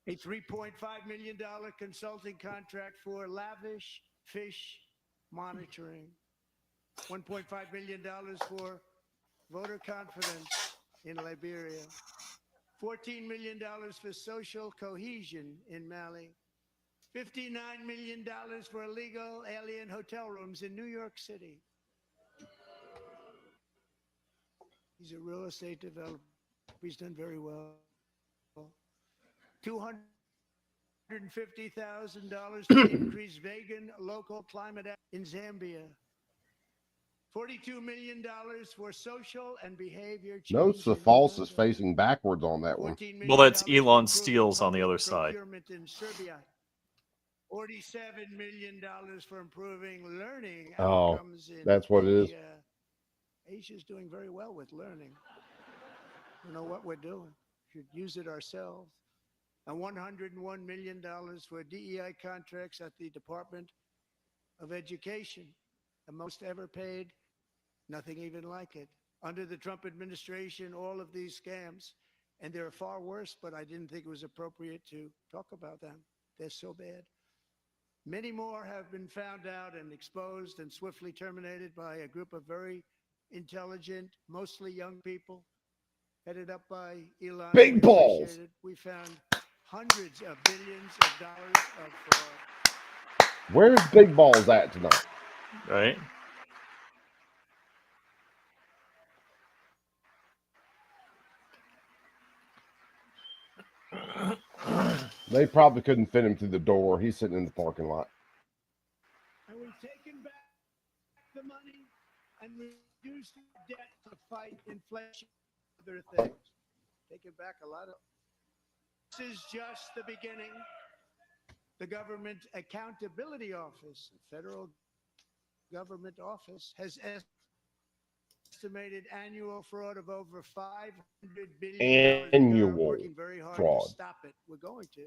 A $3.5 million consulting contract for lavish fish monitoring. $1.5 million for voter confidence in Liberia. $14 million for social cohesion in Mali. $59 million for illegal alien hotel rooms in New York City. He's a real estate developer. He's done very well. $250,000 to increase vegan local climate in Zambia. $42 million for social and behavior change. Notice the in false is Uganda. facing backwards on that one. $14 Well, million that's for Elon improving Steele's on the public other side. procurement in Serbia. $47 million for improving learning Oh, outcomes in that's what it is. India. Asia's doing very well with learning. We know what we're doing. Should use it ourselves. And $101 million for DEI contracts at the Department of Education, the most ever paid Nothing even like it. Under the Trump administration, all of these scams, and they're far worse, but I didn't think it was appropriate to talk about them. They're so bad. Many more have been found out and exposed and swiftly terminated by a group of very intelligent, mostly young people, headed up by Elon. Big We balls. appreciate it. We found hundreds of billions of dollars of fraud. Where's Big Balls at tonight? Right? They probably couldn't fit him through the door. He's sitting in the parking lot. And we've taken back the money and reduced the debt to fight inflation and other things. Taking back a lot of. This is just the beginning. The Government Accountability Office, the federal government office, has estimated annual fraud of over $500 billion. Annual We're working very hard fraud. to stop it. We're going to.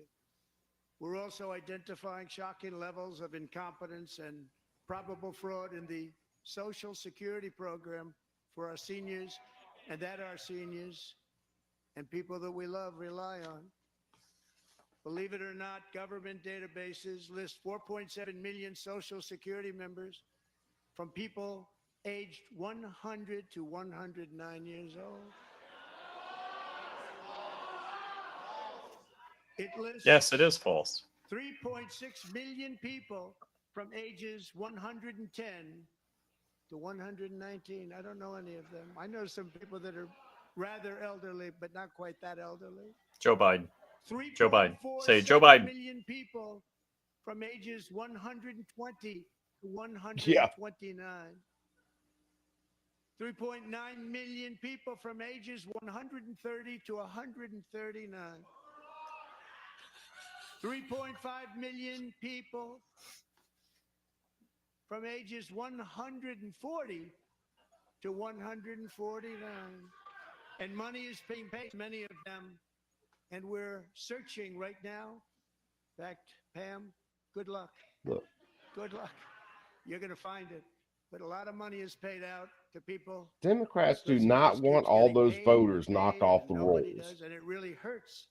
We're also identifying shocking levels of incompetence and probable fraud in the Social Security program for our seniors, and that our seniors and people that we love rely on. Believe it or not, government databases list 4.7 million Social Security members from people aged 100 to 109 years old. It lists Yes, it is false. 3.6 million people from ages 110 to 119. I don't know any of them. I know some people that are rather elderly, but not quite that elderly. Joe Biden. Joe Biden. Say Joe Biden. Million people from ages 120 to 129. 3.9 million people from ages 130 to 139. 3.5 million people from ages 140 to 149. And money is being paid, many of them. And we're searching right now. In fact, Pam, good luck. Look. Good luck. You're going to find it. But a lot of money is paid out to people. Democrats do Listen, not just want keeps all getting those paid voters and knocked paid, off and the nobody rolls. does, and it really hurts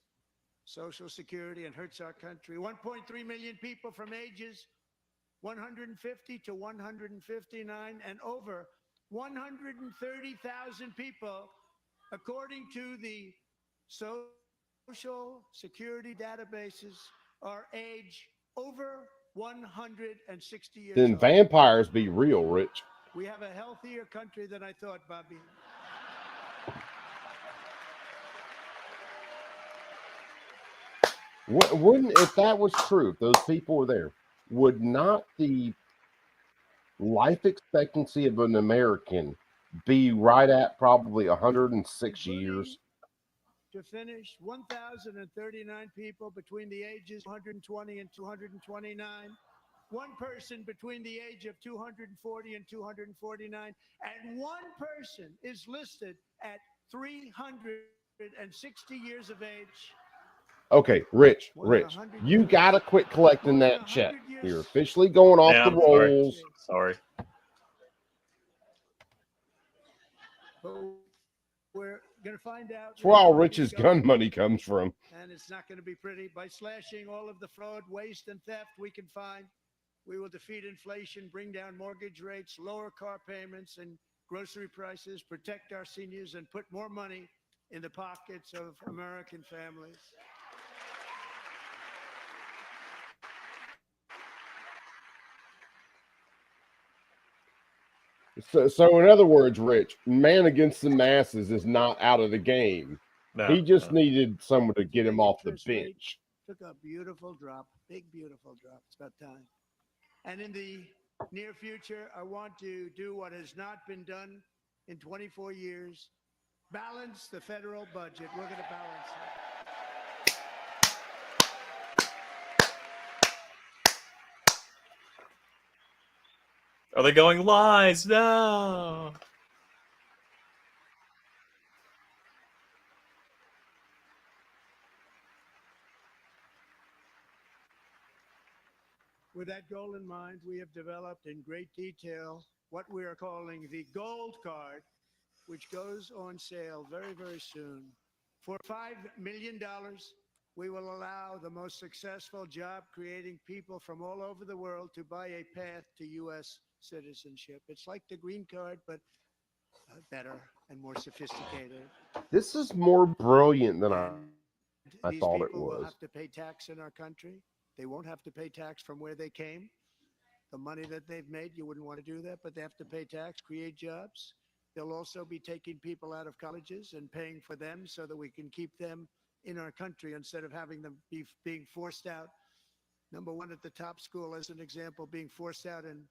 Social Security and hurts our country. 1.3 million people from ages 150 to 159, and over 130,000 people, according to the Social Security databases, are age over 160 years Then old. vampires be real, Rich. We have a healthier country than I thought, Bobby. Wouldn't, if that was true, if those people were there, would not the life expectancy of an American be right at probably 106 years? To finish, 1,039 people between the ages 120 and 229. One person between the age of 240 and 249. And one person is listed at 360 years of age. Okay, Rich, More than Rich, 100 you years. got to quit collecting More than that check. 100 years. You're officially going off Yeah, the I'm sorry. rolls. Sorry. But we're going to find out. That's where all where the Rich's money's going. gun money comes from. And it's not going to be pretty. By slashing all of the fraud, waste, and theft we can find, we will defeat inflation, bring down mortgage rates, lower car payments and grocery prices, protect our seniors, and put more money in the pockets of American families. So in other words, Rich, man against the masses is not out of the game. No, He just no. needed someone to get him off the Interest rate bench. Took a beautiful drop, big, beautiful drop. It's about time. And in the near future, I want to do what has not been done in 24 years, balance the federal budget. We're going to balance it. Are they going lies? No. With that goal in mind, we have developed in great detail what we are calling the Gold Card, which goes on sale very, very soon. For $5 million, we will allow the most successful job-creating people from all over the world to buy a path to U.S. citizenship. It's like the green card, but better and more sophisticated. This is more brilliant than I These thought it people will was. have to pay tax in our country. They won't have to pay tax from where they came. The money that they've made, you wouldn't want to do that, but they have to pay tax, create jobs. They'll also be taking people out of colleges and paying for them so that we can keep them in our country instead of having them being forced out. Number one at the top school, as an example, being forced out and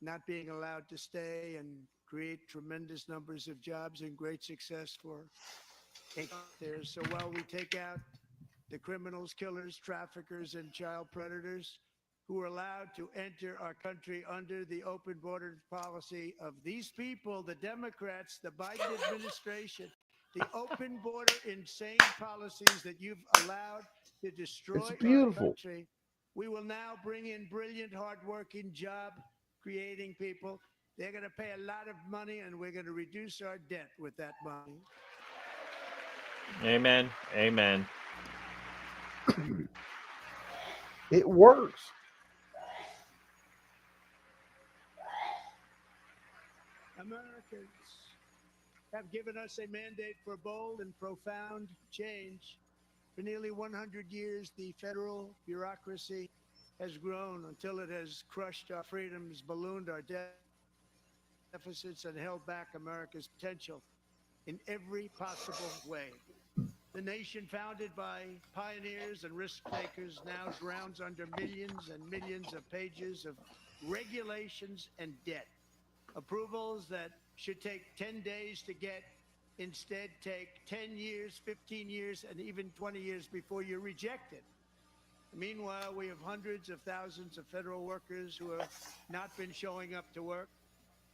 not being allowed to stay and create tremendous numbers of jobs and great success for there. So while we take out the criminals, killers, traffickers, and child predators who are allowed to enter our country under the open border policy of these people, the Democrats, the Biden administration, the open border insane policies that you've allowed to destroy It's our beautiful. country, we will now bring in brilliant, hardworking, job-creating people. They're going to pay a lot of money, and we're going to reduce our debt with that money. Amen. Amen. It works. Americans have given us a mandate for bold and profound change. For nearly 100 years, the federal bureaucracy has grown until it has crushed our freedoms, ballooned our deficits, and held back America's potential in every possible way. The nation founded by pioneers and risk takers now drowns under millions and millions of pages of regulations and debt. Approvals that should take 10 days to get instead take 10 years, 15 years, and even 20 years before you're rejected. Meanwhile, we have hundreds of thousands of federal workers who have not been showing up to work.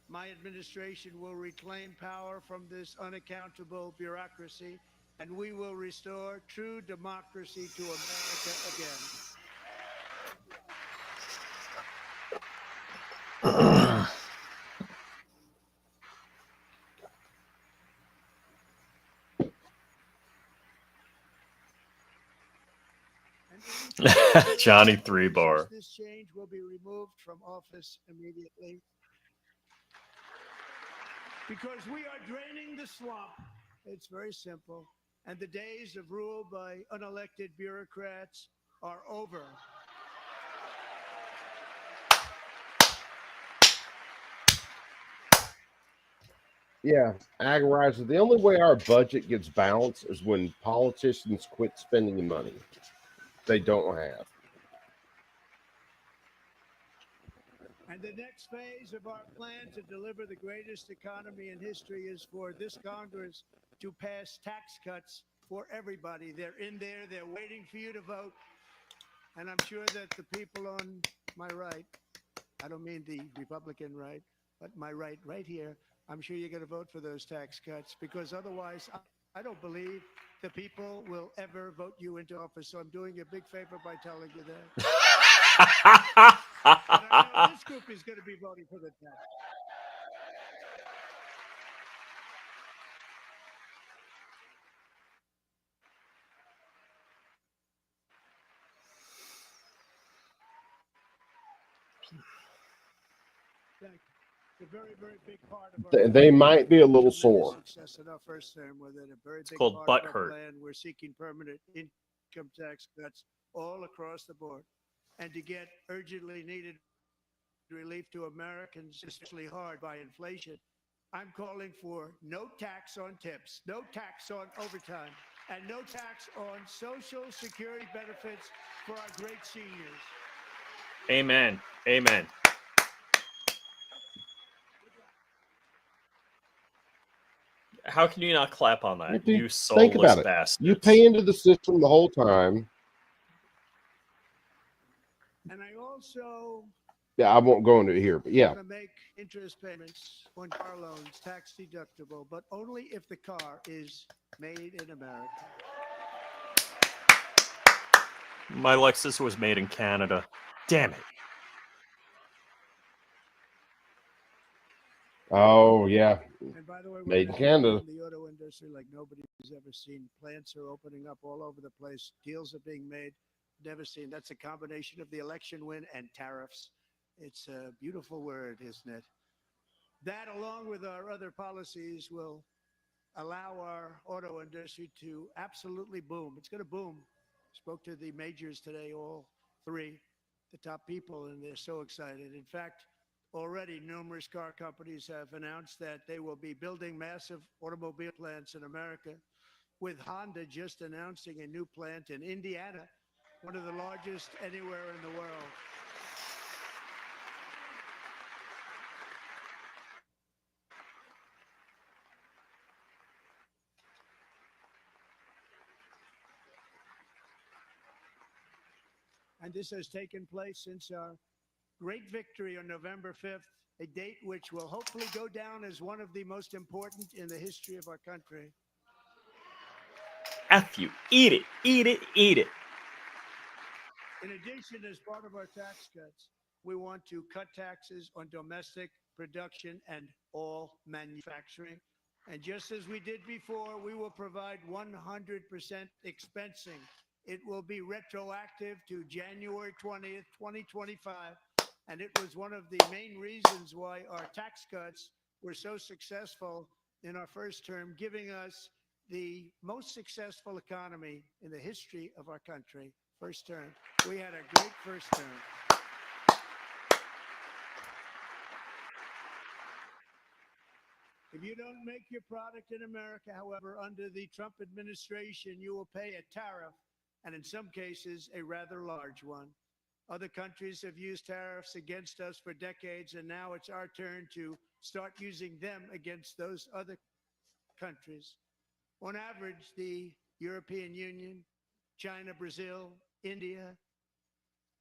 My administration will reclaim power from this unaccountable bureaucracy, and we will restore true democracy to America again. Johnny Three Bar. This change will be removed from office immediately because we are draining the swamp. It's very simple. And the days of rule by unelected bureaucrats are over. Yeah, Agorizer, the only way our budget gets balanced is when politicians quit spending the money they don't have. And the next phase of our plan to deliver the greatest economy in history is for this Congress to pass tax cuts for everybody. They're in there. They're waiting for you to vote. And I'm sure that the people on my right, I don't mean the Republican right, but my right here, I'm sure you're going to vote for those tax cuts because otherwise I don't believe the people will ever vote you into office. So I'm doing you a big favor by telling you that. And I know this group is going to be voting for the tax. A very, very big part of our They might be a little sore. success in our first term with it. A very big called part butt of our hurt. plan. We're seeking permanent income tax cuts all across the board, and to get urgently needed relief to Americans, especially hard by inflation. I'm calling for no tax on tips, no tax on overtime, and no tax on Social Security benefits for our great seniors. Amen. Amen. How can you not clap on that? Dude, You think soulless about it. bastard. You pay into the system the whole time. And I also Yeah, I won't go into it here, but yeah. want to make interest payments on car loans tax deductible, but only if the car is made in America. My Lexus was made in Canada. Damn it. Oh yeah, And by the way, we're made in gonna Canada. in the auto industry like nobody's ever seen. Plants are opening up all over the place. Deals are being made. Never seen. That's a combination of the election win and tariffs. It's a beautiful word, isn't it? That, along with our other policies, will allow our auto industry to absolutely boom. It's going to boom. Spoke to the majors today, all three, the top people, and they're so excited. In fact, already numerous car companies have announced that they will be building massive automobile plants in America, with Honda just announcing a new plant in Indiana, one of the largest anywhere in the world. And this has taken place since our great victory on November 5th, a date which will hopefully go down as one of the most important in the history of our country. F you. Eat it. Eat it. Eat it. In addition, as part of our tax cuts, we want to cut taxes on domestic production and all manufacturing. And just as we did before, we will provide 100% expensing. It will be retroactive to January 20th, 2025. And it was one of the main reasons why our tax cuts were so successful in our first term, giving us the most successful economy in the history of our country. First term. We had a great first term. If you don't make your product in America, however, under the Trump administration, you will pay a tariff, and in some cases, a rather large one. Other countries have used tariffs against us for decades, and now it's our turn to start using them against those other countries. On average, the European Union, China, Brazil, India,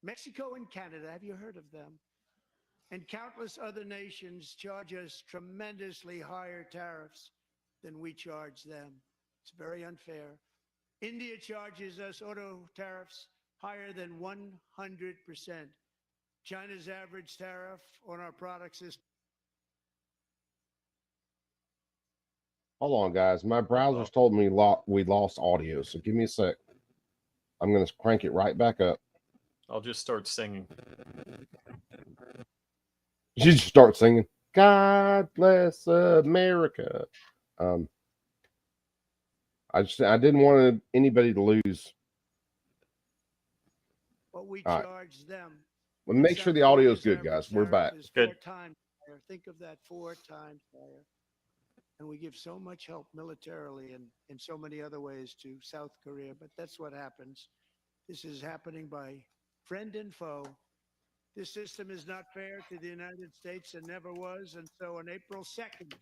Mexico, and Canada, have you heard of them? And countless other nations charge us tremendously higher tariffs than we charge them. It's very unfair. India charges us auto tariffs higher than 100%. China's average tariff on our products is... Hold on, guys. My browser's told me we lost audio, so give me a sec. I'm going to crank it right back up. I'll just start singing. You just start singing, God bless America. I didn't want anybody to lose. What we All right. charge them. Well, make sure the audio is good, guys. We're back. Good. 4 times higher. Think of that, 4 times higher. And we give so much help militarily and in so many other ways to South Korea. But that's what happens. This is happening by friend and foe. This system is not fair to the United States and never was. And so on April 2nd,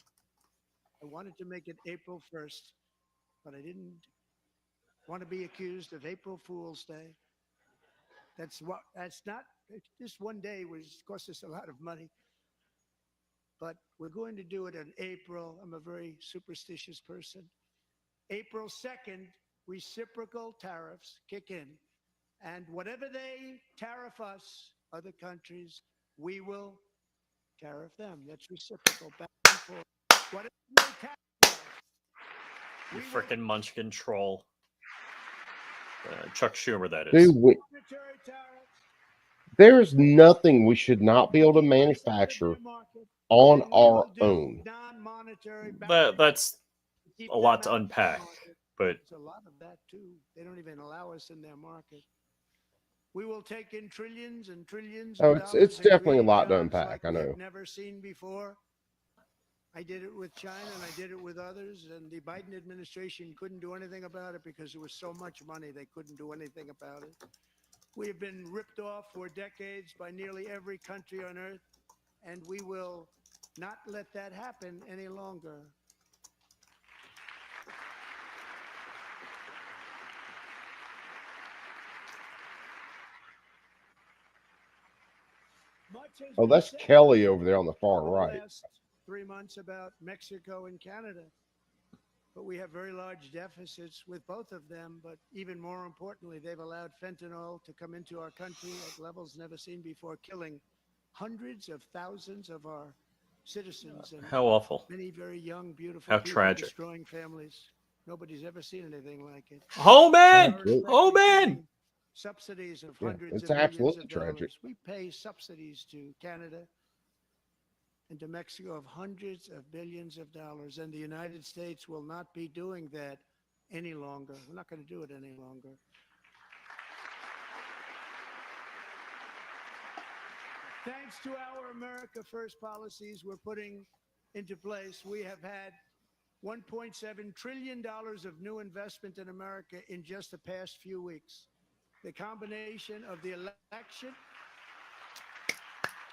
I wanted to make it April 1st, but I didn't want to be accused of April Fool's Day. That's not, this one day cost us a lot of money. But we're going to do it in April. I'm a very superstitious person. April 2nd, reciprocal tariffs kick in. And whatever they tariff us, other countries, we will tariff them. That's reciprocal, back and forth. Whatever they tariff us, You frickin' munchkin troll. Chuck Schumer, that is. Dude, monetary tariffs, there's nothing we should not be able to manufacture on our own. non-monetary That's a lot to unpack, but it's a lot of that too. They don't even allow us in their market. We will take in trillions and trillions. Oh, of it's dollars and definitely a create lot to jobs unpack. like I we have know. never seen before. I did it with China and I did it with others, and the Biden administration couldn't do anything about it because there was so much money they couldn't do anything about it. We have been ripped off for decades by nearly every country on earth, and we will not let that happen any longer. Oh, that's Kelly over there on the far right. Last 3 months about Mexico and Canada. But we have very large deficits with both of them. But even more importantly, they've allowed fentanyl to come into our country at levels never seen before, killing hundreds of thousands of our citizens and How awful. many very young, beautiful How people tragic. destroying families. Nobody's ever seen anything like it. Oh, man! They are Oh, man! receiving subsidies of Yeah, hundreds it's of millions absolutely of tragic. dollars. We pay subsidies to Canada and to Mexico of hundreds of billions of dollars, and the United States will not be doing that any longer. We're not going to do it any longer. Thanks to our America First policies we're putting into place, we have had $1.7 trillion of new investment in America in just the past few weeks. The combination of the election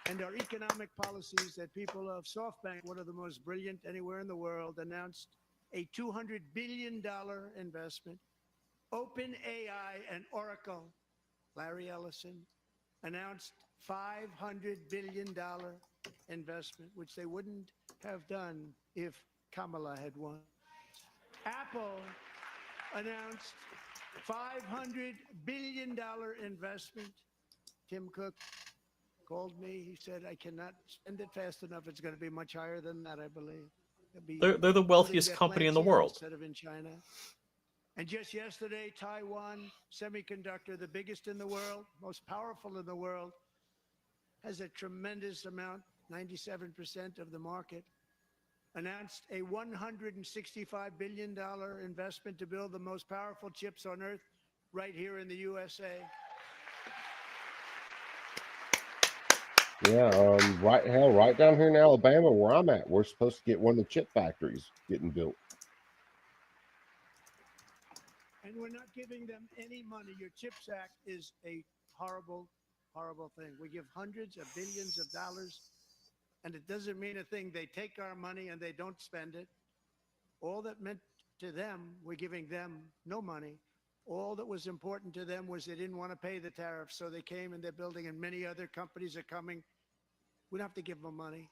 and our economic policies that people of SoftBank, one of the most brilliant anywhere in the world, announced a $200 billion investment. OpenAI and Oracle, Larry Ellison, announced $500 billion investment, which they wouldn't have done if Kamala had won. Apple announced $500 billion investment. Tim Cook called me. He said, I cannot spend it fast enough. It's going to be much higher than that, I believe. They're the wealthiest company in the world. Instead of in China. And just yesterday, Taiwan Semiconductor, the biggest in the world, most powerful in the world, has a tremendous amount, 97% of the market, announced a $165 billion investment to build the most powerful chips on earth right here in the USA. Yeah, right down here in Alabama where I'm at, we're supposed to get one of the chip factories getting built. And we're not giving them any money. Your CHIPS Act is a horrible, horrible thing. We give hundreds of billions of dollars, and it doesn't mean a thing. They take our money and they don't spend it. All that meant to them, we're giving them no money. All that was important to them was they didn't want to pay the tariffs, so they came and they're building, and many other companies are coming. We don't have to give them money.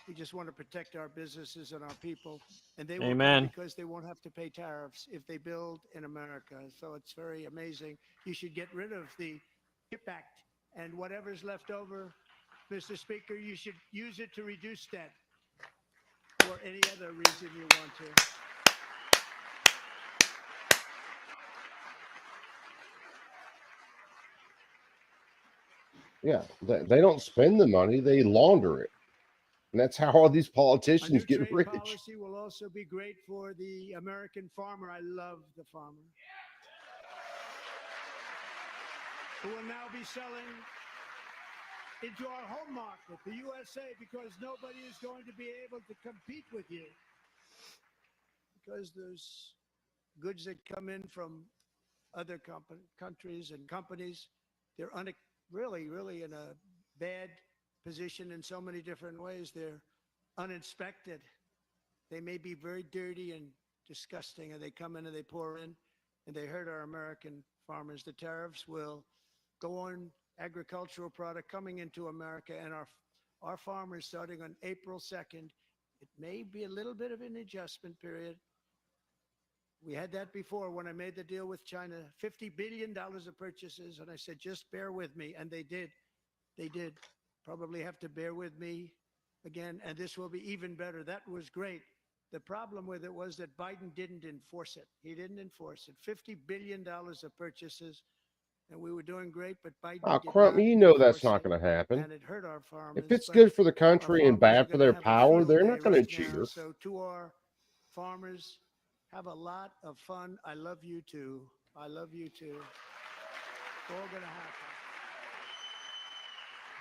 We just want to protect our businesses and our people. And they will come because they won't have to pay tariffs if they build in America. So it's very amazing. You should get rid of the CHIP Act, and whatever's left over, Mr. Speaker, you should use it to reduce debt or any other reason you want to. Yeah, they don't spend the money, they launder it. And that's how all these politicians get Trade rich. policy will also be great for the American farmer. I love the farmer. Who will now be selling into our home market, the USA, because nobody is going to be able to compete with you. Because there's goods that come in from other countries and companies, they're really in a bad position in so many different ways. They're uninspected. They may be very dirty and disgusting, and they come in and they pour in and they hurt our American farmers. The tariffs will go on agricultural product coming into America, and our farmers starting on April 2nd. It may be a little bit of an adjustment period. We had that before when I made the deal with China, $50 billion of purchases. And I said, just bear with me. And they did. They did. Probably have to bear with me again. And this will be even better. That was great. The problem with it was that Biden didn't enforce it. He didn't enforce it. $50 billion of purchases. And we were doing great, but Biden Oh, did Crump, not you know that's enforce not it, going to happen. and it hurt our farmers. If it's but good for the our country and farmers are bad for gonna their have a power, field they're day not going to right now. cheer. So to our farmers, have a lot of fun. I love you too. I love you too. It's all going to happen.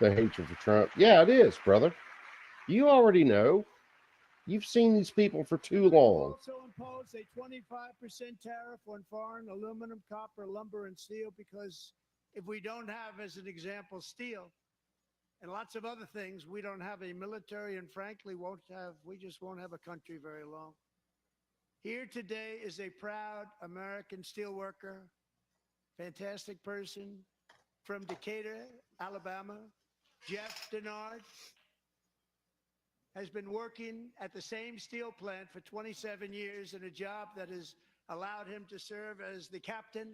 The hatred for Trump. Yeah, it is, brother. You already know. You've seen these people for too long. Also impose a 25% tariff on foreign aluminum, copper, lumber, and steel, because if we don't have, as an example, steel and lots of other things, we don't have a military, and frankly, we just won't have a country very long. Here today is a proud American steelworker, fantastic person from Decatur, Alabama, Jeff Denard. Has been working at the same steel plant for 27 years in a job that has allowed him to serve as the captain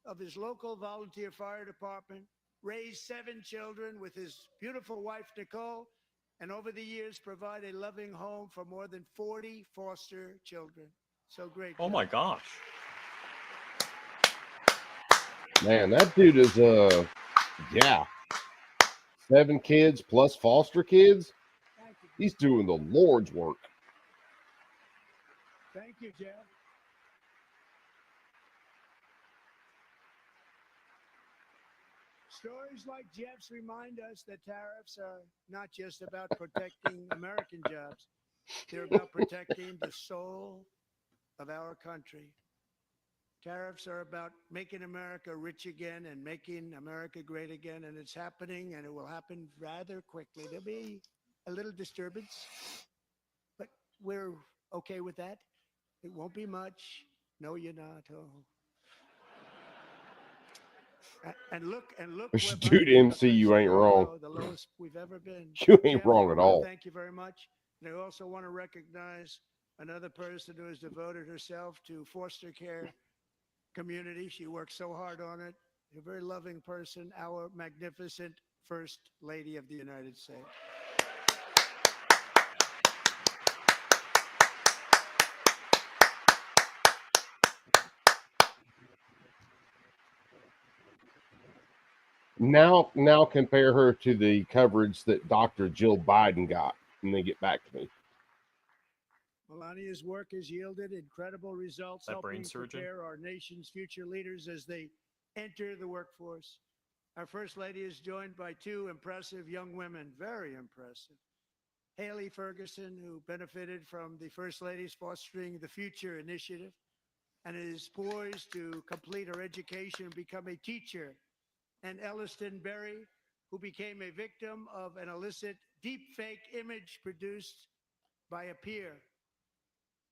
of his local volunteer fire department, raised 7 children with his beautiful wife, Nicole, and over the years provide a loving home for more than 40 foster children. So great. Oh job. my gosh. Man, that dude is yeah. 7 kids plus foster kids. Thank you. He's doing the Lord's work. Thank you, Jeff. Stories like Jeff's remind us that tariffs are not just about protecting American jobs. They're about protecting the soul of our country. Tariffs are about making America rich again and making America great again, and it's happening, and it will happen rather quickly. There'll be a little disturbance, but we're okay with that. It won't be much. No, you're not. Oh. And look, we're Dude, back in MC, you ain't the wrong. the lowest we've ever been. You ain't Jeff, wrong I at wanna all. Thank you very much. And I also want to recognize another person who has devoted herself to foster care community. She works so hard on it. A very loving person, our magnificent First Lady of the United States. Now compare her to the coverage that Dr. Jill Biden got when they get back to me. Melania's work has yielded incredible results, That brain helping surgeon? prepare our nation's future leaders as they enter the workforce. Our First Lady is joined by 2 impressive young women, very impressive. Haley Ferguson, who benefited from the First Lady's Fostering the Future initiative and is poised to complete her education and become a teacher. And Elliston Berry, who became a victim of an illicit deepfake image produced by a peer.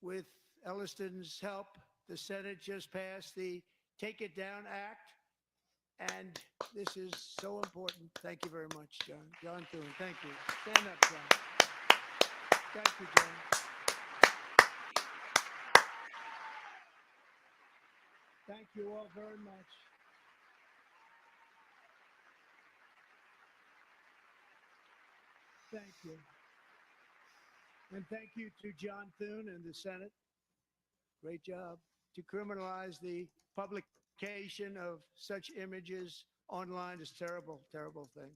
With Elliston's help, the Senate just passed the Take It Down Act, and this is so important. Thank you very much, John. John Thune, thank you. Stand up, John. Thank you, John. Thank you all very much. Thank you. And thank you to John Thune and the Senate. Great job to criminalize the publication of such images online is terrible, terrible thing.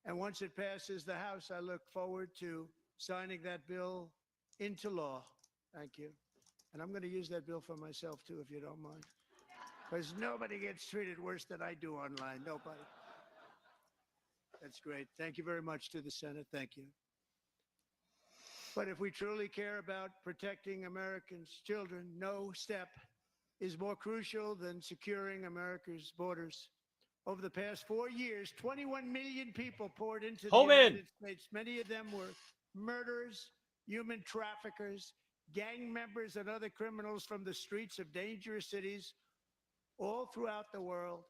And once it passes the House, I look forward to signing that bill into law. Thank you. And I'm going to use that bill for myself too, if you don't mind. Because nobody gets treated worse than I do online. Nobody. That's great. Thank you very much to the Senate. Thank you. But if we truly care about protecting Americans' children, no step is more crucial than securing America's borders. Over the past 4 years, 21 million people poured into the United States. Many of them were murderers, human traffickers, gang members, and other criminals from the streets of dangerous cities all throughout the world.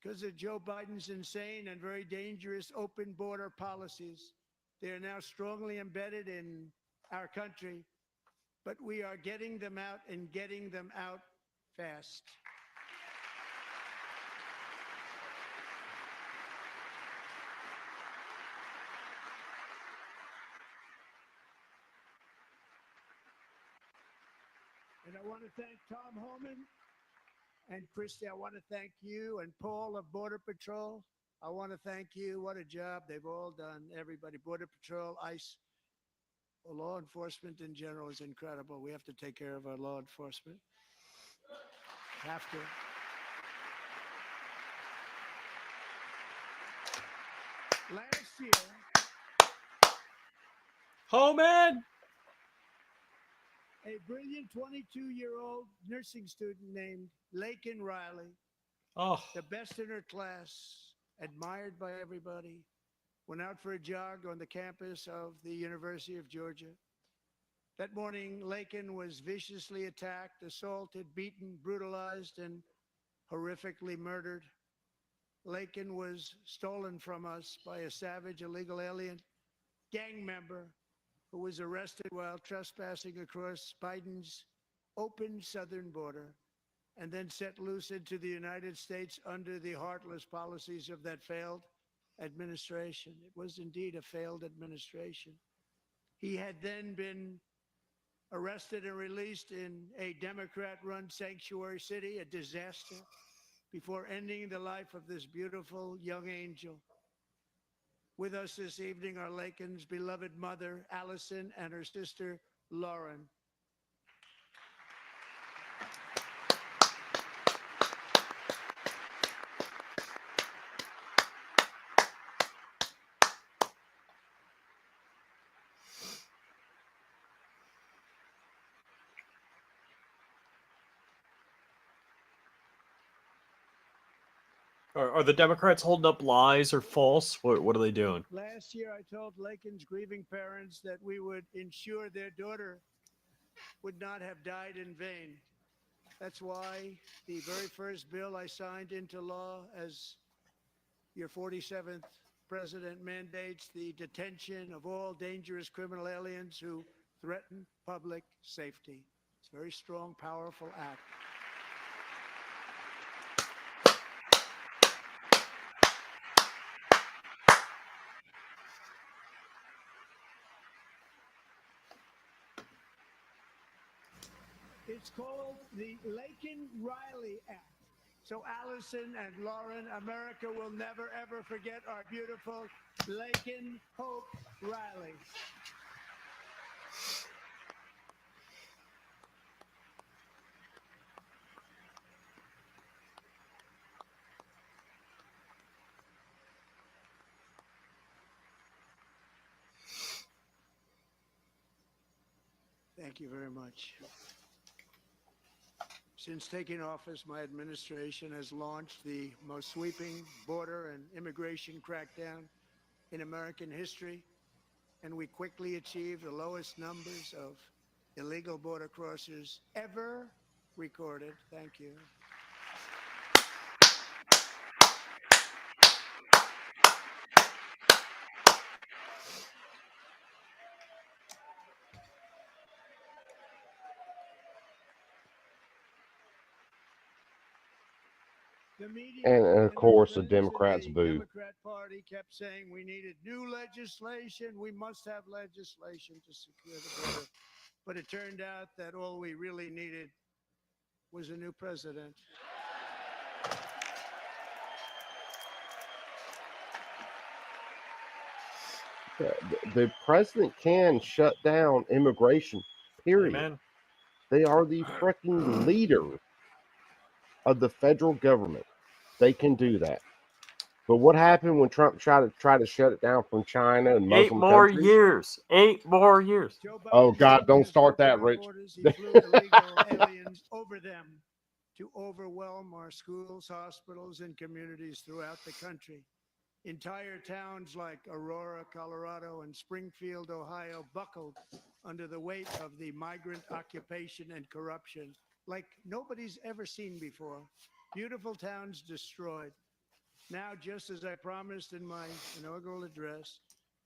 Because of Joe Biden's insane and very dangerous open border policies, they are now strongly embedded in our country, but we are getting them out and getting them out fast. And I want to thank Tom Homan and Christy. I want to thank you and Paul of Border Patrol. I want to thank you. What a job they've all done. Everybody, Border Patrol, ICE, law enforcement in general is incredible. We have to take care of our law enforcement. Have to. Last year, Homan! a brilliant 22-year-old nursing student named Laken Riley, the best in her class, admired by everybody, went out for a jog on the campus of the University of Georgia. That morning, Laken was viciously attacked, assaulted, beaten, brutalized, and horrifically murdered. Laken was stolen from us by a savage illegal alien gang member who was arrested while trespassing across Biden's open southern border and then set loose into the United States under the heartless policies of that failed administration. It was indeed a failed administration. He had then been arrested and released in a Democrat-run sanctuary city, a disaster, before ending the life of this beautiful young angel. With us this evening are Lakin's beloved mother, Allison, and her sister, Lauren. Are the Democrats holding up lies or false? What are they doing? Last year, I told Lakin's grieving parents that we would ensure their daughter would not have died in vain. That's why the very first bill I signed into law as your 47th president mandates the detention of all dangerous criminal aliens who threaten public safety. It's a very strong, powerful act. It's called the Laken-Riley Act. So Allison and Lauren, America will never, ever forget our beautiful Laken Hope Riley. Thank you very much. Since taking office, my administration has launched the most sweeping border and immigration crackdown in American history, and we quickly achieved the lowest numbers of illegal border crossers ever recorded. Thank you. The media And of and course, the friends in Democrats the boo. Democrat Party kept saying we needed new legislation. We must have legislation to secure the border. But it turned out that all we really needed was a new president. The president can shut down immigration, period. Amen. They are the freaking leader of the federal government. They can do that. But what happened when Trump tried to shut it down from China and Eight Muslim more countries? years. 8 more years. Oh God, don't start that, Rich. He flew illegal aliens over them to overwhelm our schools, hospitals, and communities throughout the country. Entire towns like Aurora, Colorado, and Springfield, Ohio, buckled under the weight of the migrant occupation and corruption like nobody's ever seen before. Beautiful towns destroyed. Now, just as I promised in my inaugural address,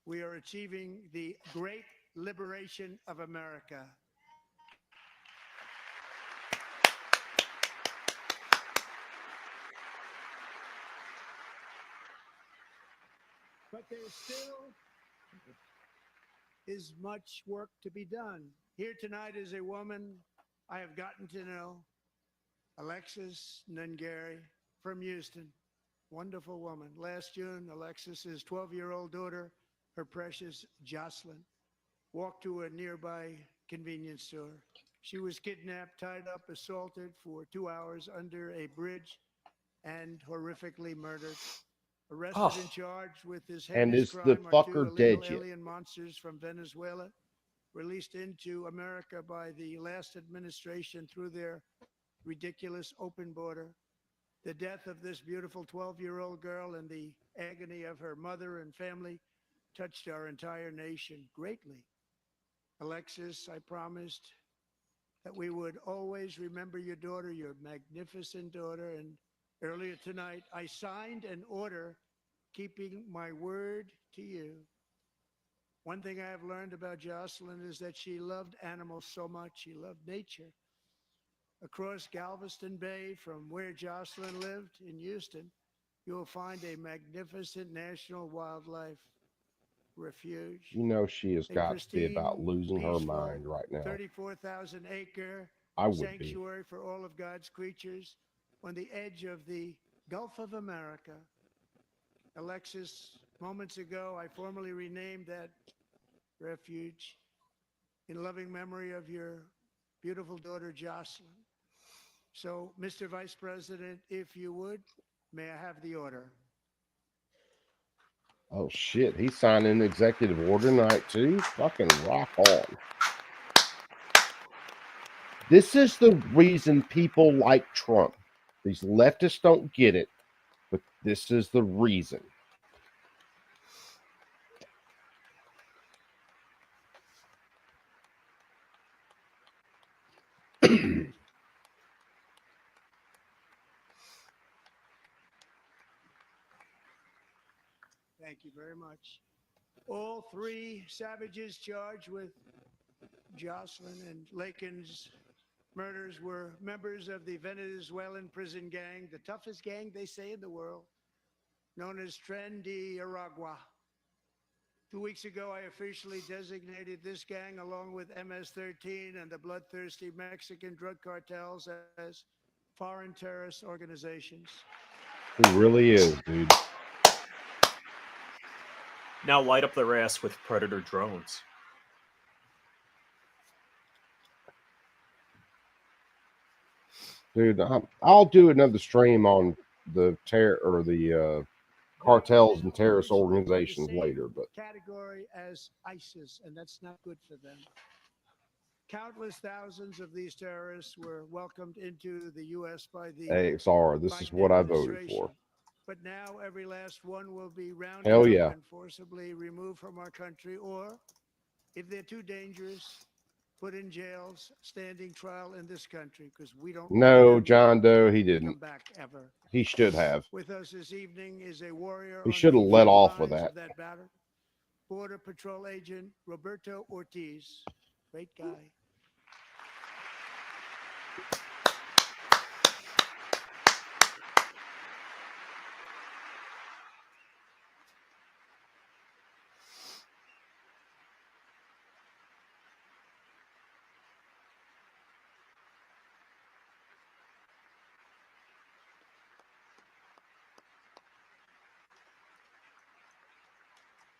we are achieving the great liberation of America. But there still is much work to be done. Here tonight is a woman I have gotten to know, Alexis Nungari from Houston. Wonderful woman. Last June, Alexis's 12-year-old daughter, her precious Jocelyn, walked to a nearby convenience store. She was kidnapped, tied up, assaulted for 2 hours under a bridge, and horrifically murdered. Arrested and charged with this And heinous is crime the are two fucker illegal dead yet? alien monsters from Venezuela, released into America by the last administration through their ridiculous open border. The death of this beautiful 12-year-old girl and the agony of her mother and family touched our entire nation greatly. Alexis, I promised that we would always remember your daughter, your magnificent daughter, and earlier tonight, I signed an order keeping my word to you. One thing I have learned about Jocelyn is that she loved animals so much. She loved nature. Across Galveston Bay, from where Jocelyn lived in Houston, you will find a magnificent national wildlife refuge. You know, she has A got to be about pristine, losing her peaceful, mind right now. 34,000 acre I would be. sanctuary for all of God's creatures on the edge of the Gulf of America. Alexis, moments ago, I formally renamed that refuge in loving memory of your beautiful daughter, Jocelyn. So, Mr. Vice President, if you would, may I have the order? Oh shit, he's signing an executive order tonight too. Fucking rock on. This is the reason people like Trump. These leftists don't get it, but this is the reason. Thank you very much. All three savages charged with Jocelyn and Lakin's murders were members of the Venezuelan prison gang, the toughest gang, they say, in the world, known as Tren de Aragua. 2 weeks ago, I officially designated this gang, along with MS-13 and the bloodthirsty Mexican drug cartels, as foreign terrorist organizations. He really is, dude. Now light up their ass with Predator drones. Dude, I'll do another stream on the cartels and terrorist organizations later, but category as ISIS, and that's not good for them. Countless thousands of these terrorists were welcomed into the U.S. by the AXR, this is what I voted for. But now every last one will be rounded Hell up yeah. and forcibly removed from our country, or if they're too dangerous, put in jails, standing trial in this country, because we don't No, John Doe, he come didn't. back ever. He should have. With us this evening is a warrior. He on should have the let front off with lines of that. battle. Border Patrol agent Roberto Ortiz. Great guy.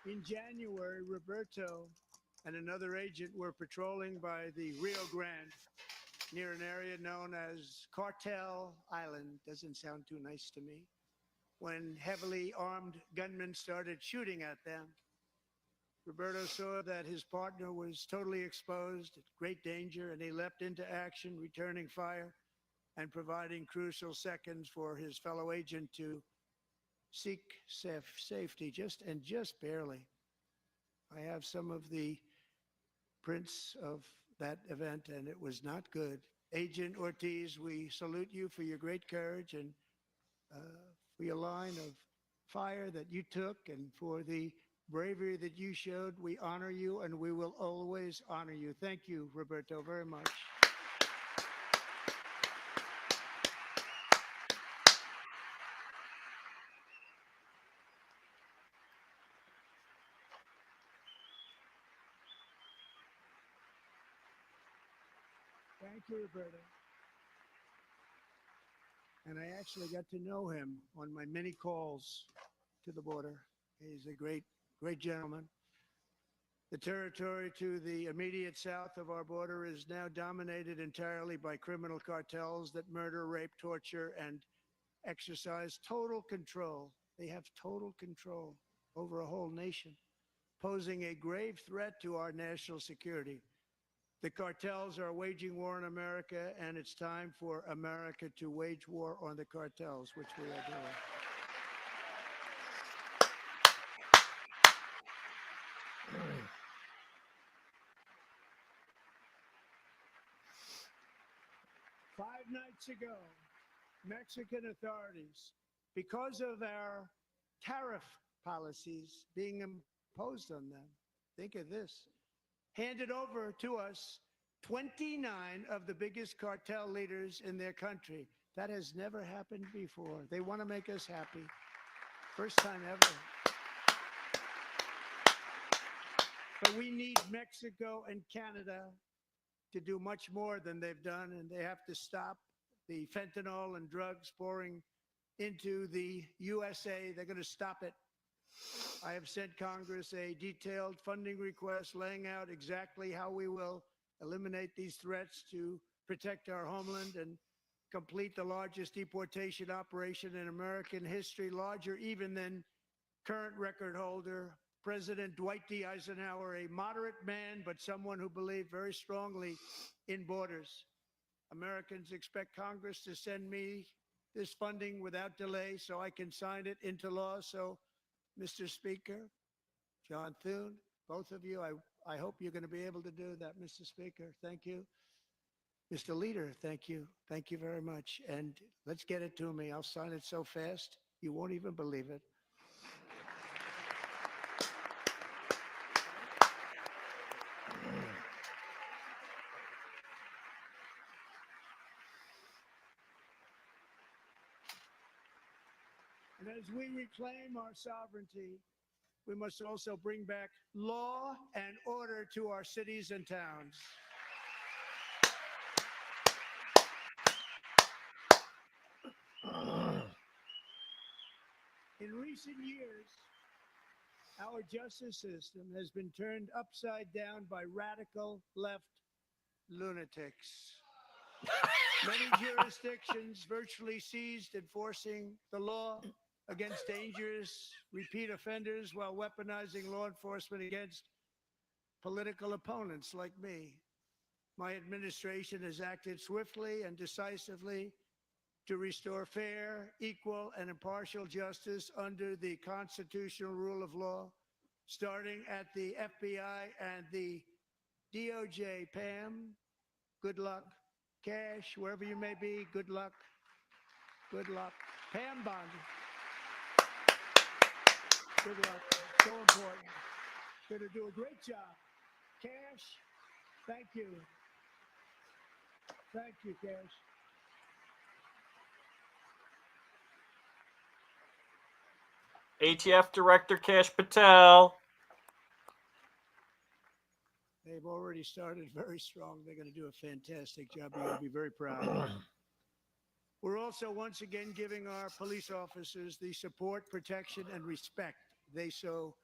In January, Roberto and another agent were patrolling by the Rio Grande near an area known as Cartel Island. Doesn't sound too nice to me. When heavily armed gunmen started shooting at them, Roberto saw that his partner was totally exposed, at great danger, and he leapt into action, returning fire and providing crucial seconds for his fellow agent to seek safety, just barely. I have some of the prints of that event, and it was not good. Agent Ortiz, we salute you for your great courage and for your line of fire that you took, and for the bravery that you showed. We honor you, and we will always honor you. Thank you, Roberto, very much. Thank you, Roberto. And I actually got to know him on my many calls to the border. He's a great gentleman. The territory to the immediate south of our border is now dominated entirely by criminal cartels that murder, rape, torture, and exercise total control. They have total control over a whole nation, posing a grave threat to our national security. The cartels are waging war on America, and it's time for America to wage war on the cartels, which we are doing. Five nights ago, Mexican authorities, because of our tariff policies being imposed on them, think of this, handed over to us 29 of the biggest cartel leaders in their country. That has never happened before. They want to make us happy. First time ever. But we need Mexico and Canada to do much more than they've done, and they have to stop the fentanyl and drugs pouring into the USA. They're going to stop it. I have sent Congress a detailed funding request laying out exactly how we will eliminate these threats to protect our homeland and complete the largest deportation operation in American history, larger even than current record holder President Dwight D. Eisenhower, a moderate man, but someone who believed very strongly in borders. Americans expect Congress to send me this funding without delay so I can sign it into law. So, Mr. Speaker, John Thune, both of you, I hope you're going to be able to do that, Mr. Speaker. Thank you. Mr. Leader, thank you. Thank you very much. And let's get it to me. I'll sign it so fast, you won't even believe it. And as we reclaim our sovereignty, we must also bring back law and order to our cities and towns. In recent years, our justice system has been turned upside down by radical left lunatics. Many jurisdictions virtually ceased enforcing the law against dangerous repeat offenders while weaponizing law enforcement against political opponents like me. My administration has acted swiftly and decisively to restore fair, equal, and impartial justice under the constitutional rule of law, starting at the FBI and the DOJ. Pam, good luck. Cash, wherever you may be, good luck. Good luck. Pam Bondi. Good luck. So important. Going to do a great job. Cash, thank you. Thank you, Cash. ATF Director Cash Patel. They've already started very strong. They're going to do a fantastic job. You're going to be very proud. We're also once again giving our police officers the support, protection, and respect they so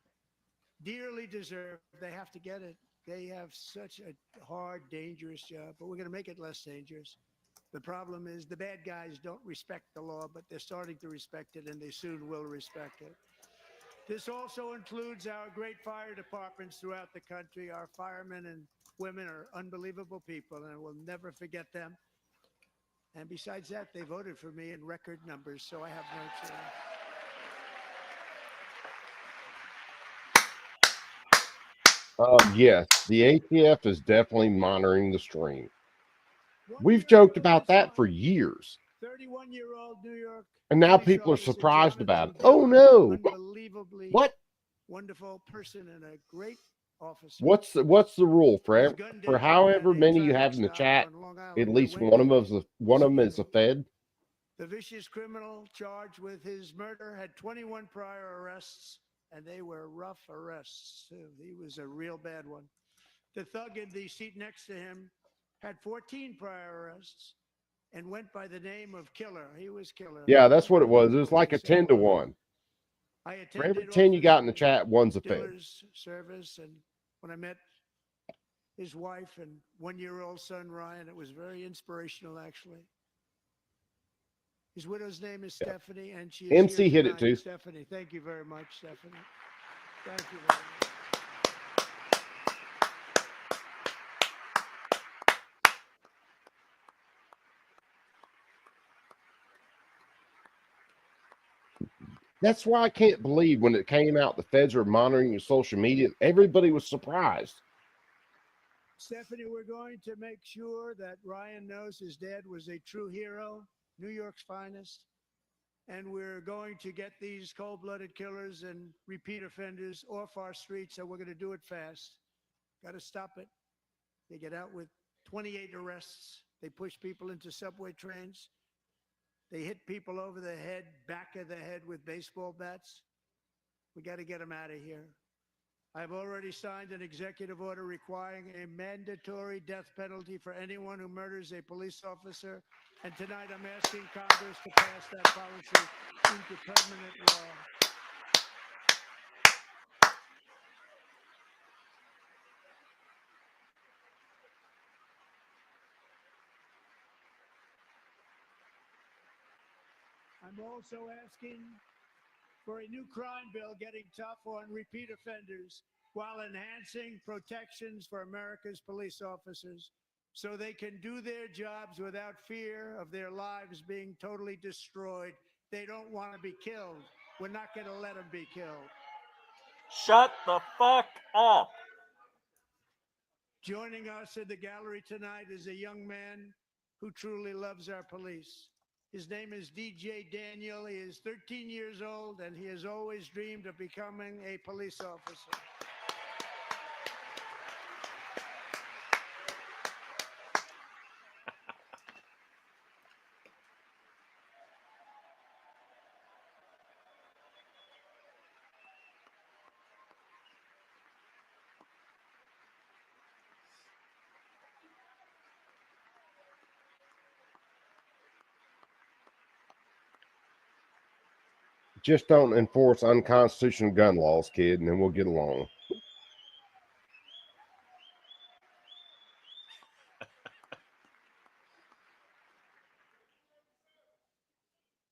dearly deserve. They have to get it. They have such a hard, dangerous job, but we're going to make it less dangerous. The problem is the bad guys don't respect the law, but they're starting to respect it, and they soon will respect it. This also includes our great fire departments throughout the country. Our firemen and women are unbelievable people, and we'll never forget them. And besides that, they voted for me in record numbers, so I have no choice. Yes, the ATF is definitely monitoring the stream. We've joked about that for years. 31-year-old New York. And now people are surprised about it. Oh no. Unbelievably What? Wonderful person and a great officer. What's the rule for however many you have in the chat? At least one of them is a Fed. The vicious criminal charged with his murder had 21 prior arrests, and they were rough arrests too. He was a real bad one. The thug in the seat next to him had 14 prior arrests and went by the name of Killer. He was Killer. Yeah, that's what it was. It was like a 10-to-1. For every 10 you got in the chat, one's a Fed. Service, and when I met his wife and one-year-old son Ryan, it was very inspirational, actually. His widow's name is Stephanie, and she is MC here hit it tonight. too. Stephanie, thank you very much, Stephanie. Thank you very much. That's why I can't believe when it came out the feds are monitoring your social media. Everybody was surprised. Stephanie, we're going to make sure that Ryan knows his dad was a true hero, New York's finest. And we're going to get these cold-blooded killers and repeat offenders off our streets, so we're going to do it fast. Got to stop it. They get out with 28 arrests. They push people into subway trains. They hit people over the head, back of the head with baseball bats. We got to get them out of here. I've already signed an executive order requiring a mandatory death penalty for anyone who murders a police officer. And tonight I'm asking Congress to pass that policy into permanent law. I'm also asking for a new crime bill getting tough on repeat offenders while enhancing protections for America's police officers so they can do their jobs without fear of their lives being totally destroyed. They don't want to be killed. We're not going to let them be killed. Shut the fuck up. Joining us in the gallery tonight is a young man who truly loves our police. His name is DJ Daniel. He is 13 years old, and he has always dreamed of becoming a police officer. Just don't enforce unconstitutional gun laws, kid, and then we'll get along.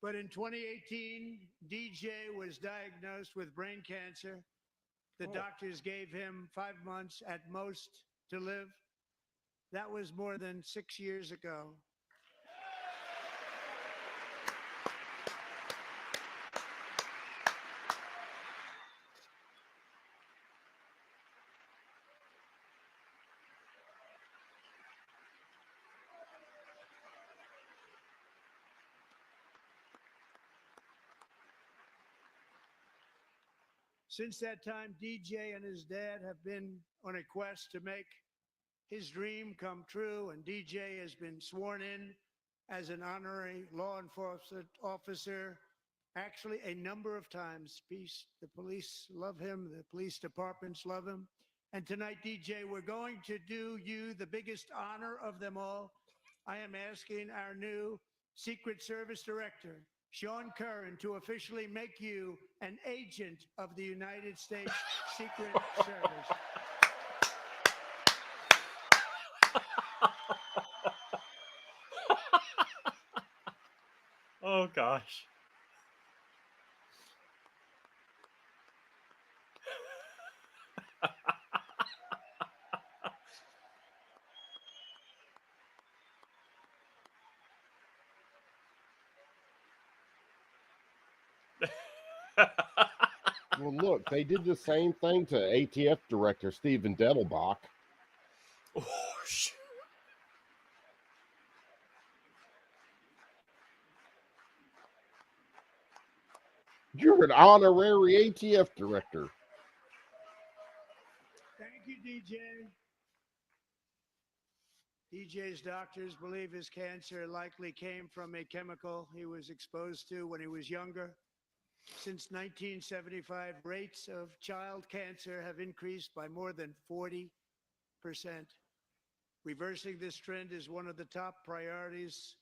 But in 2018, DJ was diagnosed with brain cancer. The doctors gave him 5 months at most to live. That was more than 6 years ago. Since that time, DJ and his dad have been on a quest to make his dream come true, and DJ has been sworn in as an honorary law enforcement officer actually a number of times. The police love him, the police departments love him. And tonight, DJ, we're going to do you the biggest honor of them all. I am asking our new Secret Service Director, Sean Curran, to officially make you an agent of the United States Secret Service. Oh, gosh. Well, look, they did the same thing to ATF director Stephen Dettelbach. Oh, shit. You're an honorary ATF director. Thank you, DJ. DJ's doctors believe his cancer likely came from a chemical he was exposed to when he was younger. Since 1975, rates of child cancer have increased by more than 40%. Reversing this trend is one of the top priorities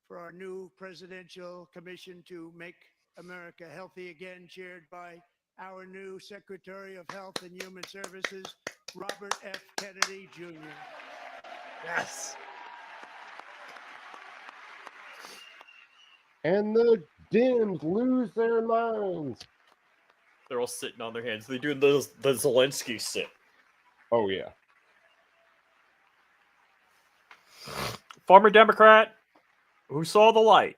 for our new presidential commission to make America healthy again, chaired by our new Secretary of Health and Human Services, Robert F. Kennedy Jr. Yes. And the Dems lose their minds. They're all sitting on their hands. They do the Zelensky sit. Oh, yeah. Former Democrat who saw the light.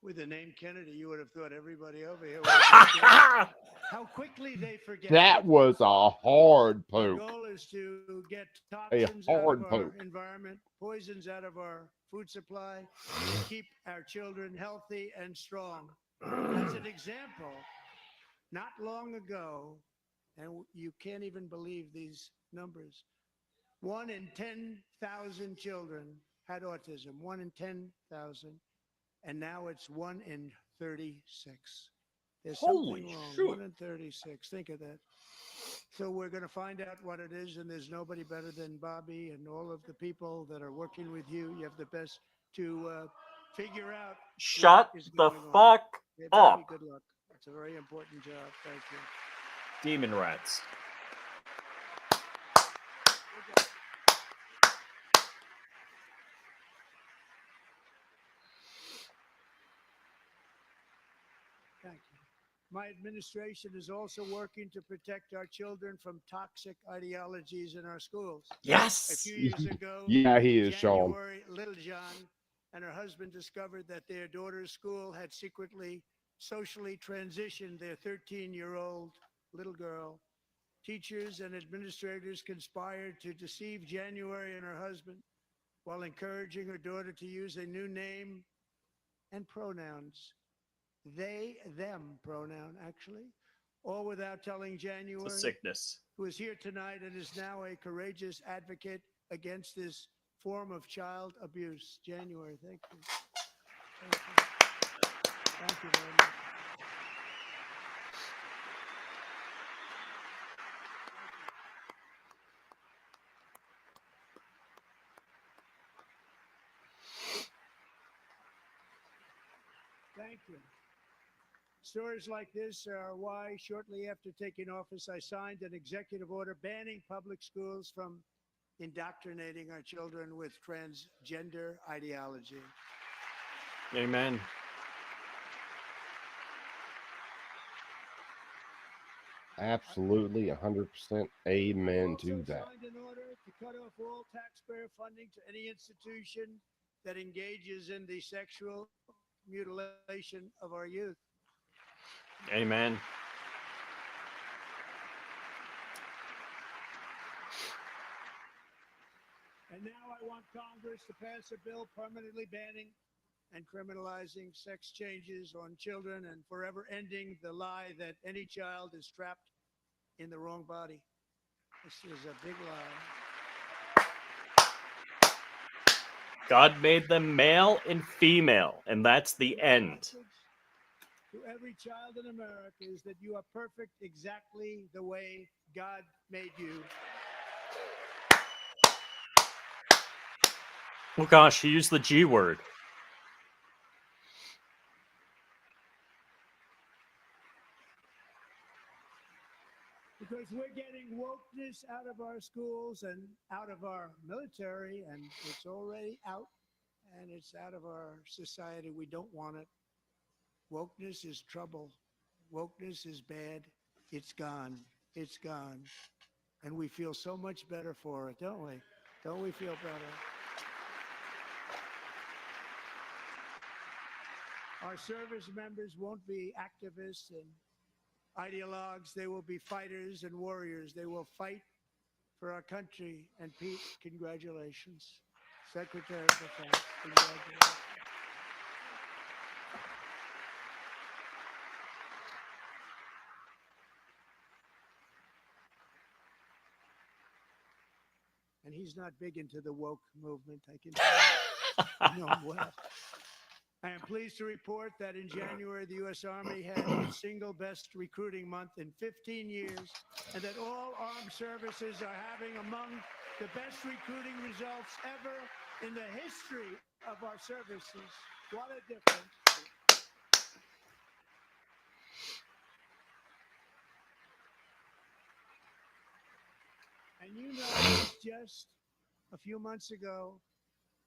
With the name Kennedy, you would have thought everybody over here would have how quickly they forget. That was a hard Our poke. goal is to get toxins out of our environment, poisons out of our food supply, to keep our children healthy and strong. As an example, not long ago, and you can't even believe these numbers, 1 in 10,000 children had autism, 1 in 10,000, and now it's 1 in 36. There's Holy something wrong. shoot. 1 in 36. Think of that. So we're going to find out what it is, and there's nobody better than Bobby and all of the people that are working with you. You have the best to figure out. Shut what is the going on. fuck Yeah, up. Bobby, good luck. It's a very important job. Thank you. Demon rats. Thank you. My administration is also working to protect our children from toxic ideologies in our schools. A Yes. few years ago, Yeah, he is, Sean. January, Little John and her husband discovered that their daughter's school had secretly socially transitioned their 13-year-old little girl. Teachers and administrators conspired to deceive January and her husband while encouraging her daughter to use a new name and pronouns. They, them pronoun, actually, all without telling It's a January, sickness. who is here tonight and is now a courageous advocate against this form of child abuse. January, thank you. Thank you. Thank you very much. Thank you. Stories like this are why, shortly after taking office, I signed an executive order banning public schools from indoctrinating our children with transgender ideology. Amen. Absolutely, 100% amen to Also that. signed an order to cut off all taxpayer funding to any institution that engages in the sexual mutilation of our youth. Amen. And now I want Congress to pass a bill permanently banning and criminalizing sex changes on children and forever ending the lie that any child is trapped in the wrong body. This is a big lie. God made them male and female, and that's the end. To every child in America is that you are perfect exactly the way God made you. Oh gosh, he used the G word. Because we're getting wokeness out of our schools and out of our military, and it's already out, and it's out of our society. We don't want it. Wokeness is trouble. Wokeness is bad. It's gone. It's gone. And we feel so much better for it, don't we? Don't we feel better? Our service members won't be activists and ideologues. They will be fighters and warriors. They will fight for our country. And Pete, congratulations. Secretary of Defense, congratulations. And he's not big into the woke movement, I can tell you. I know him well. I am pleased to report that in January, the U.S. Army had its single best recruiting month in 15 years, and that all armed services are having among the best recruiting results ever in the history of our services. What a difference. And you know, it's just a few months ago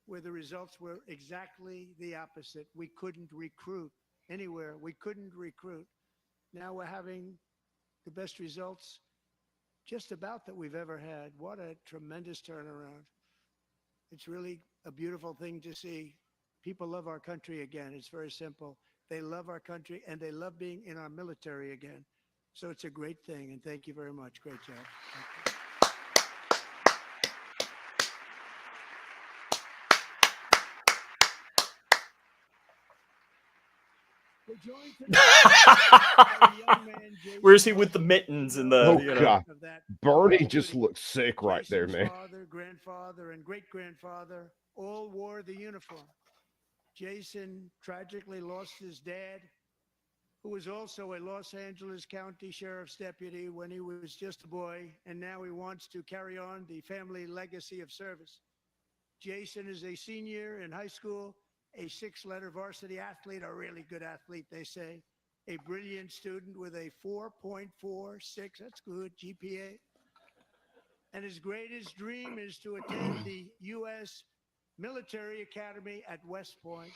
where the results were exactly the opposite. We couldn't recruit anywhere. We couldn't recruit. Now we're having the best results just about that we've ever had. What a tremendous turnaround. It's really a beautiful thing to see. People love our country again. It's very simple. They love our country and they love being in our military again. So it's a great thing. And thank you very much. Great job. Thank you. Where's he with the mittens and the? Oh You know. God, Bernie just looks sick right there, man. Father, grandfather, and great-grandfather, all wore the uniform. Jason tragically lost his dad, who was also a Los Angeles County Sheriff's deputy when he was just a boy, and now he wants to carry on the family legacy of service. Jason is a senior in high school, a six-letter varsity athlete, a really good athlete, they say, a brilliant student with a 4.46, that's good, GPA. And his greatest dream is to attend the U.S. Military Academy at West Point.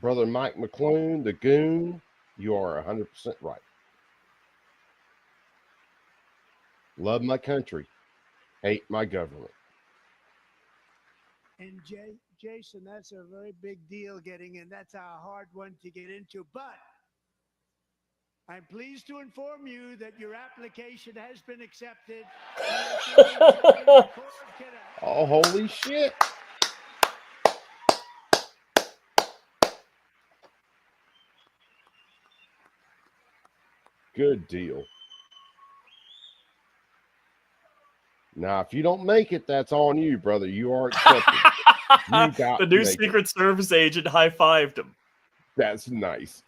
Brother Mike McClune, the goon, you are 100% right. Love my country, hate my government. And Jason, that's a very big deal getting in. That's a hard one to get into. But I'm pleased to inform you that your application has been accepted. Oh, holy shit. Good deal. Now, if you don't make it, that's on you, brother. You are accepted. You got The new to make Secret it. Service agent high-fived him. That's nice.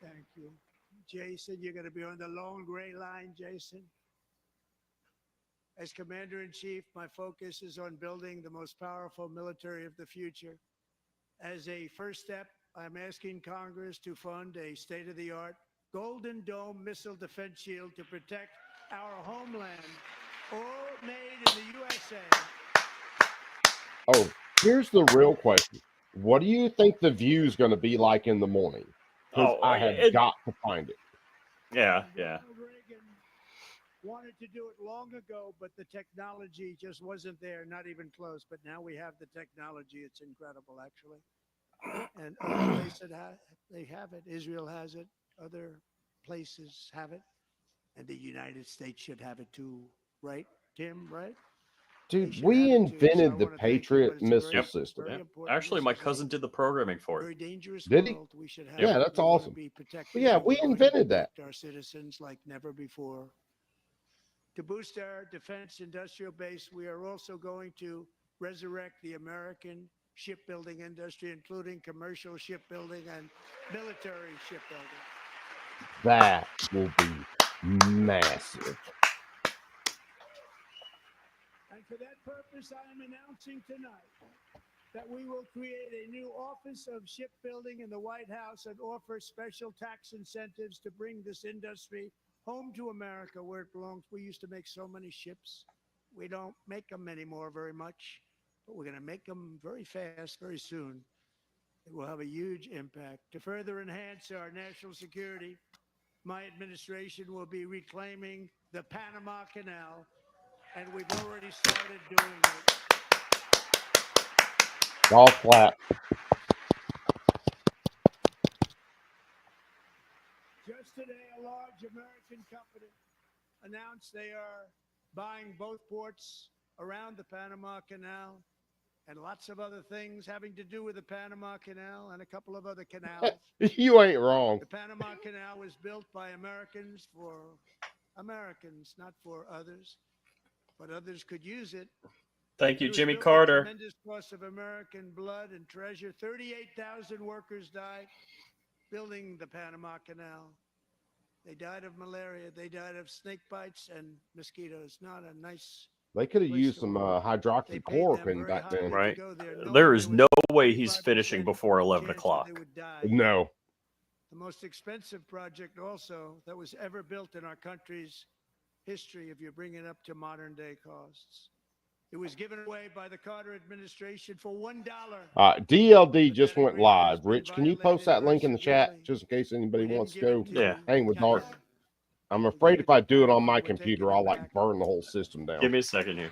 Thank you. Jason, you're going to be on the long gray line, Jason. As Commander-in-Chief, my focus is on building the most powerful military of the future. As a first step, I'm asking Congress to fund a state-of-the-art Golden Dome missile defense shield to protect our homeland, all made in the USA. Oh, here's the real question. What do you think the view is going to be like in the morning? Because I have got to find it. Yeah. Ronald Reagan wanted to do it long ago, but the technology just wasn't there, not even close. But now we have the technology. It's incredible, actually. And other places they have it. Israel has it. Other places have it. And the United States should have it too, right, Tim, right? Dude, we invented the Patriot missile system. Actually, my cousin did the programming for Very it. dangerous Did he? world. We should have Yeah, it. that's We wanna awesome. be protected, But yeah, and we we're going to invented that. protect our citizens like never before. To boost our defense industrial base, we are also going to resurrect the American shipbuilding industry, including commercial shipbuilding and military shipbuilding. That will be massive. And for that purpose, I am announcing tonight that we will create a new Office of Shipbuilding in the White House and offer special tax incentives to bring this industry home to America where it belongs. We used to make so many ships. We don't make them anymore very much, but we're going to make them very fast, very soon. It will have a huge impact. To further enhance our national security, my administration will be reclaiming the Panama Canal, and we've already started doing it. All clap. Just today, a large American company announced they are buying both ports around the Panama Canal and lots of other things having to do with the Panama Canal and a couple of other canals. You ain't wrong. The Panama Canal was built by Americans for Americans, not for others, but others could use it. Thank you, It was Jimmy built at Carter. Tremendous cost of American blood and treasure. 38,000 workers died building the Panama Canal. They died of malaria. They died of snake bites and mosquitoes. Not a nice. They could have place used to some work. hydroxychloroquine back then. Right. There is no way he's finishing before 11 o'clock. No. The most expensive project also that was ever built in our country's history, if you bring it up to modern day costs. It was given away by the Carter administration for $1. DLD just went live. Rich, can you post that link in the chat just in case anybody wants to go hang with Dark? I'm afraid if I do it on my computer, I'll like burn the whole system down. Give me a second here.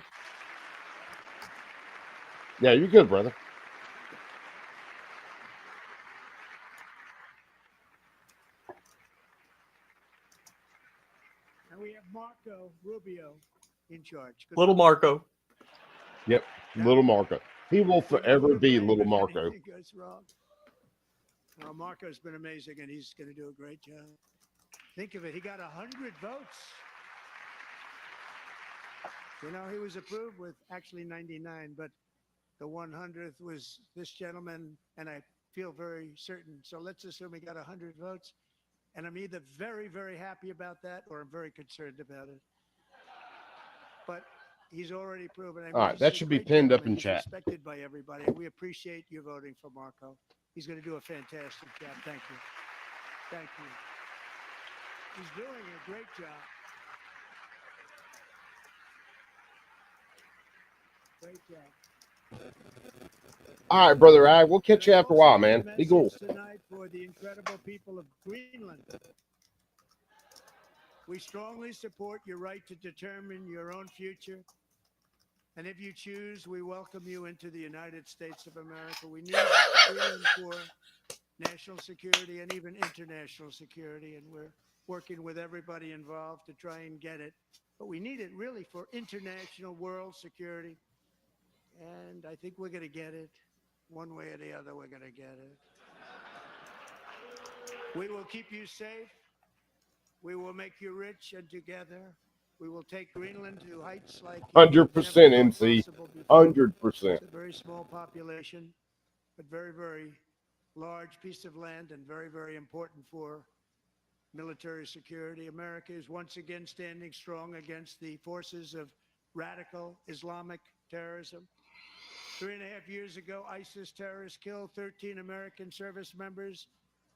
Yeah, you're good, brother. And we have Marco Rubio, in charge. Good Little luck. Marco. Yep, little Marco. He will forever be little Marco. Anything goes wrong. Now, Marco's been amazing, and he's going to do a great job. Think of it. He got 100 votes. You know, he was approved with actually 99, but the 100th was this gentleman, and I feel very certain. So let's assume he got 100 votes, and I'm either very, very happy about that or I'm very concerned about it. But he's already proven. All right, he's that a should be great pinned up gentleman. in He's chat. respected by everybody, and we appreciate you voting for Marco. He's going to do a fantastic job. Thank you. Thank you. He's doing a great job. Great job. All right, brother Ag, we'll catch you after a while, man. Be cool. Tonight for the incredible people of Greenland. We strongly support your right to determine your own future. And if you choose, we welcome you into the United States of America. We need Greenland for national security and even international security. And we're working with everybody involved to try and get it. But we need it really for international world security. And I think we're going to get it. One way or the other, we're going to get it. We will keep you safe. We will make you rich, and together we will take Greenland to heights like 100% MC. 100%. It's a very small population, but very, very large piece of land and very, very important for military security. America is once again standing strong against the forces of radical Islamic terrorism. 3.5 years ago, ISIS terrorists killed 13 American service members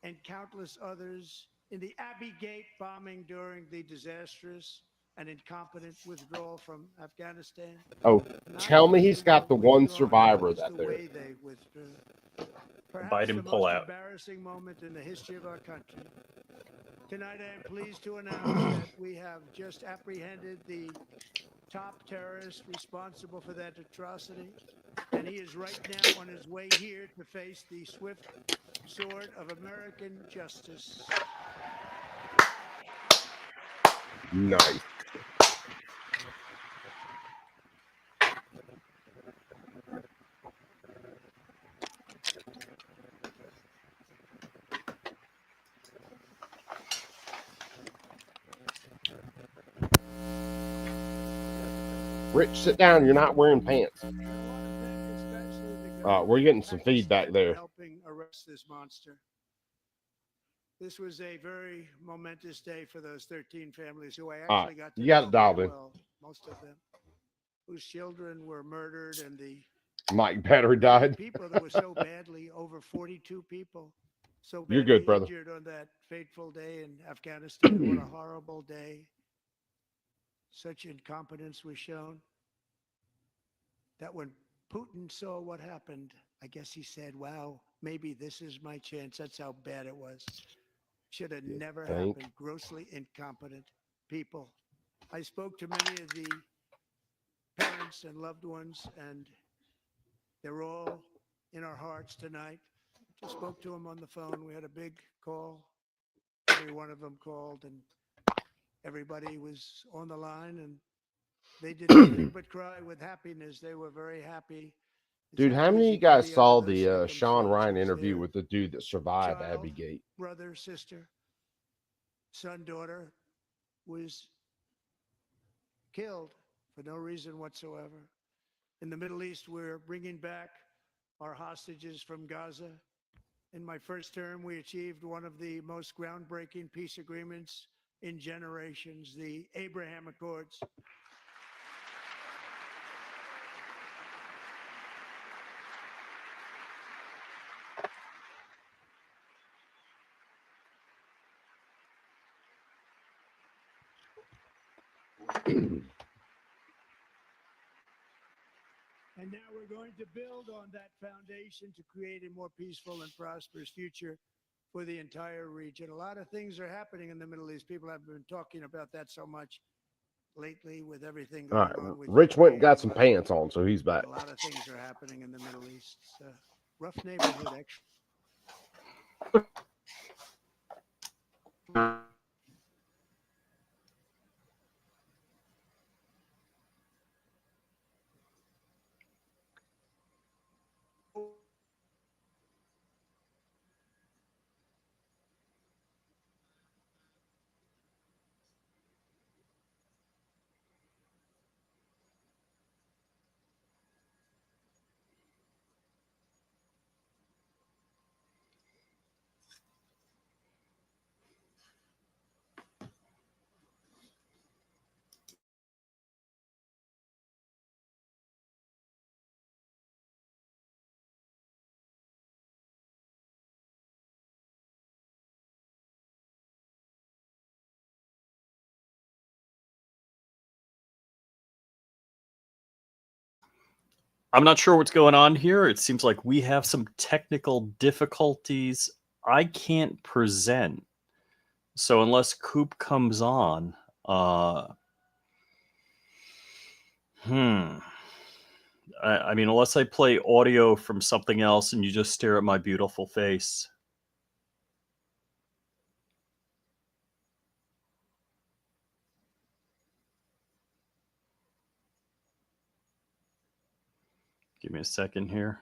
and countless others in the Abbey Gate bombing during the disastrous and incompetent withdrawal from Afghanistan. Oh, tell me he's got the one survivor that there. Biden pull out. Embarrassing moment in the history of our country. Tonight, I am pleased to announce that we have just apprehended the top terrorist responsible for that atrocity, and he is right now on his way here to face the swift sword of American justice. Nice. Rich, sit down. You're not wearing pants. We're getting some feedback there. Helping arrest this monster. This was a very momentous day for those 13 families who I actually got to you got it know dialed very in. well, most of them, whose children were murdered, and the Mike battery died. people that were so badly, over 42 people, so badly You're good, brother. injured on that fateful day in Afghanistan. What a horrible day. Such incompetence was shown that when Putin saw what happened, I guess he said, wow, maybe this is my chance. That's how bad it was. Should have never think? happened. Grossly incompetent people. I spoke to many of the parents and loved ones, and they're all in our hearts tonight. Just spoke to them on the phone. We had a big call. Every one of them called, and everybody was on the line, and they did nothing but cry with happiness. They were very happy. Dude, how many of you guys saw the Sean Ryan interview with the dude that survived Child, Abbey Gate? Brother, sister, son, daughter was killed for no reason whatsoever. In the Middle East, we're bringing back our hostages from Gaza. In my first term, we achieved one of the most groundbreaking peace agreements in generations, the Abraham Accords. And now we're going to build on that foundation to create a more peaceful and prosperous future for the entire region. A lot of things are happening in the Middle East. People have been talking about that so much lately with everything All going right, on with Rich went and got some Ukraine. pants on, so he's back. A lot of things are happening in the Middle East. It's a rough neighborhood, actually. I'm not sure what's going on here. It seems like we have some technical difficulties. I can't present. So unless Coop comes on, I mean, unless I play audio from something else and you just stare at my beautiful face. Give me a second here.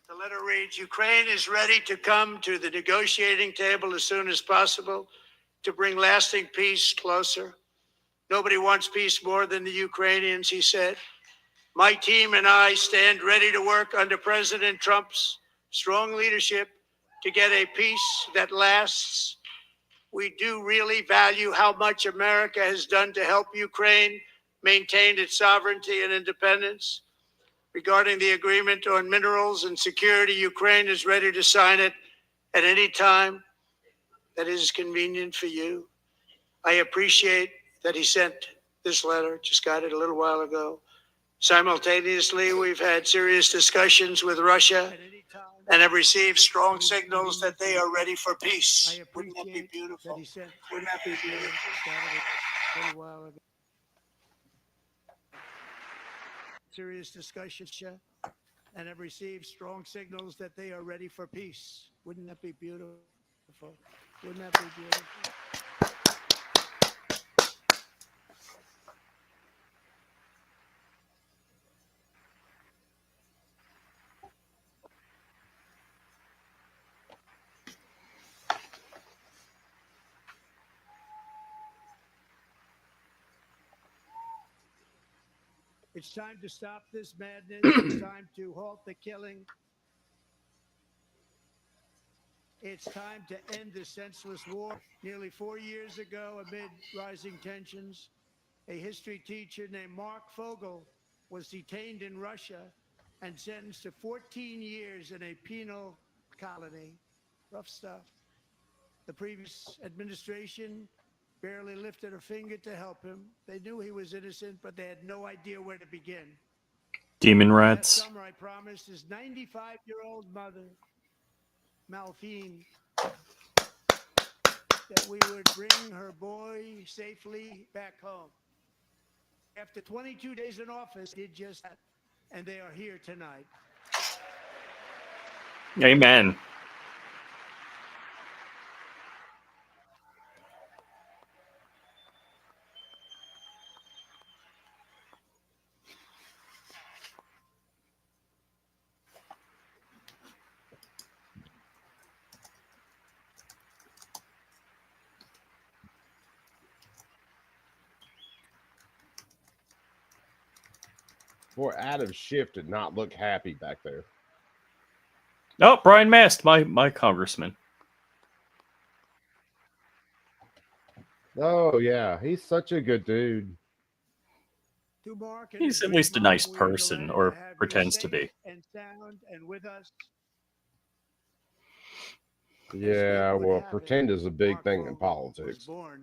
The letter reads, Ukraine is ready to come to the negotiating table as soon as possible to bring lasting peace closer. Nobody wants peace more than the Ukrainians, he said. My team and I stand ready to work under President Trump's strong leadership to get a peace that lasts. We do really value how much America has done to help Ukraine maintain its sovereignty and independence. Regarding the agreement on minerals and security, Ukraine is ready to sign it at any time that is convenient for you. I appreciate that he sent this letter, just got it a little while ago. Simultaneously, we've had serious discussions with Russia and have received strong signals that they are ready for peace. Wouldn't that be beautiful? Wouldn't that be beautiful? Serious discussions and have received strong signals that they are ready for peace. Wouldn't that be beautiful? Wouldn't that be beautiful? It's time to stop this madness. It's time to halt the killing. It's time to end the senseless war. Nearly 4 years ago, amid rising tensions, a history teacher named Mark Fogel was detained in Russia and sentenced to 14 years in a penal colony. Rough stuff. The previous administration barely lifted a finger to help him. They knew he was innocent, but they had no idea where to begin. Demon Last rats. summer, I promised his 95-year-old mother, Malphine, that we would bring her boy safely back home. After 22 days in office, he did just that, and they are here tonight. Amen. Boy, Adam Schiff did not look happy back there. Oh, Brian Mast, my congressman. Oh, yeah. He's such a good dude. He's at least a nice person, or pretends to be. And sound and with us. Yeah, well, pretend is a big thing in Was politics. born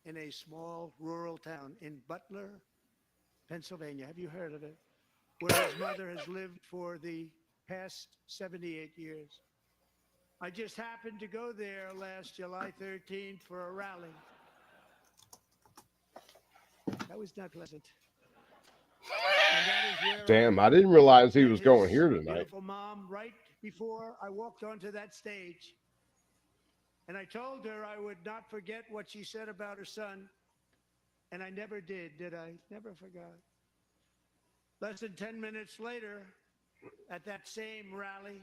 in a small rural town in Butler, Pennsylvania. Have you heard of it? Where his mother has lived for the past 78 years. I just happened to go there last July 13th for a rally. That was not pleasant. And that is where Damn, I didn't realize he met was his going here tonight. Beautiful mom, right before I walked onto that stage. And I told her I would not forget what she said about her son. And I never did I? Never forgot. Less than 10 minutes later, at that same rally,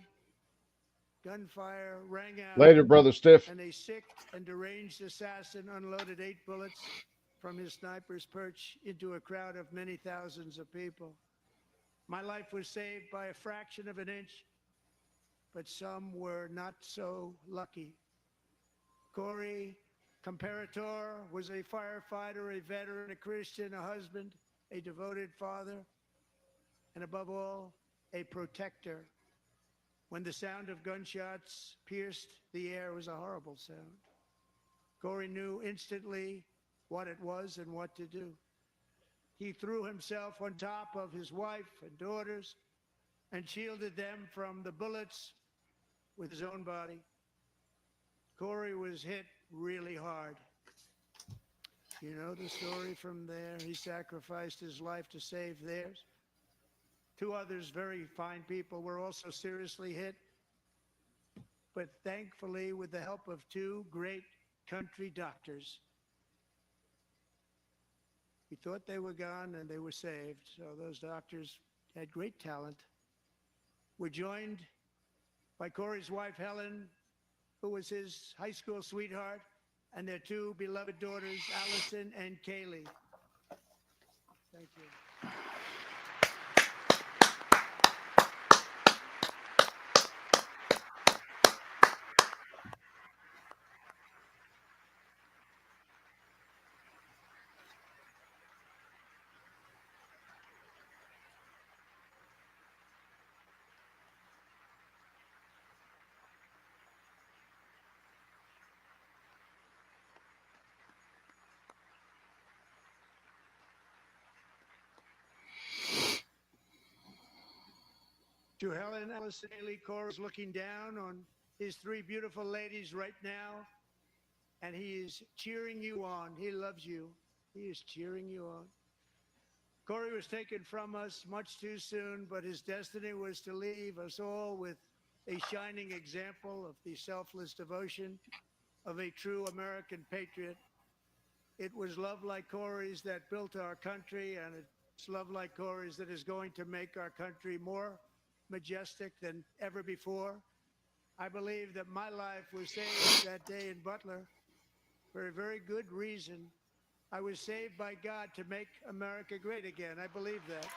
gunfire rang out. Later, Brother Stiff. And a sick and deranged assassin unloaded 8 bullets from his sniper's perch into a crowd of many thousands of people. My life was saved by a fraction of an inch, but some were not so lucky. Corey Comparator was a firefighter, a veteran, a Christian, a husband, a devoted father, and above all, a protector. When the sound of gunshots pierced the air, it was a horrible sound. Corey knew instantly what it was and what to do. He threw himself on top of his wife and daughters and shielded them from the bullets with his own body. Corey was hit really hard. You know the story from there. He sacrificed his life to save theirs. 2 others, very fine people, were also seriously hit. But thankfully, with the help of 2 great country doctors, we thought they were gone and they were saved. So those doctors had great talent. We're joined by Corey's wife, Helen, who was his high school sweetheart, and their 2 beloved daughters, Allison and Kaylee. Thank you. To Helen, Allison, Kaylee, Corey's looking down on his 3 beautiful ladies right now, and he is cheering you on. He loves you. He is cheering you on. Corey was taken from us much too soon, but his destiny was to leave us all with a shining example of the selfless devotion of a true American patriot. It was love like Corey's that built our country, and it's love like Corey's that is going to make our country more majestic than ever before. I believe that my life was saved that day in Butler for a very good reason. I was saved by God to make America great again. I believe that.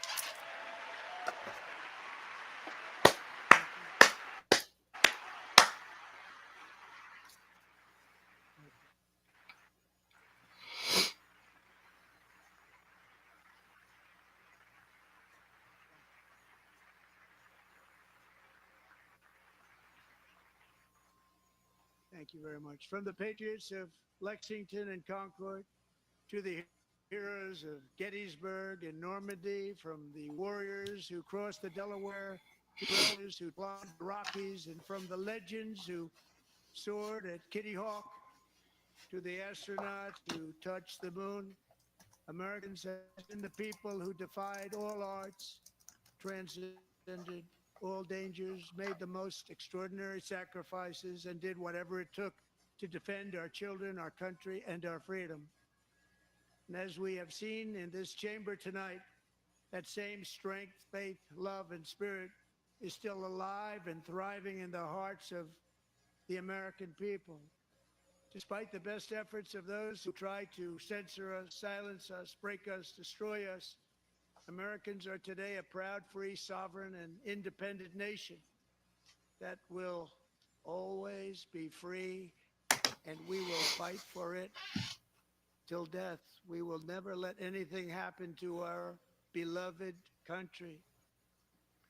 Thank you very much. From the Patriots of Lexington and Concord to the heroes of Gettysburg and Normandy, from the warriors who crossed the Delaware, to those who climbed the Rockies, and from the legends who soared at Kitty Hawk to the astronauts who touched the moon, Americans have been the people who defied all odds, transcended all dangers, made the most extraordinary sacrifices, and did whatever it took to defend our children, our country, and our freedom. And as we have seen in this chamber tonight, that same strength, faith, love, and spirit is still alive and thriving in the hearts of the American people. Despite the best efforts of those who try to censor us, silence us, break us, destroy us, Americans are today a proud, free, sovereign, and independent nation that will always be free, and we will fight for it till death. We will never let anything happen to our beloved country,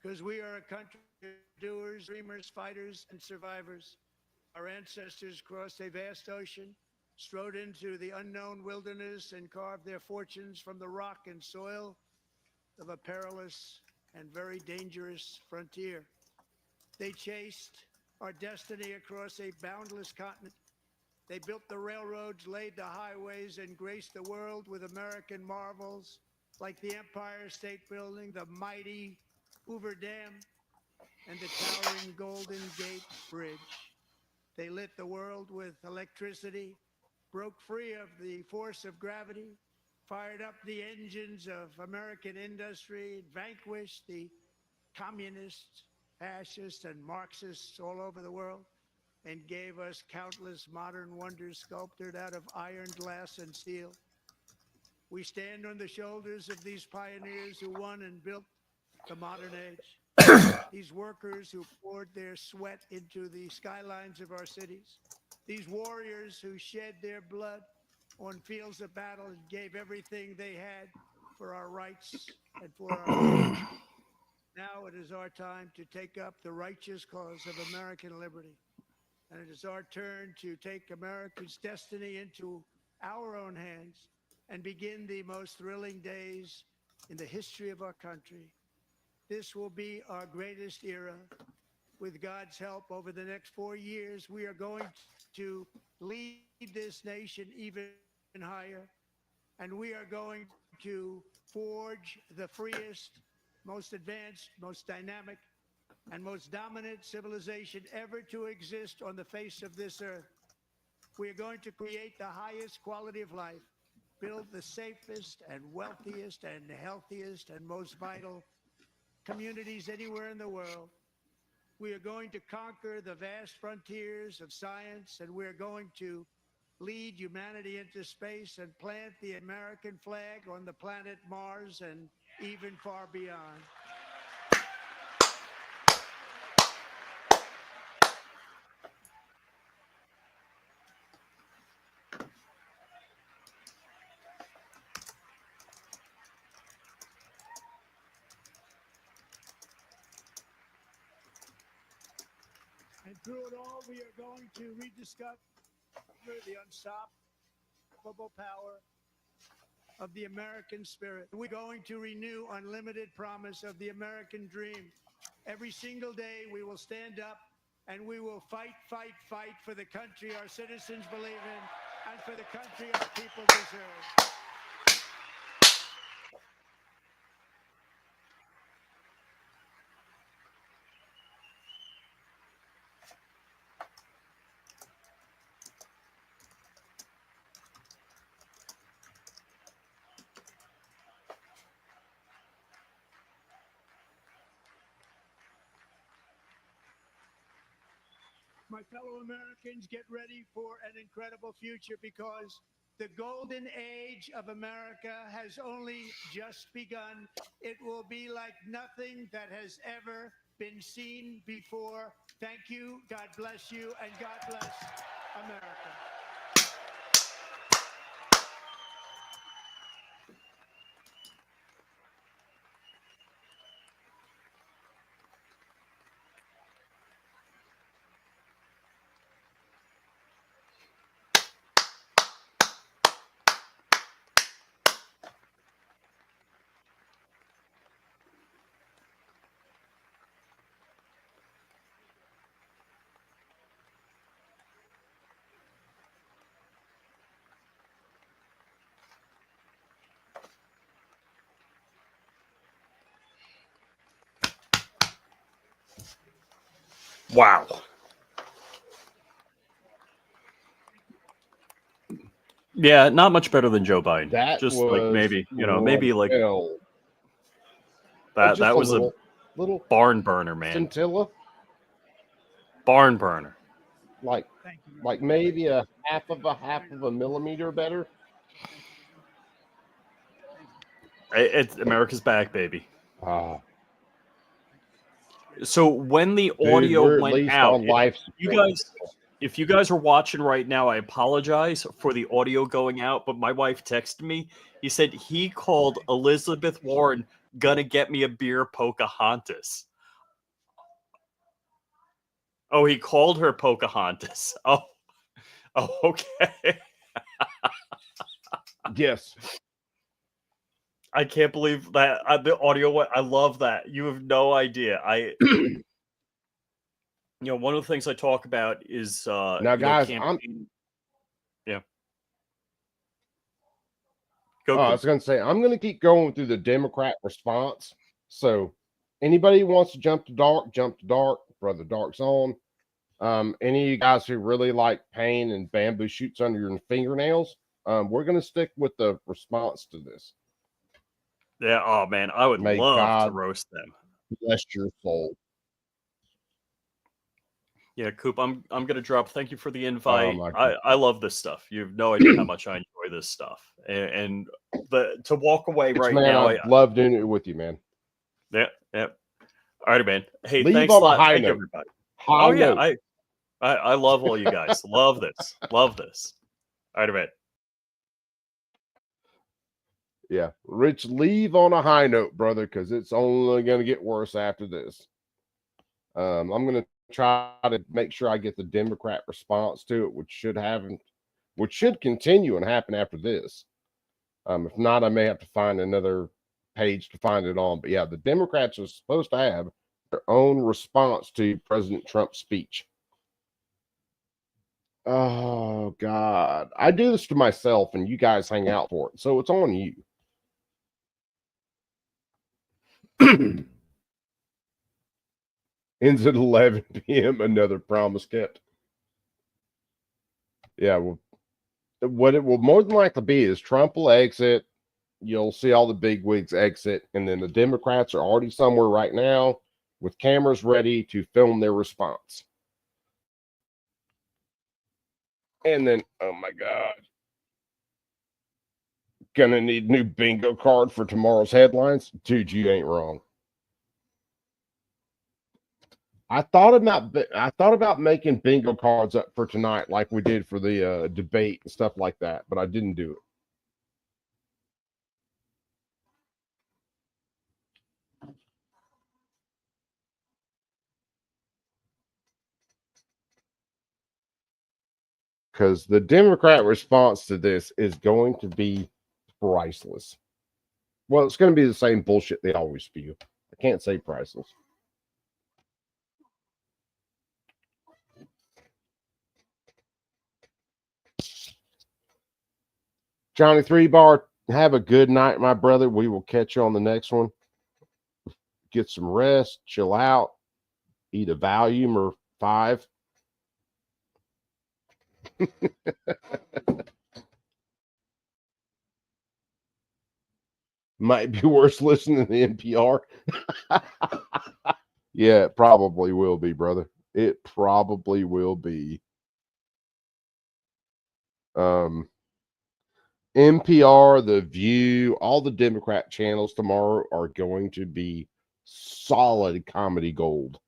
because we are a country of doers, dreamers, fighters, and survivors. Our ancestors crossed a vast ocean, strode into the unknown wilderness, and carved their fortunes from the rock and soil of a perilous and very dangerous frontier. They chased our destiny across a boundless continent. They built the railroads, laid the highways, and graced the world with American marvels like the Empire State Building, the mighty Hoover Dam, and the towering Golden Gate Bridge. They lit the world with electricity, broke free of the force of gravity, fired up the engines of American industry, vanquished the communists, fascists, and Marxists all over the world, and gave us countless modern wonders sculptured out of iron, glass, and steel. We stand on the shoulders of these pioneers who won and built the modern age. These workers who poured their sweat into the skylines of our cities. These warriors who shed their blood on fields of battle and gave everything they had for our rights and for our freedom. Now it is our time to take up the righteous cause of American liberty. And it is our turn to take America's destiny into our own hands and begin the most thrilling days in the history of our country. This will be our greatest era. With God's help, over the next 4 years, we are going to lead this nation even higher, and we are going to forge the freest, most advanced, most dynamic, and most dominant civilization ever to exist on the face of this earth. We are going to create the highest quality of life, build the safest and wealthiest and healthiest and most vital communities anywhere in the world. We are going to conquer the vast frontiers of science, and we are going to lead humanity into space and plant the American flag on the planet Mars and even far beyond. And through it all, we are going to rediscover the unstoppable power of the American spirit. We're going to renew unlimited promise of the American dream. Every single day, we will stand up and we will fight, fight, fight for the country our citizens believe in and for the country our people deserve. My fellow Americans, get ready for an incredible future, because the golden age of America has only just begun. It will be like nothing that has ever been seen before. Thank you, God bless you, and God bless America. Wow. Yeah, not much better than Joe Biden. That Just like was maybe, maybe like well, that. just That a was a little barn burner, man. scintilla, Barn burner. like maybe a half of a millimeter better. It's America's back, baby. Ah, So when the dude, audio we're at went least out, on life you support. guys, if you guys are watching right now, I apologize for the audio going out. But my wife texted me. He said he called Elizabeth Warren "gonna get me a beer, Pocahontas." Oh, he called her Pocahontas. Oh, okay. Yes. I can't believe that the audio. I love that. You have no idea. One of the things I talk about is Now, guys, yeah. I was going to say, I'm going to keep going through the Democrat response. So anybody who wants to jump to dark. Brother Dark's on. Any of you guys who really like pain and bamboo shoots under your fingernails, we're going to stick with the response to this. Yeah. Oh man, I would May love God to roast them. bless your soul. Yeah, Coop, I'm gonna drop. Thank you for the invite. my I love this stuff. You have no idea how much I enjoy this stuff. And to walk away right man, now, I love doing it with you, man. Yeah. All right, man. Hey, Leave thanks a on a lot. high Thank you, note. everybody. High yeah, note. I love all you guys. Love this. Love this. All right, man. Yeah, Rich, leave on a high note, brother, because it's only going to get worse after this. I'm going to try to make sure I get the Democrat response to it, which should continue and happen after this. If not, I may have to find another page to find it on. But yeah, the Democrats are supposed to have their own response to President Trump's speech. Oh God, I do this to myself, and you guys hang out for it, so it's on you. Ends at 11 p.m. Another promise kept. Yeah, well, what it will more than likely be is Trump will exit. You'll see all the big wigs exit, and then the Democrats are already somewhere right now with cameras ready to film their response. And then, oh my God, gonna need new bingo card for tomorrow's headlines. Dude, you ain't wrong. I thought about making bingo cards up for tonight, like we did for the debate and stuff like that, but I didn't do it. Because the Democrat response to this is going to be priceless. Well, it's going to be the same bullshit they always spew. I can't say priceless. Johnny 3-Bar, have a good night, my brother. We will catch you on the next one. Get some rest, chill out, eat a Valium or 5. Might be worse listening to the NPR. Yeah, it probably will be, brother. It probably will be. NPR, The View, all the Democrat channels tomorrow are going to be solid comedy gold.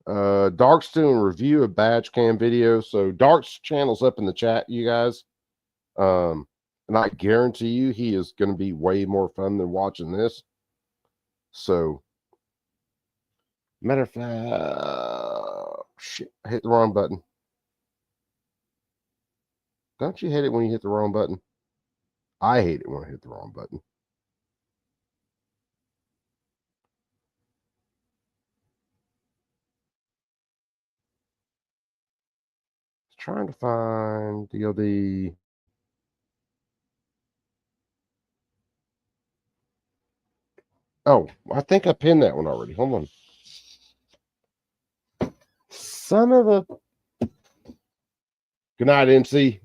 Dark's doing a review of Badge Cam video. So Dark's channel's up in the chat, you guys. And I guarantee you he is going to be way more fun than watching this. So, matter of fact, shit, I hit the wrong button. Don't you hate it when you hit the wrong button? I hate it when I hit the wrong button. Trying to find DLD. Oh, I think I pinned that one already. Hold on. Son of a... Good night, MC.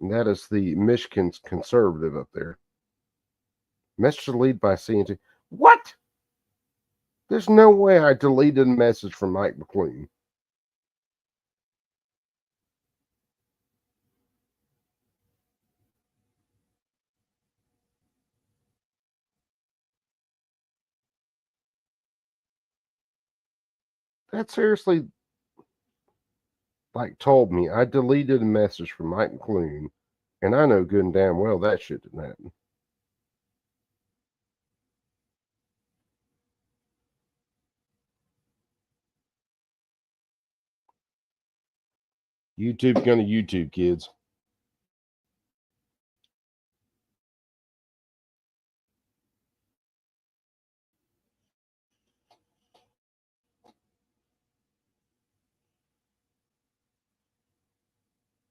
And that is the Michigan's conservative up there. Message deleted by CNT. What? There's no way I deleted a message from Mike McLean. That seriously, like, told me I deleted a message from Mike McLean, and I know good and damn well that shit didn't happen. YouTube gonna YouTube, kids.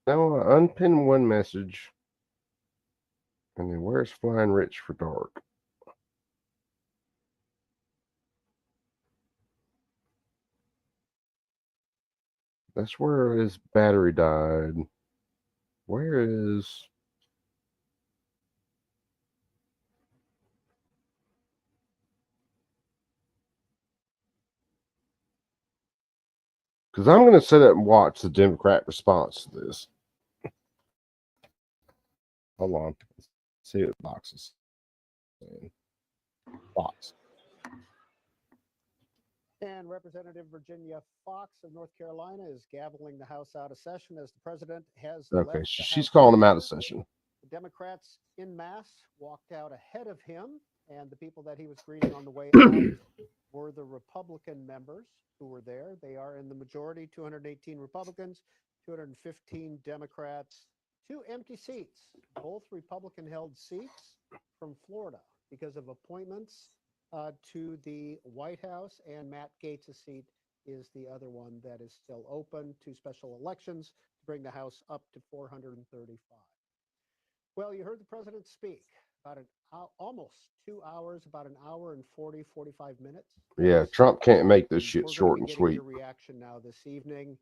No, I unpinned one message. And then where's Flying Rich for Dark? That's where his battery died. Where is... Because I'm going to sit up and watch the Democrat response to this. Hold on. Let's see what boxes. Box. And Representative Virginia Fox of North Carolina is gaveling the House out of session as the president has Okay, left the she's House calling him out chamber. of session. The Democrats en masse walked out ahead of him, and the people that he was greeting on the way out were the Republican members who were there. They are in the majority, 218 Republicans, 215 Democrats, 2 empty seats, both Republican-held seats from Florida because of appointments to the White House, and Matt Gaetz' seat is the other one that is still open to special elections to bring the House up to 435. Well, you heard the president speak about almost 2 hours, about an hour and 45 minutes. Yeah, Trump can't make this shit We're going short to and be getting sweet. your reaction now this evening.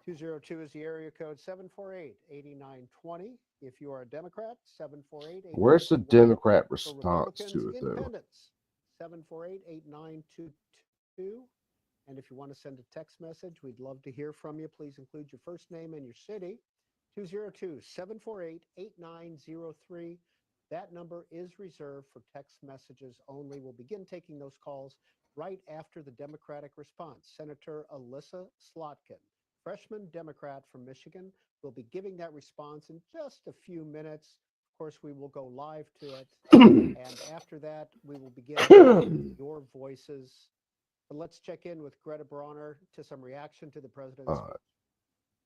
202 is the area code, 748-8920. If you are a Democrat, 748-8921. Where's the Democrat For response Republicans, to it, though? Independents, 748-8922. And if you want to send a text message, we'd love to hear from you. Please include your first name and your city. 202-748-8903. That number is reserved for text messages only. We'll begin taking those calls right after the Democratic response. Senator Alyssa Slotkin, freshman Democrat from Michigan, will be giving that response in just a few minutes. Of course, we will go live to it. And after that, we will begin your voices. But let's check in with Greta Bronner to some reaction to the president's speech.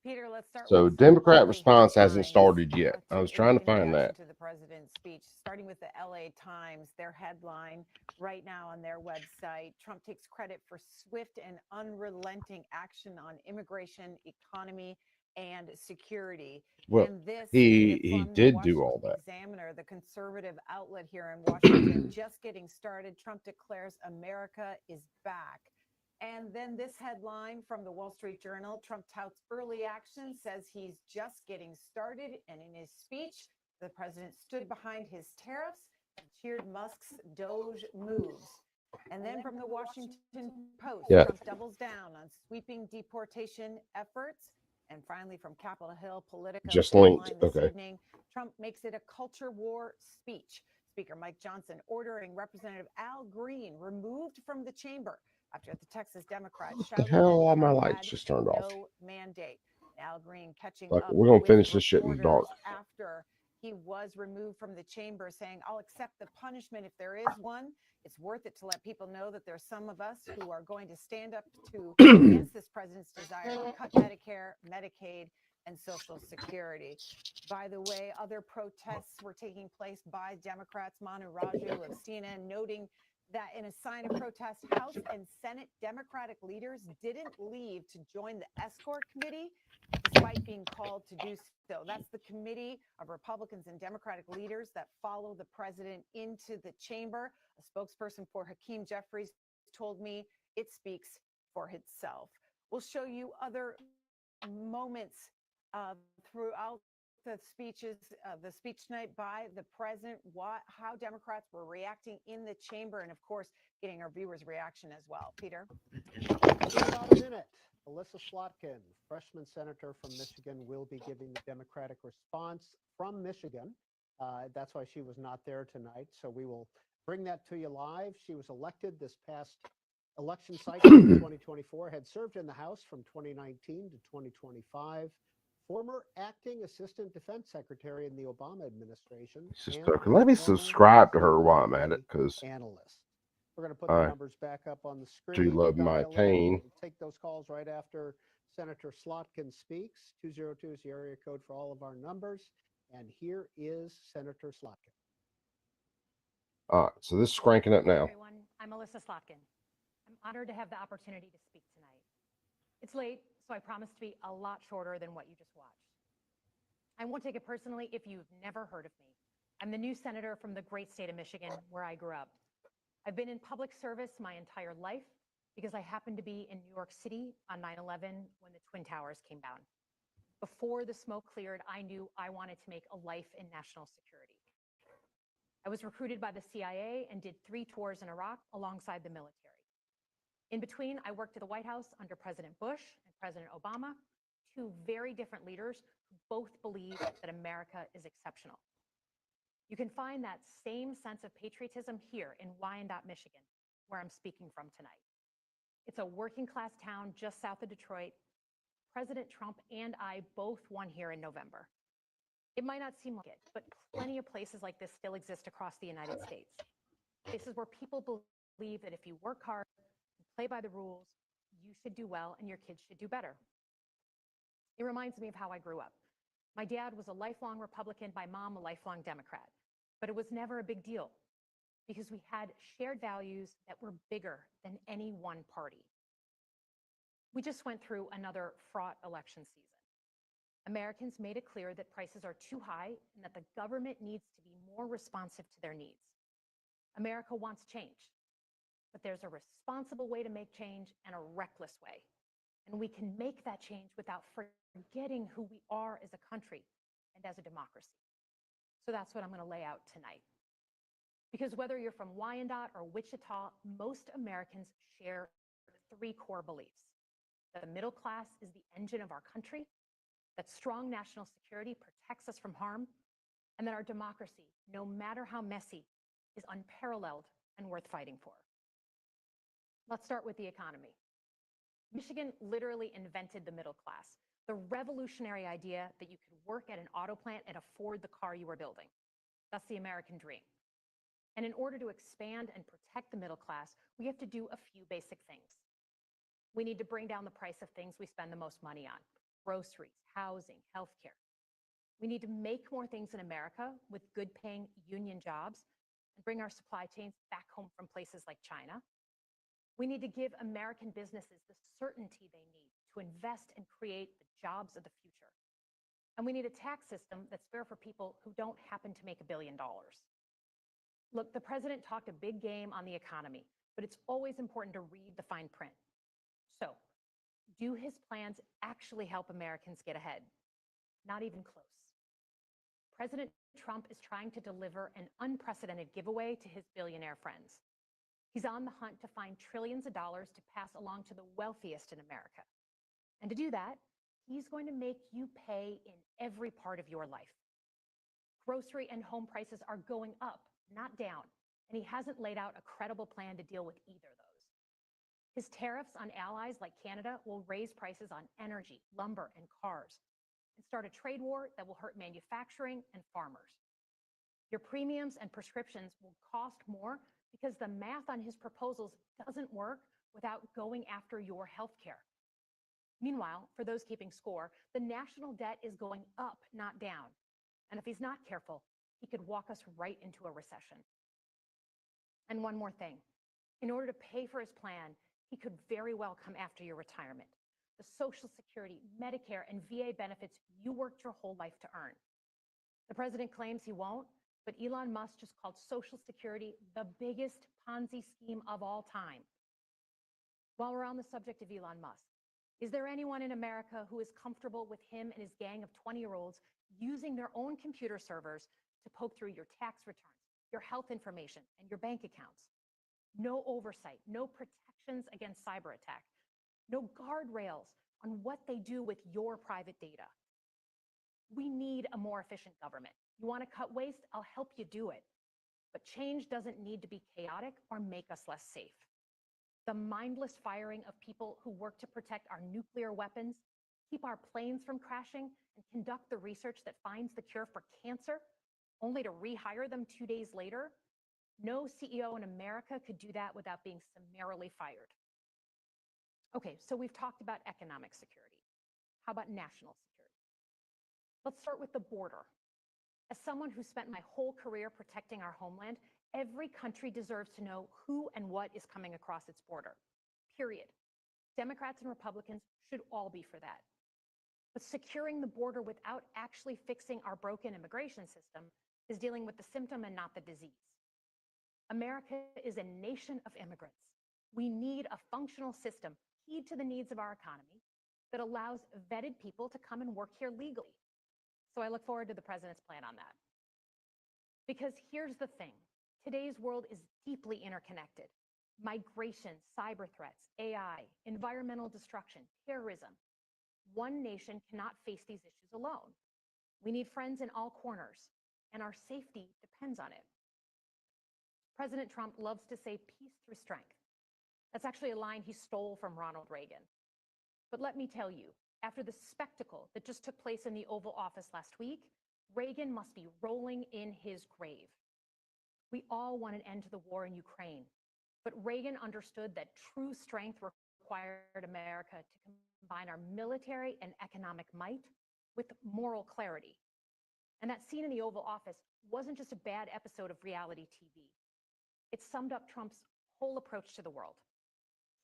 Peter, let's start So with Democrat some response hasn't headlines, started yet. I was trying to in find reaction that. to the president's speech, starting with the LA Times, their headline right now on their website. Trump takes credit for swift and unrelenting action on immigration, economy, and security. Well, And this he from did the do all Washington that. Examiner, the conservative outlet here in Washington, just getting started. Trump declares America is back. And then this headline from the Wall Street Journal, Trump touts early action, says he's just getting started. And in his speech, the president stood behind his tariffs and cheered Musk's DOGE moves. And then from the Washington Post, Yeah. Trump doubles down on sweeping deportation efforts. And finally, from Capitol Hill, Politico, Just linked. headline this Okay. evening, Trump makes it a culture war speech. Speaker Mike Johnson ordering Representative Al Green removed from the chamber after the Texas Democrat What the shouted hell? that All my Trump lights had just turned off. no mandate. Al Green catching Like, up we're gonna with finish this shit in the dark. reporters after he was removed from the chamber, saying, "I'll accept the punishment if there is one. It's worth it to let people know that there's some of us who are going to stand up to against this president's desire to cut Medicare, Medicaid, and Social Security." By the way, other protests were taking place by Democrats. Manu Raju of CNN noting that in a sign of protest, House and Senate Democratic leaders didn't leave to join the escort committee despite being called to do so. That's the committee of Republicans and Democratic leaders that follow the president into the chamber. A spokesperson for Hakeem Jeffries told me it speaks for itself. We'll show you other moments throughout the speeches, the speech tonight by the president, how Democrats were reacting in the chamber, and of course, getting our viewers' reaction as well. Peter? In about a minute, Alyssa Slotkin, freshman senator from Michigan, will be giving the Democratic response from Michigan. That's why she was not there tonight. So we will bring that to you live. She was elected this past election cycle in 2024, had served in the House from 2019 to 2025. Former acting assistant defense secretary in the Obama administration. Just and talking. Let me former subscribe to her while I'm at it, because analyst. We're going to put I the numbers back up on the screen. do love my Dial in. pain. We'll take those calls right after Senator Slotkin speaks. 202 is the area code for all of our numbers. And here is Senator Slotkin. All right, so this is cranking up now. Everyone, I'm Alyssa Slotkin. I'm honored to have the opportunity to speak tonight. It's late, so I promise to be a lot shorter than what you just watched. I won't take it personally if you've never heard of me. I'm the new senator from the great state of Michigan, where I grew up. I've been in public service my entire life because I happened to be in New York City on 9/11 when the Twin Towers came down. Before the smoke cleared, I knew I wanted to make a life in national security. I was recruited by the CIA and did 3 tours in Iraq alongside the military. In between, I worked at the White House under President Bush and President Obama, 2 very different leaders who both believe that America is exceptional. You can find that same sense of patriotism here in Wyandotte, Michigan, where I'm speaking from tonight. It's a working class town just south of Detroit. President Trump and I both won here in November. It might not seem like it, but plenty of places like this still exist across the United States. Places where people believe that if you work hard, and play by the rules, you should do well and your kids should do better. It reminds me of how I grew up. My dad was a lifelong Republican, my mom a lifelong Democrat, but it was never a big deal because we had shared values that were bigger than any one party. We just went through another fraught election season. Americans made it clear that prices are too high and that the government needs to be more responsive to their needs. America wants change, but there's a responsible way to make change and a reckless way. And we can make that change without forgetting who we are as a country and as a democracy. So that's what I'm going to lay out tonight. Because whether you're from Wyandotte or Wichita, most Americans share three core beliefs. That the middle class is the engine of our country, that strong national security protects us from harm, and that our democracy, no matter how messy, is unparalleled and worth fighting for. Let's start with the economy. Michigan literally invented the middle class, the revolutionary idea that you could work at an auto plant and afford the car you were building. That's the American dream. And in order to expand and protect the middle class, we have to do a few basic things. We need to bring down the price of things we spend the most money on: groceries, housing, healthcare. We need to make more things in America with good-paying union jobs and bring our supply chains back home from places like China. We need to give American businesses the certainty they need to invest and create the jobs of the future. And we need a tax system that's fair for people who don't happen to make $1 billion. Look, the president talked a big game on the economy, but it's always important to read the fine print. So, do his plans actually help Americans get ahead? Not even close. President Trump is trying to deliver an unprecedented giveaway to his billionaire friends. He's on the hunt to find trillions of dollars to pass along to the wealthiest in America. And to do that, he's going to make you pay in every part of your life. Grocery and home prices are going up, not down, and he hasn't laid out a credible plan to deal with either of those. His tariffs on allies like Canada will raise prices on energy, lumber, and cars, and start a trade war that will hurt manufacturing and farmers. Your premiums and prescriptions will cost more because the math on his proposals doesn't work without going after your health care. Meanwhile, for those keeping score, the national debt is going up, not down. And if he's not careful, he could walk us right into a recession. And one more thing. In order to pay for his plan, he could very well come after your retirement, the Social Security, Medicare, and VA benefits you worked your whole life to earn. The president claims he won't, but Elon Musk just called Social Security the biggest Ponzi scheme of all time. While we're on the subject of Elon Musk, is there anyone in America who is comfortable with him and his gang of 20-year-olds using their own computer servers to poke through your tax returns, your health information, and your bank accounts? No oversight, no protections against cyber attack, no guardrails on what they do with your private data. We need a more efficient government. You want to cut waste? I'll help you do it. But change doesn't need to be chaotic or make us less safe. The mindless firing of people who work to protect our nuclear weapons, keep our planes from crashing, and conduct the research that finds the cure for cancer, only to rehire them 2 days later, no CEO in America could do that without being summarily fired. Okay, so we've talked about economic security. How about national security? Let's start with the border. As someone who spent my whole career protecting our homeland, every country deserves to know who and what is coming across its border, period. Democrats and Republicans should all be for that. But securing the border without actually fixing our broken immigration system is dealing with the symptom and not the disease. America is a nation of immigrants. We need a functional system keyed to the needs of our economy that allows vetted people to come and work here legally. So I look forward to the president's plan on that. Because here's the thing. Today's world is deeply interconnected. Migration, cyber threats, AI, environmental destruction, terrorism. One nation cannot face these issues alone. We need friends in all corners, and our safety depends on it. President Trump loves to say peace through strength. That's actually a line he stole from Ronald Reagan. But let me tell you, after the spectacle that just took place in the Oval Office last week, Reagan must be rolling in his grave. We all want an end to the war in Ukraine, but Reagan understood that true strength required America to combine our military and economic might with moral clarity. And that scene in the Oval Office wasn't just a bad episode of reality TV. It summed up Trump's whole approach to the world.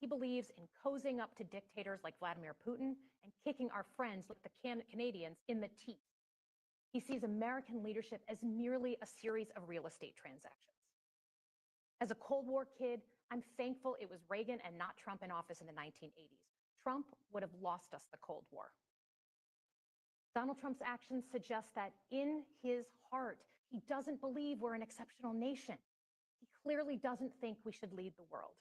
He believes in cozying up to dictators like Vladimir Putin and kicking our friends like the Canadians in the teeth. He sees American leadership as merely a series of real estate transactions. As a Cold War kid, I'm thankful it was Reagan and not Trump in office in the 1980s. Trump would have lost us the Cold War. Donald Trump's actions suggest that in his heart, he doesn't believe we're an exceptional nation. He clearly doesn't think we should lead the world.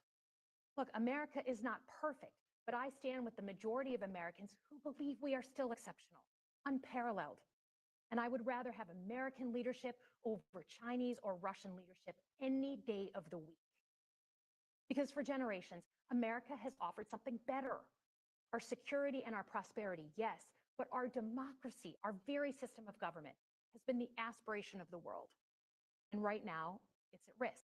Look, America is not perfect, but I stand with the majority of Americans who believe we are still exceptional, unparalleled. And I would rather have American leadership over Chinese or Russian leadership any day of the week. Because for generations, America has offered something better. Our security and our prosperity, yes, but our democracy, our very system of government, has been the aspiration of the world. And right now, it's at risk.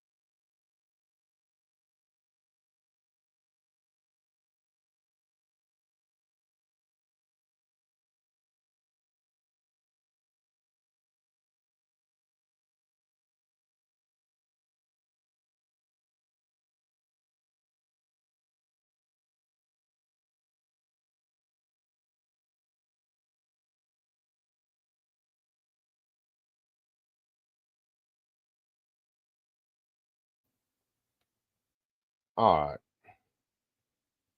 All right.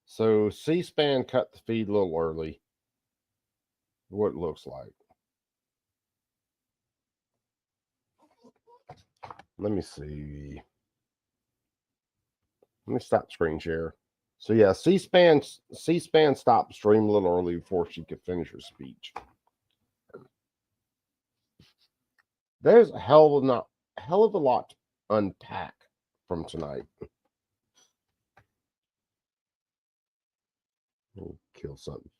So C-SPAN cut the feed a little early. What it looks like. Let me see. Let me stop screen share. So yeah, C-SPAN stopped the stream a little early before she could finish her speech. There's a hell of a lot to unpack from tonight. Kill something.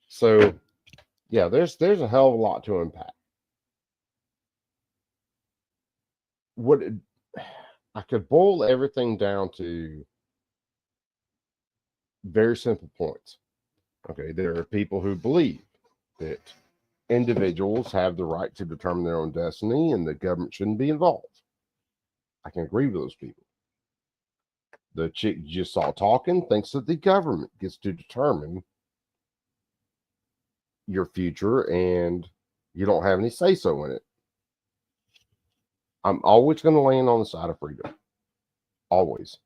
So yeah, there's a hell of a lot to unpack. I could boil everything down to very simple points. Okay, there are people who believe that individuals have the right to determine their own destiny and the government shouldn't be involved. I can agree with those people. The chick you just saw talking thinks that the government gets to determine your future and you don't have any say-so in it. I'm always going to land on the side of freedom. Always.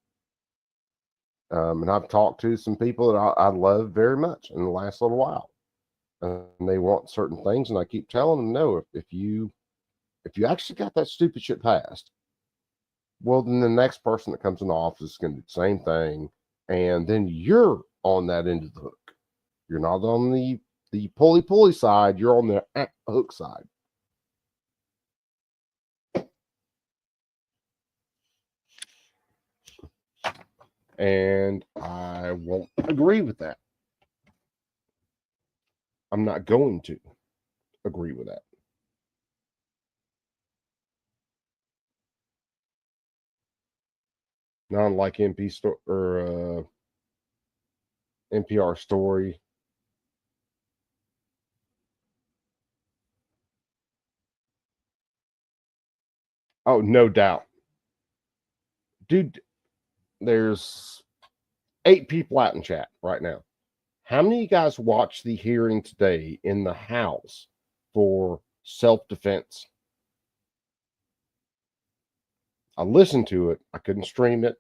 And I've talked to some people that I love very much in the last little while. And they want certain things, and I keep telling them, no, if you actually got that stupid shit passed, well, then the next person that comes in the office is going to do the same thing, and then you're on that end of the hook. You're not on the pulley side, you're on the hook side. And I won't agree with that. I'm not going to agree with that. Not unlike NPR story. Oh, no doubt. Dude, there's 8 people out in chat right now. How many of you guys watched the hearing today in the House for self-defense? I listened to it. I couldn't stream it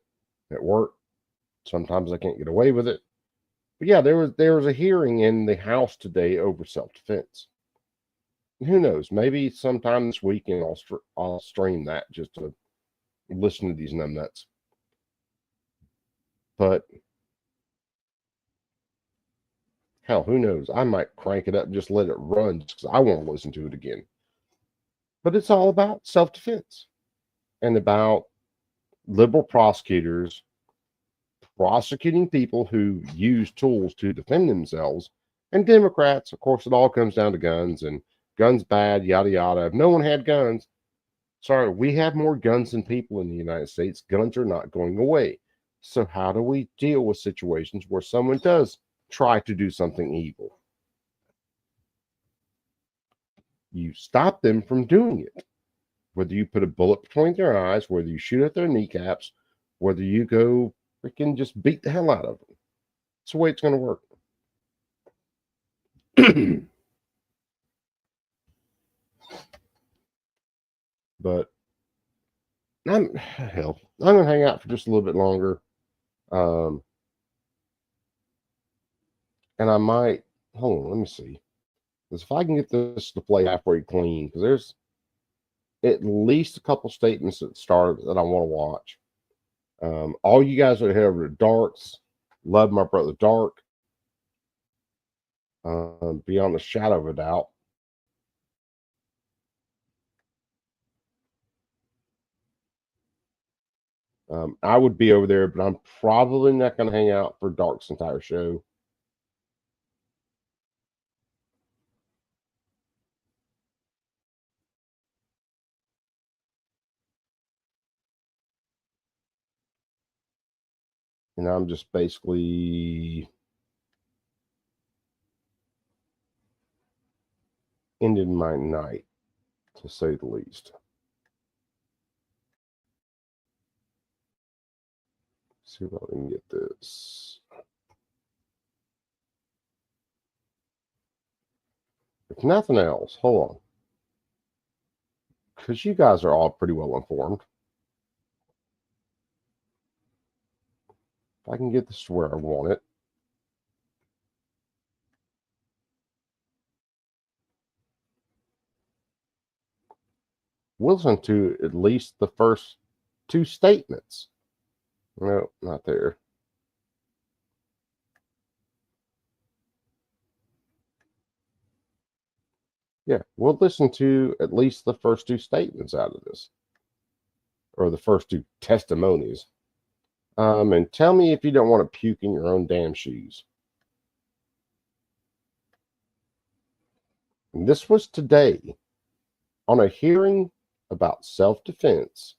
at work. Sometimes I can't get away with it. But yeah, there was a hearing in the House today over self-defense. And who knows? Maybe sometime this weekend I'll stream that just to listen to these numbnuts. But hell, who knows? I might crank it up and just let it run just because I want to listen to it again. But it's all about self-defense and about liberal prosecutors prosecuting people who use tools to defend themselves. And Democrats, of course, it all comes down to guns and guns bad, yada, yada. If no one had guns, sorry, we have more guns than people in the United States. Guns are not going away. So how do we deal with situations where someone does try to do something evil? You stop them from doing it. Whether you put a bullet between their eyes, whether you shoot at their kneecaps, whether you go freaking just beat the hell out of them. That's the way it's going to work. But I'm going to hang out for just a little bit longer. And I might, hold on, let me see. Because if I can get this to play halfway clean, because there's at least a couple statements that started that I want to watch. All you guys that head over to Darks, love my brother Dark. Beyond the shadow of a doubt. I would be over there, but I'm probably not going to hang out for Dark's entire show. And I'm just basically ended my night, to say the least. See if I can get this. If nothing else, hold on. Because you guys are all pretty well informed. If I can get this to where I want it. We'll listen to at least the first two statements. No, not there. Yeah, we'll listen to at least the first two statements out of this. Or the first two testimonies. And tell me if you don't want to puke in your own damn shoes. And this was today on a hearing about self-defense.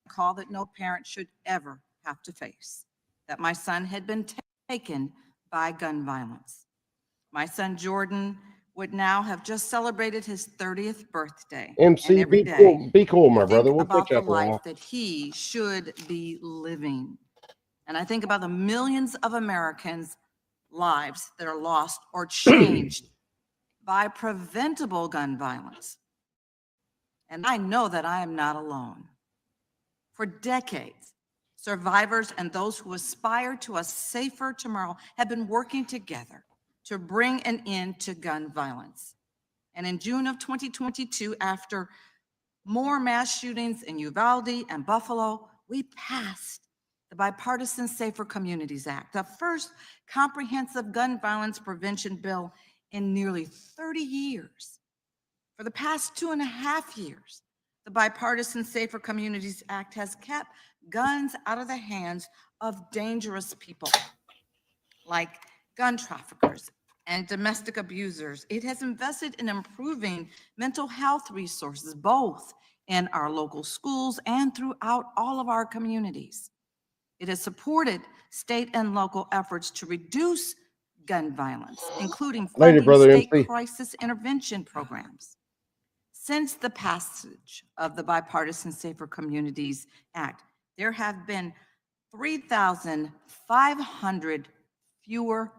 Call that no parent should ever have to face, that my son had been taken by gun violence. My son Jordan would now have just celebrated his 30th birthday. MC, and every be cool, my I brother. think We'll about catch the up a while. life that he should be living. And I think about the millions of Americans' lives that are lost or changed by preventable gun violence. And I know that I am not alone. For decades, survivors and those who aspire to a safer tomorrow have been working together to bring an end to gun violence. And in June of 2022, after more mass shootings in Uvalde and Buffalo, we passed the Bipartisan Safer Communities Act, the first comprehensive gun violence prevention bill in nearly 30 years. For the past 2.5 years, the Bipartisan Safer Communities Act has kept guns out of the hands of dangerous people like gun traffickers and domestic abusers. It has invested in improving mental health resources, both in our local schools and throughout all of our communities. It has supported state and local efforts to reduce gun violence, including funding state crisis intervention programs. Since the passage of the Bipartisan Safer Communities Act, there have been 3,500 fewer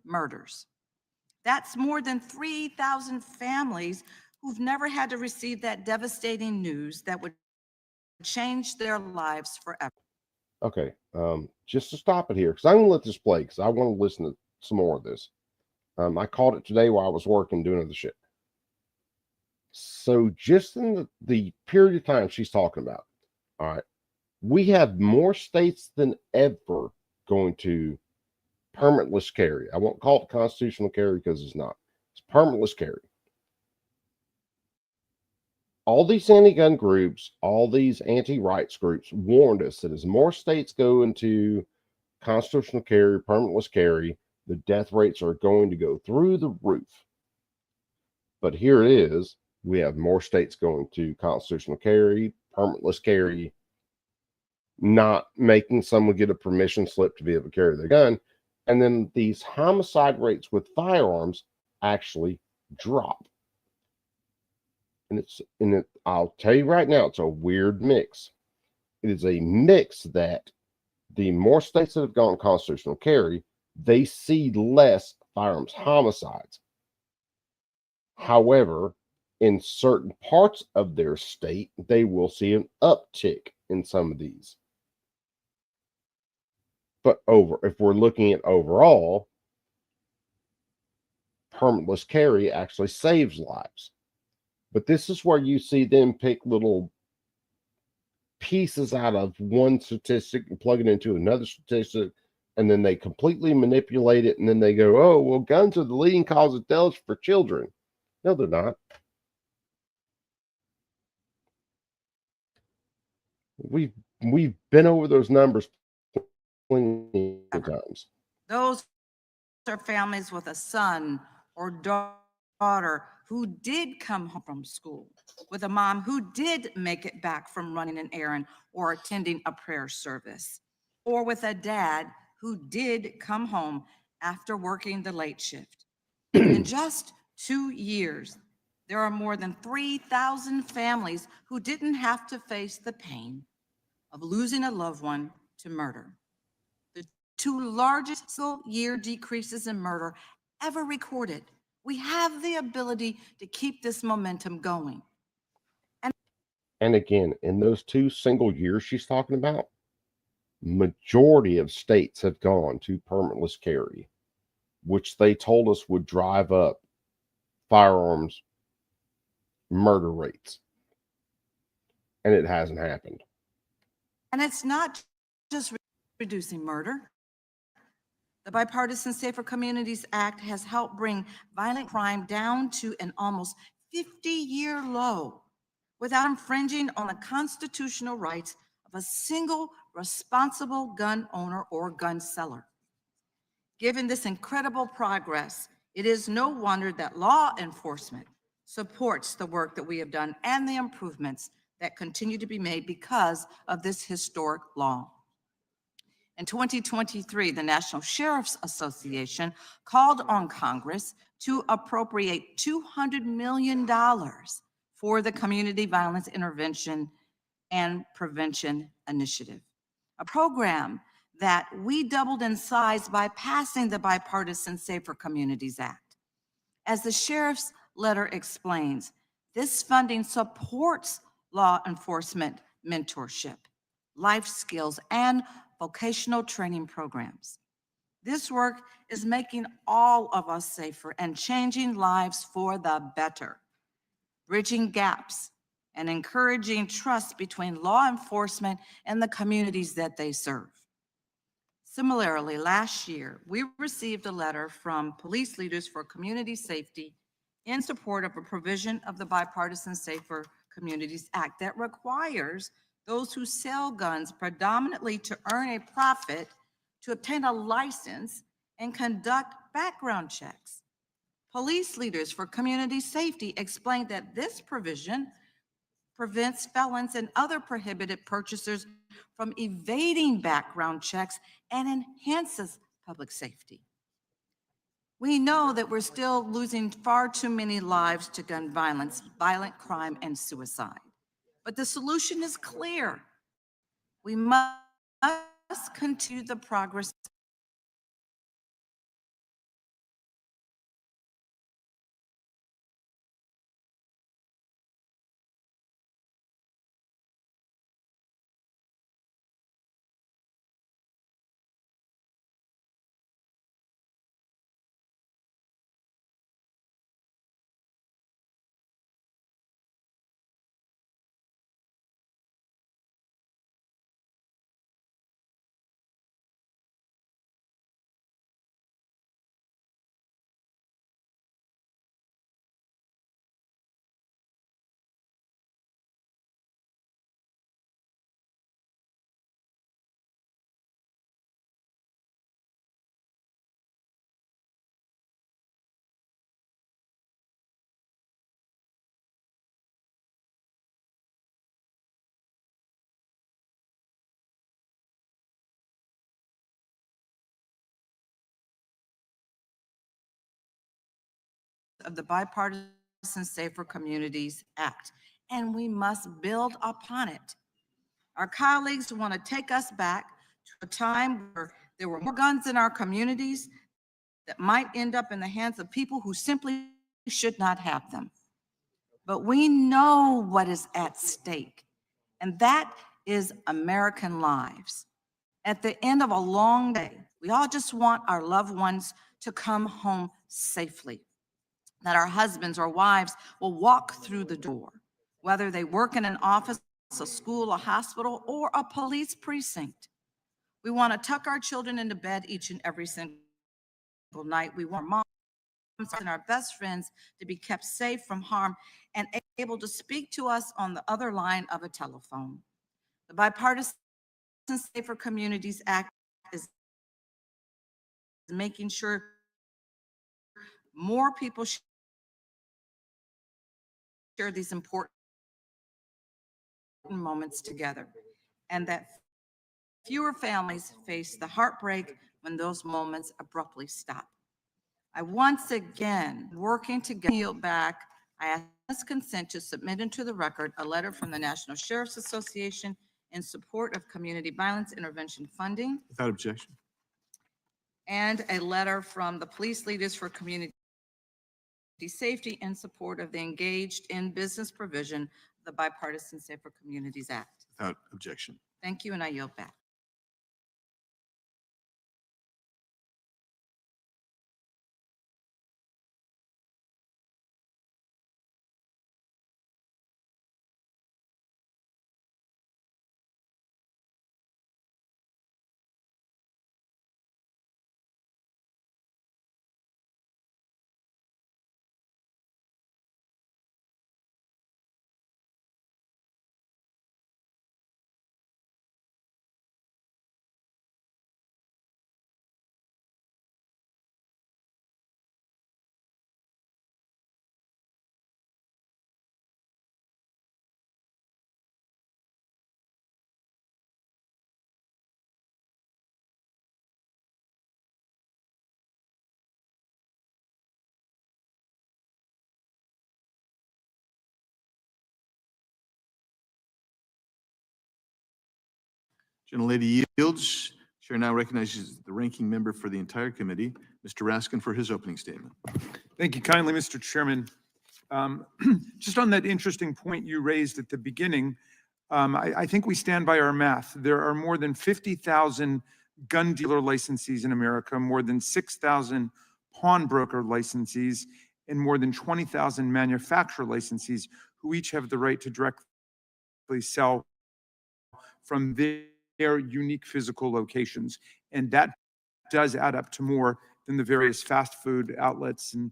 murders. That's more than 3,000 families who've never had to receive that devastating news that would change their lives forever. Okay, just to stop it here, because I'm going to let this play, because I want to listen to some more of this. I caught it today while I was working doing other shit. So just in the period of time she's talking about, all right, we have more states than ever going to permitless carry. I won't call it constitutional carry because it's not. It's permitless carry. all these anti-gun groups, all these anti-rights groups warned us that as more states go into constitutional carry, permitless carry, the death rates are going to go through the roof. But here it is. We have more states going to constitutional carry, permitless carry, not making someone get a permission slip to be able to carry their gun. And then these homicide rates with firearms actually drop. And I'll tell you right now, it's a weird mix. It is a mix that the more states that have gone constitutional carry, they see less firearms homicides. However, in certain parts of their state, they will see an uptick in some of these. But if we're looking at overall, permitless carry actually saves lives. But this is where you see them pick little pieces out of one statistic and plug it into another statistic, and then they completely manipulate it, and then they go, oh, well, guns are the leading cause of deaths for children. No, they're not. We've been over those numbers plenty of times. Those are families with a son or daughter who did come home from school, with a mom who did make it back from running an errand or attending a prayer service, or with a dad who did come home after working the late shift. In just 2 years, there are more than 3,000 families who didn't have to face the pain of losing a loved one to murder. The two largest single-year decreases in murder ever recorded. We have the ability to keep this momentum going. And again, in those 2 single years she's talking about, majority of states have gone to permitless carry, which they told us would drive up firearms murder rates. And it hasn't happened. And it's not just reducing murder. The Bipartisan Safer Communities Act has helped bring violent crime down to an almost 50-year low without infringing on the constitutional rights of a single responsible gun owner or gun seller. Given this incredible progress, it is no wonder that law enforcement supports the work that we have done and the improvements that continue to be made because of this historic law. In 2023, the National Sheriff's Association called on Congress to appropriate $200 million for the Community Violence Intervention and Prevention Initiative, a program that we doubled in size by passing the Bipartisan Safer Communities Act. As the sheriff's letter explains, this funding supports law enforcement mentorship, life skills, and vocational training programs. This work is making all of us safer and changing lives for the better, bridging gaps and encouraging trust between law enforcement and the communities that they serve. Similarly, last year, we received a letter from Police Leaders for Community Safety in support of a provision of the Bipartisan Safer Communities Act that requires those who sell guns predominantly to earn a profit to obtain a license and conduct background checks. Police Leaders for Community Safety explained that this provision prevents felons and other prohibited purchasers from evading background checks and enhances public safety. We know that we're still losing far too many lives to gun violence, violent crime, and suicide. But the solution is clear. We must continue the progress of the Bipartisan Safer Communities Act, and we must build upon it. Our colleagues want to take us back to a time where there were more guns in our communities that might end up in the hands of people who simply should not have them. But we know what is at stake, and that is American lives. At the end of a long day, we all just want our loved ones to come home safely, that our husbands or wives will walk through the door, whether they work in an office, a school, a hospital, or a police precinct. We want to tuck our children into bed each and every single night. We want moms and our best friends to be kept safe from harm and able to speak to us on the other line of a telephone. The Bipartisan Safer Communities Act is making sure more people share these important moments together, and that fewer families face the heartbreak when those moments abruptly stop. I once again, working to yield back, I ask consent to submit into the record a letter from the National Sheriff's Association in support of community violence intervention funding, Without objection. and a letter from the Police Leaders for Community Safety in support of the engaged in business provision of the Bipartisan Safer Communities Act. Without objection. Thank you, and I yield back. Gentlelady yields. Chair now recognizes the ranking member for the entire committee, Mr. Raskin, for his opening statement. Thank you kindly, Mr. Chairman. Just on that interesting point you raised at the beginning, I think we stand by our math. There are more than 50,000 gun dealer licensees in America, more than 6,000 pawnbroker licensees, and more than 20,000 manufacturer licensees who each have the right to directly sell from their unique physical locations. And that does add up to more than the various fast food outlets and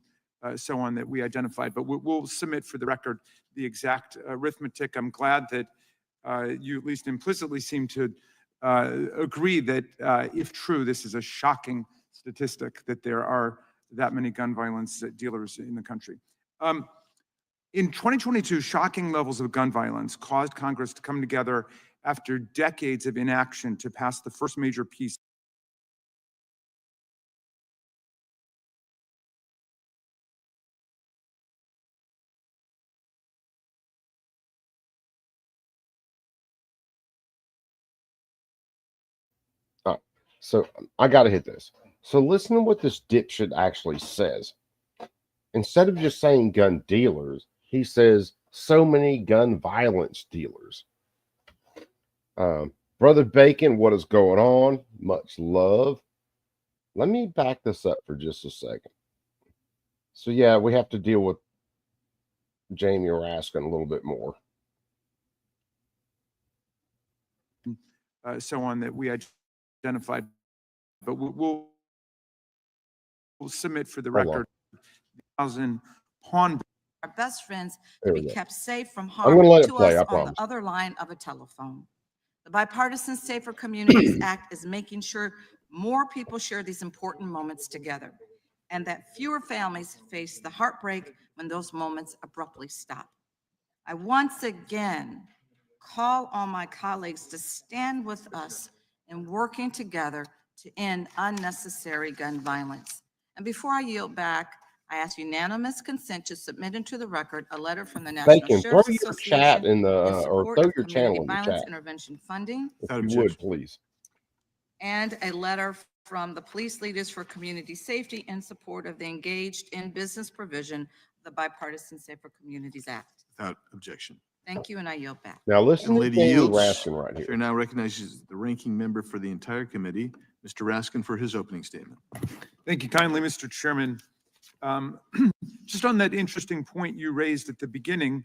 so on that we identified. But we'll submit for the record the exact arithmetic. I'm glad that you at least implicitly seem to agree that if true, this is a shocking statistic that there are that many gun violence dealers in the country. In 2022, shocking levels of gun violence caused Congress to come together after decades of inaction to pass the first major piece So I got to hit this. So listen to what this dipshit actually says. Instead of just saying gun dealers, he says so many gun violence dealers. Brother Bacon, what is going on? Much love. Let me back this up for just a second. So yeah, we have to deal with Jamie Raskin a little bit more. So on that we identified, but we'll submit for the record 1,000 pawn. Our best friends There to we be go. kept safe from I'm harm gonna let it to play, us I on promise. the other line of a telephone. The Bipartisan Safer Communities Act is making sure more people share these important moments together, and that fewer families face the heartbreak when those moments abruptly stop. I once again call on my colleagues to stand with us in working together to end unnecessary gun violence. And before I yield back, I ask unanimous consent to submit into the record a letter from the National Thank you. Throw Sheriff's your chat Association in the, in or support throw of your community channel in the violence chat, intervention funding, if Without you would, objection. please. and a letter from the Police Leaders for Community Safety in support of the Engaged in Business provision of the Bipartisan Safer Communities Act. Without objection. Thank you, and I yield back. Now listen And to Lady Jamie yields. Raskin right Chair here. now recognizes the ranking member for the entire committee, Mr. Raskin, for his opening statement. Thank you kindly, Mr. Chairman. Just on that interesting point you raised at the beginning,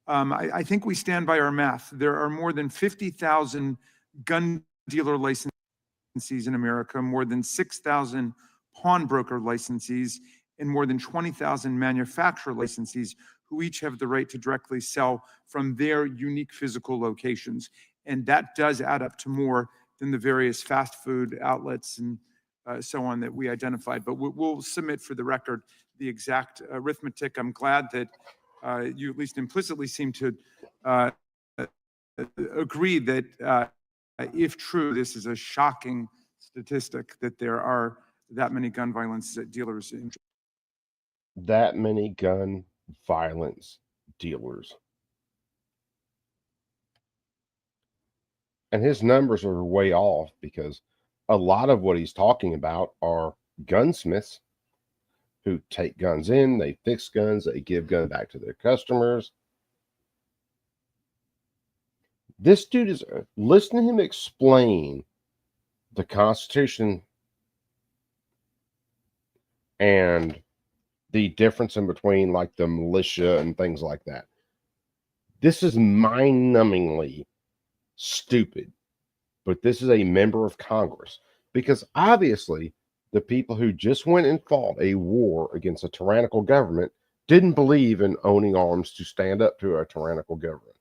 I think we stand by our math. There are more than 50,000 gun dealer licensees in America, more than 6,000 pawnbroker licensees, and more than 20,000 manufacturer licensees who each have the right to directly sell from their unique physical locations. And that does add up to more than the various fast food outlets and so on that we identified. But we'll submit for the record the exact arithmetic. I'm glad that you at least implicitly seem to agree that if true, this is a shocking statistic that there are that many gun violence dealers in. That many gun violence dealers. And his numbers are way off because a lot of what he's talking about are gunsmiths who take guns in, they fix guns, they give guns back to their customers. This dude is, listen to him explain the Constitution and the difference in between like the militia and things like that. This is mind-numbingly stupid, but this is a member of Congress, because obviously the people who just went and fought a war against a tyrannical government didn't believe in owning arms to stand up to a tyrannical government.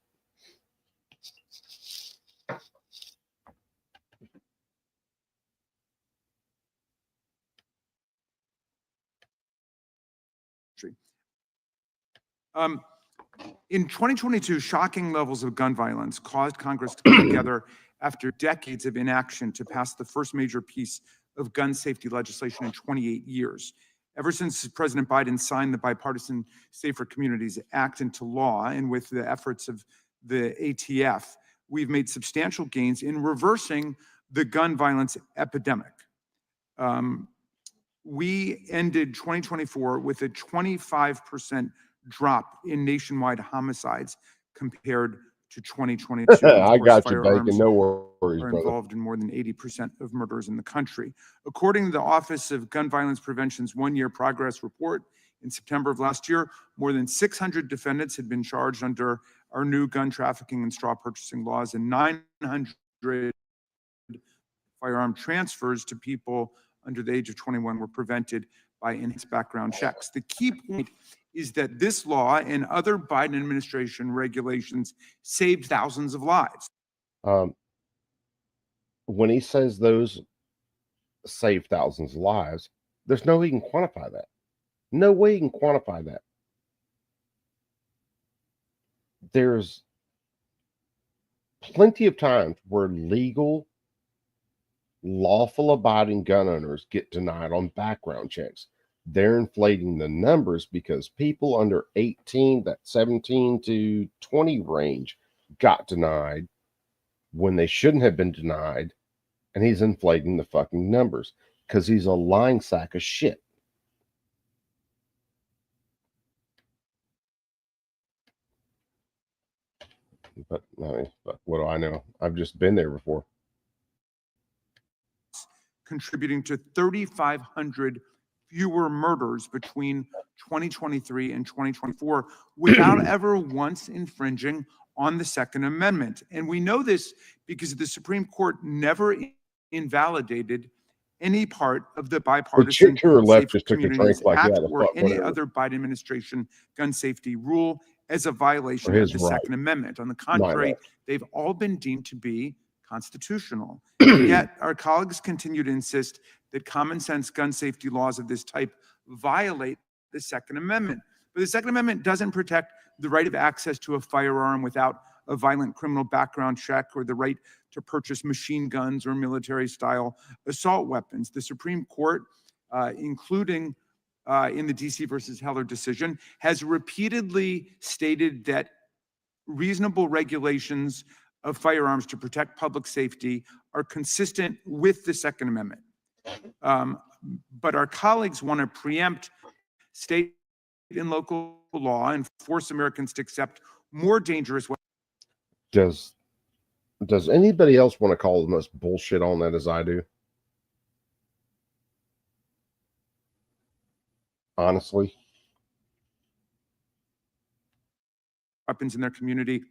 In 2022, shocking levels of gun violence caused Congress to come together after decades of inaction to pass the first major piece of gun safety legislation in 28 years. Ever since President Biden signed the Bipartisan Safer Communities Act into law, and with the efforts of the ATF, we've made substantial gains in reversing the gun violence epidemic. We ended 2024 with a 25% drop in nationwide homicides compared to 2022. I got you, Bacon. No worries, are brother. involved in more than 80% of murders in the country. According to the Office of Gun Violence Prevention's one-year progress report, in September of last year, more than 600 defendants had been charged under our new gun trafficking and straw purchasing laws, and 900 firearm transfers to people under the age of 21 were prevented by enhanced background checks. The key point is that this law and other Biden administration regulations saved thousands of lives. When he says those save thousands of lives, there's no way he can quantify that. No way he can quantify that. There's plenty of times where legal, lawful abiding gun owners get denied on background checks. They're inflating the numbers because people under 18, that 17 to 20 range, got denied when they shouldn't have been denied. And he's inflating the fucking numbers because he's a lying sack of shit. But what do I know? I've just been there before. Contributing to 3,500 fewer murders between 2023 and 2024 without ever once infringing on the Second Amendment. And we know this because the Supreme Court never invalidated any part of the Bipartisan The chick to her left Safer just took a drink Communities like, yeah, Act the or fuck, any whatever. other Biden administration gun safety rule as a violation Or of his the right. Second Amendment. On the Mine contrary, right. they've all been deemed to be constitutional. Yet our colleagues continue to insist that common sense gun safety laws of this type violate the Second Amendment. But the Second Amendment doesn't protect the right of access to a firearm without a violent criminal background check or the right to purchase machine guns or military-style assault weapons. The Supreme Court, including in the DC versus Heller decision, has repeatedly stated that reasonable regulations of firearms to protect public safety are consistent with the Second Amendment. But our colleagues want to preempt state and local law and force Americans to accept more dangerous weapons. Does anybody else want to call the most bullshit on that as I do? Honestly. Weapons in their community,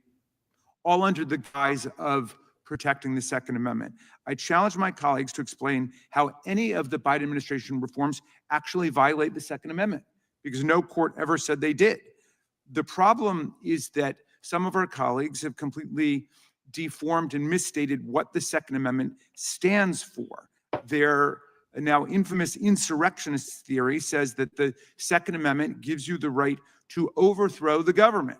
all under the guise of protecting the Second Amendment. I challenge my colleagues to explain how any of the Biden administration reforms actually violate the Second Amendment, because no court ever said they did. The problem is that some of our colleagues have completely deformed and misstated what the Second Amendment stands for. Their now infamous insurrectionist theory says that the Second Amendment gives you the right to overthrow the government.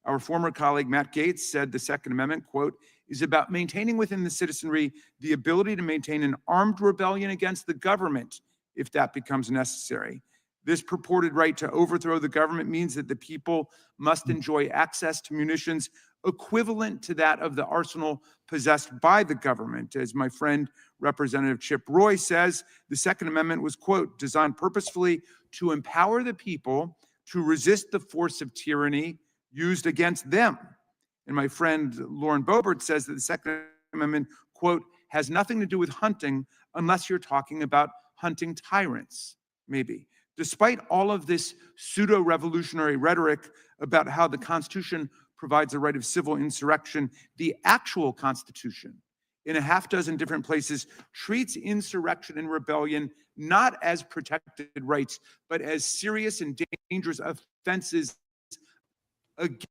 Our former colleague Matt Gaetz said the Second Amendment, quote, is about maintaining within the citizenry the ability to maintain an armed rebellion against the government if that becomes necessary. This purported right to overthrow the government means that the people must enjoy access to munitions equivalent to that of the arsenal possessed by the government. As my friend Representative Chip Roy says, the Second Amendment was, quote, designed purposefully to empower the people to resist the force of tyranny used against them. And my friend Lauren Boebert says that the Second Amendment, quote, has nothing to do with hunting unless you're talking about hunting tyrants, maybe. Despite all of this pseudo-revolutionary rhetoric about how the Constitution provides a right of civil insurrection, the actual Constitution, in a half dozen different places, treats insurrection and rebellion not as protected rights, but as serious and dangerous offenses against.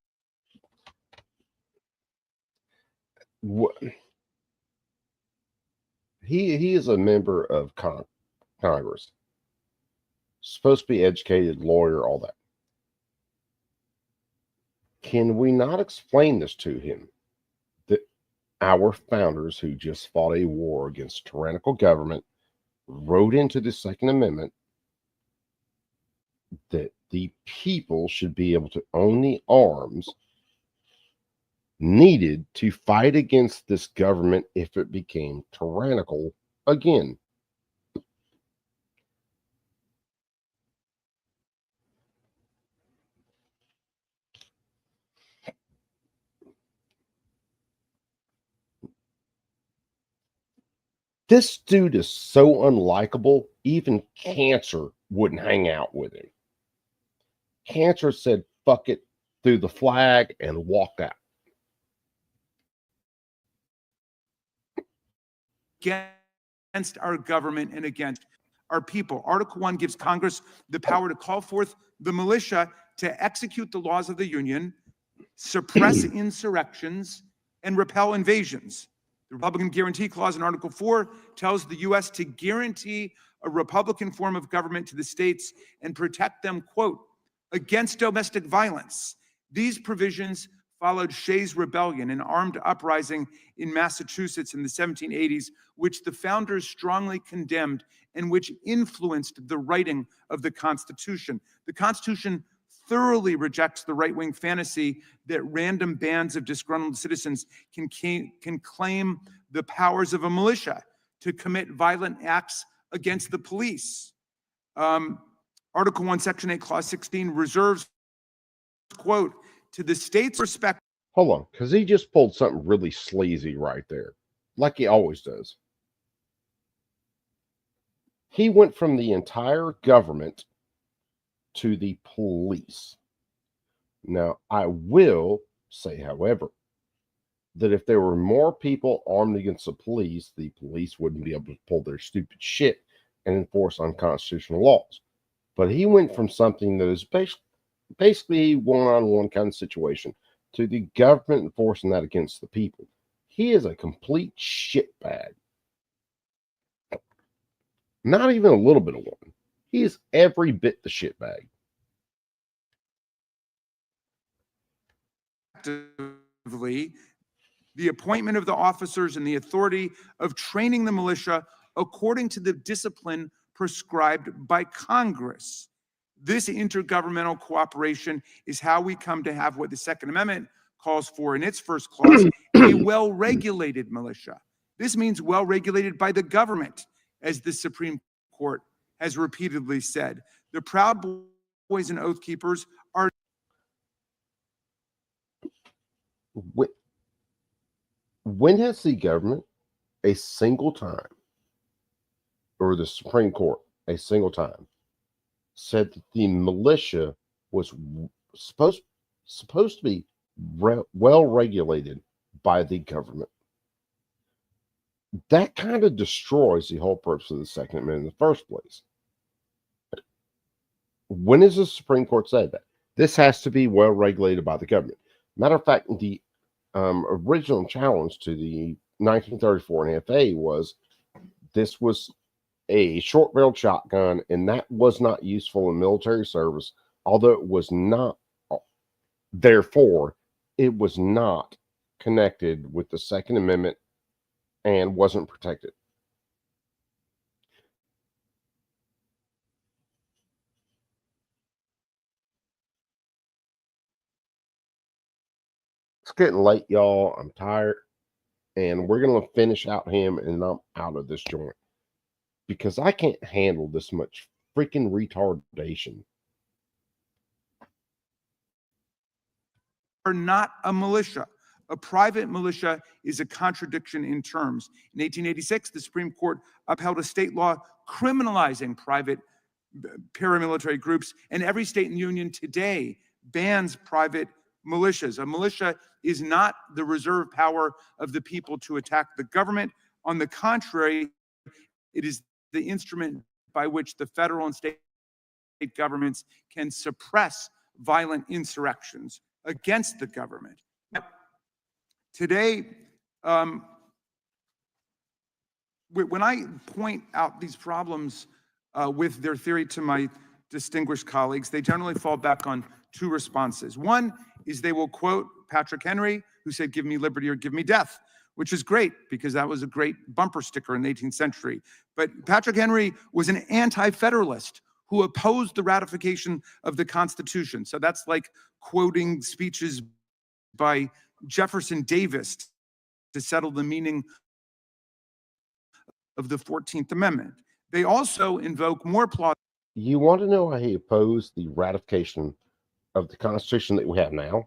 He is a member of Congress. Supposed to be educated, lawyer, all that. Can we not explain this to him? That our founders, who just fought a war against tyrannical government, wrote into the Second Amendment that the people should be able to own the arms needed to fight against this government if it became tyrannical again. This dude is so unlikable, even Cancer wouldn't hang out with him. Cancer said, fuck it, threw the flag and walked out. Against our government and against our people. Article 1 gives Congress the power to call forth the militia to execute the laws of the Union, suppress insurrections, and repel invasions. The Republican Guarantee Clause in Article 4 tells the U.S. to guarantee a Republican form of government to the states and protect them, quote, against domestic violence. These provisions followed Shays' Rebellion, an armed uprising in Massachusetts in the 1780s, which the founders strongly condemned and which influenced the writing of the Constitution. The Constitution thoroughly rejects the right-wing fantasy that random bands of disgruntled citizens can claim the powers of a militia to commit violent acts against the police. Article 1, Section 8, Clause 16 reserves, quote, to the state's respect. Hold on, because he just pulled something really sleazy right there, like he always does. He went from the entire government to the police. Now, I will say, however, that if there were more people armed against the police wouldn't be able to pull their stupid shit and enforce unconstitutional laws. But he went from something that is basically one-on-one kind of situation to the government enforcing that against the people. He is a complete shitbag. Not even a little bit of one. He is every bit the shitbag. The appointment of the officers and the authority of training the militia according to the discipline prescribed by Congress. This intergovernmental cooperation is how we come to have what the Second Amendment calls for in its first clause, a well-regulated militia. This means well-regulated by the government, as the Supreme Court has repeatedly said. The Proud Boys and Oath Keepers are... When has the government a single time, or the Supreme Court a single time, said that the militia was supposed to be well regulated by the government? That kind of destroys the whole purpose of the Second Amendment in the first place. When has the Supreme Court said that? This has to be well regulated by the government. Matter of fact, the original challenge to the 1934 NFA was this was a short-barreled shotgun, and that was not useful in military service, although it was not, therefore, it was not connected with the Second Amendment and wasn't protected. It's getting late, y'all. I'm tired. And we're going to finish out him, and I'm out of this joint. Because I can't handle this much freaking retardation. Are not a militia. A private militia is a contradiction in terms. In 1886, the Supreme Court upheld a state law criminalizing private paramilitary groups, and every state in the union today bans private militias. A militia is not the reserve power of the people to attack the government. On the contrary, it is the instrument by which the federal and state governments can suppress violent insurrections against the government. Today, when I point out these problems with their theory to my distinguished colleagues, they generally fall back on two responses. One is they will quote Patrick Henry, who said, "Give me liberty or give me death," which is great because that was a great bumper sticker in the 18th century. But Patrick Henry was an anti-federalist who opposed the ratification of the Constitution. So that's like quoting speeches by Jefferson Davis to settle the meaning of the 14th Amendment. They also invoke more plausible. You want to know how he opposed the ratification of the Constitution that we have now?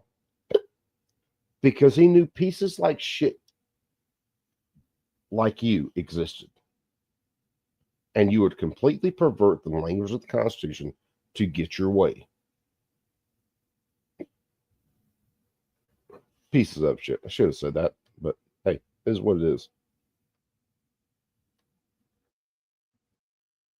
Because he knew pieces like shit like you existed. And you would completely pervert the language of the Constitution to get your way. Pieces of shit. I should have said that, but hey, it is what it is.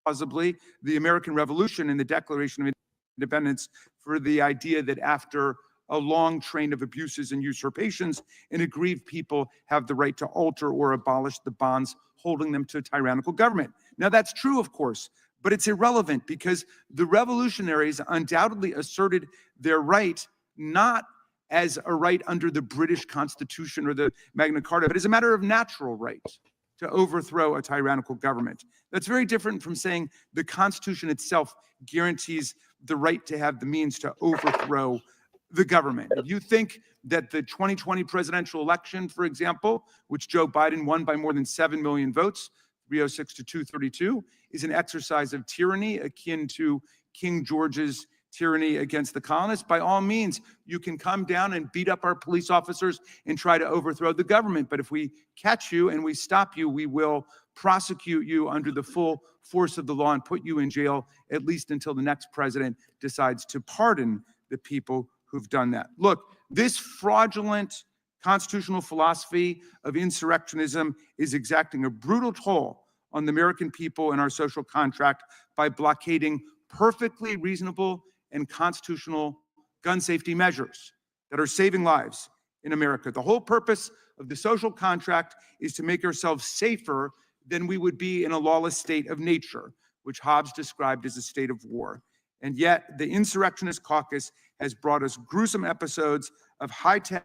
Plausibly, the American Revolution and the Declaration of Independence for the idea that after a long train of abuses and usurpations, an aggrieved people have the right to alter or abolish the bonds holding them to a tyrannical government. Now, that's true, of course, but it's irrelevant because the revolutionaries undoubtedly asserted their right not as a right under the British Constitution or the Magna Carta, but as a matter of natural right to overthrow a tyrannical government. That's very different from saying the Constitution itself guarantees the right to have the means to overthrow the government. If you think that the 2020 presidential election, for example, which Joe Biden won by more than 7 million votes, 306 to 232, is an exercise of tyranny akin to King George's tyranny against the colonists, by all means, you can come down and beat up our police officers and try to overthrow the government. But if we catch you and we stop you, we will prosecute you under the full force of the law and put you in jail, at least until the next president decides to pardon the people who've done that. Look, this fraudulent constitutional philosophy of insurrectionism is exacting a brutal toll on the American people and our social contract by blockading perfectly reasonable and constitutional gun safety measures that are saving lives in America. The whole purpose of the social contract is to make ourselves safer than we would be in a lawless state of nature, which Hobbes described as a state of war. And yet the insurrectionist caucus has brought us gruesome episodes of high-tech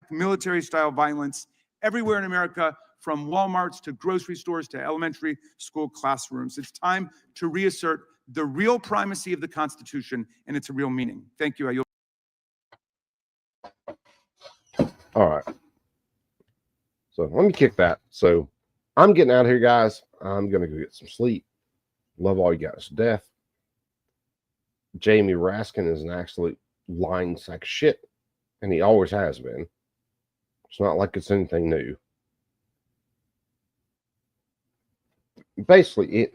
military-style violence everywhere in America, from Walmarts to grocery stores to elementary school classrooms. It's time to reassert the real primacy of the Constitution and its real meaning. Thank you. I yield. All right. So let me kick that. So I'm getting out of here, guys. I'm going to go get some sleep. Love all you guys to death. Jamie Raskin is an absolute lying sack of shit, and he always has been. It's not like it's anything new. Basically,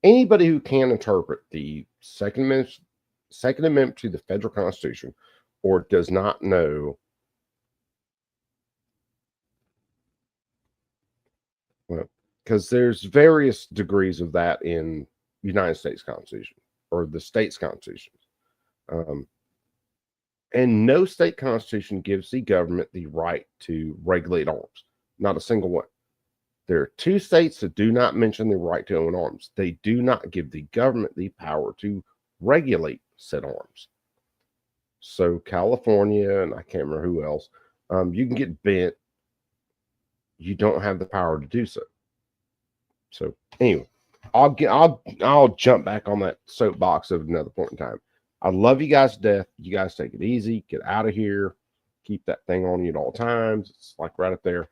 anybody who can interpret the Second Amendment to the federal Constitution or does not know, well, because there's various degrees of that in United States Constitution or the state's constitutions. And no state constitution gives the government the right to regulate arms. Not a single one. There are 2 states that do not mention the right to own arms. They do not give the government the power to regulate said arms. So California, and I can't remember who else, you can get bent. You don't have the power to do so. So anyway, I'll jump back on that soapbox at another point in time. I love you guys to death. You guys take it easy. Get out of here. Keep that thing on you at all times. It's like right up there.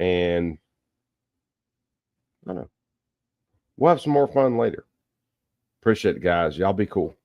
And I don't know. We'll have some more fun later. Appreciate it, guys. Y'all be cool.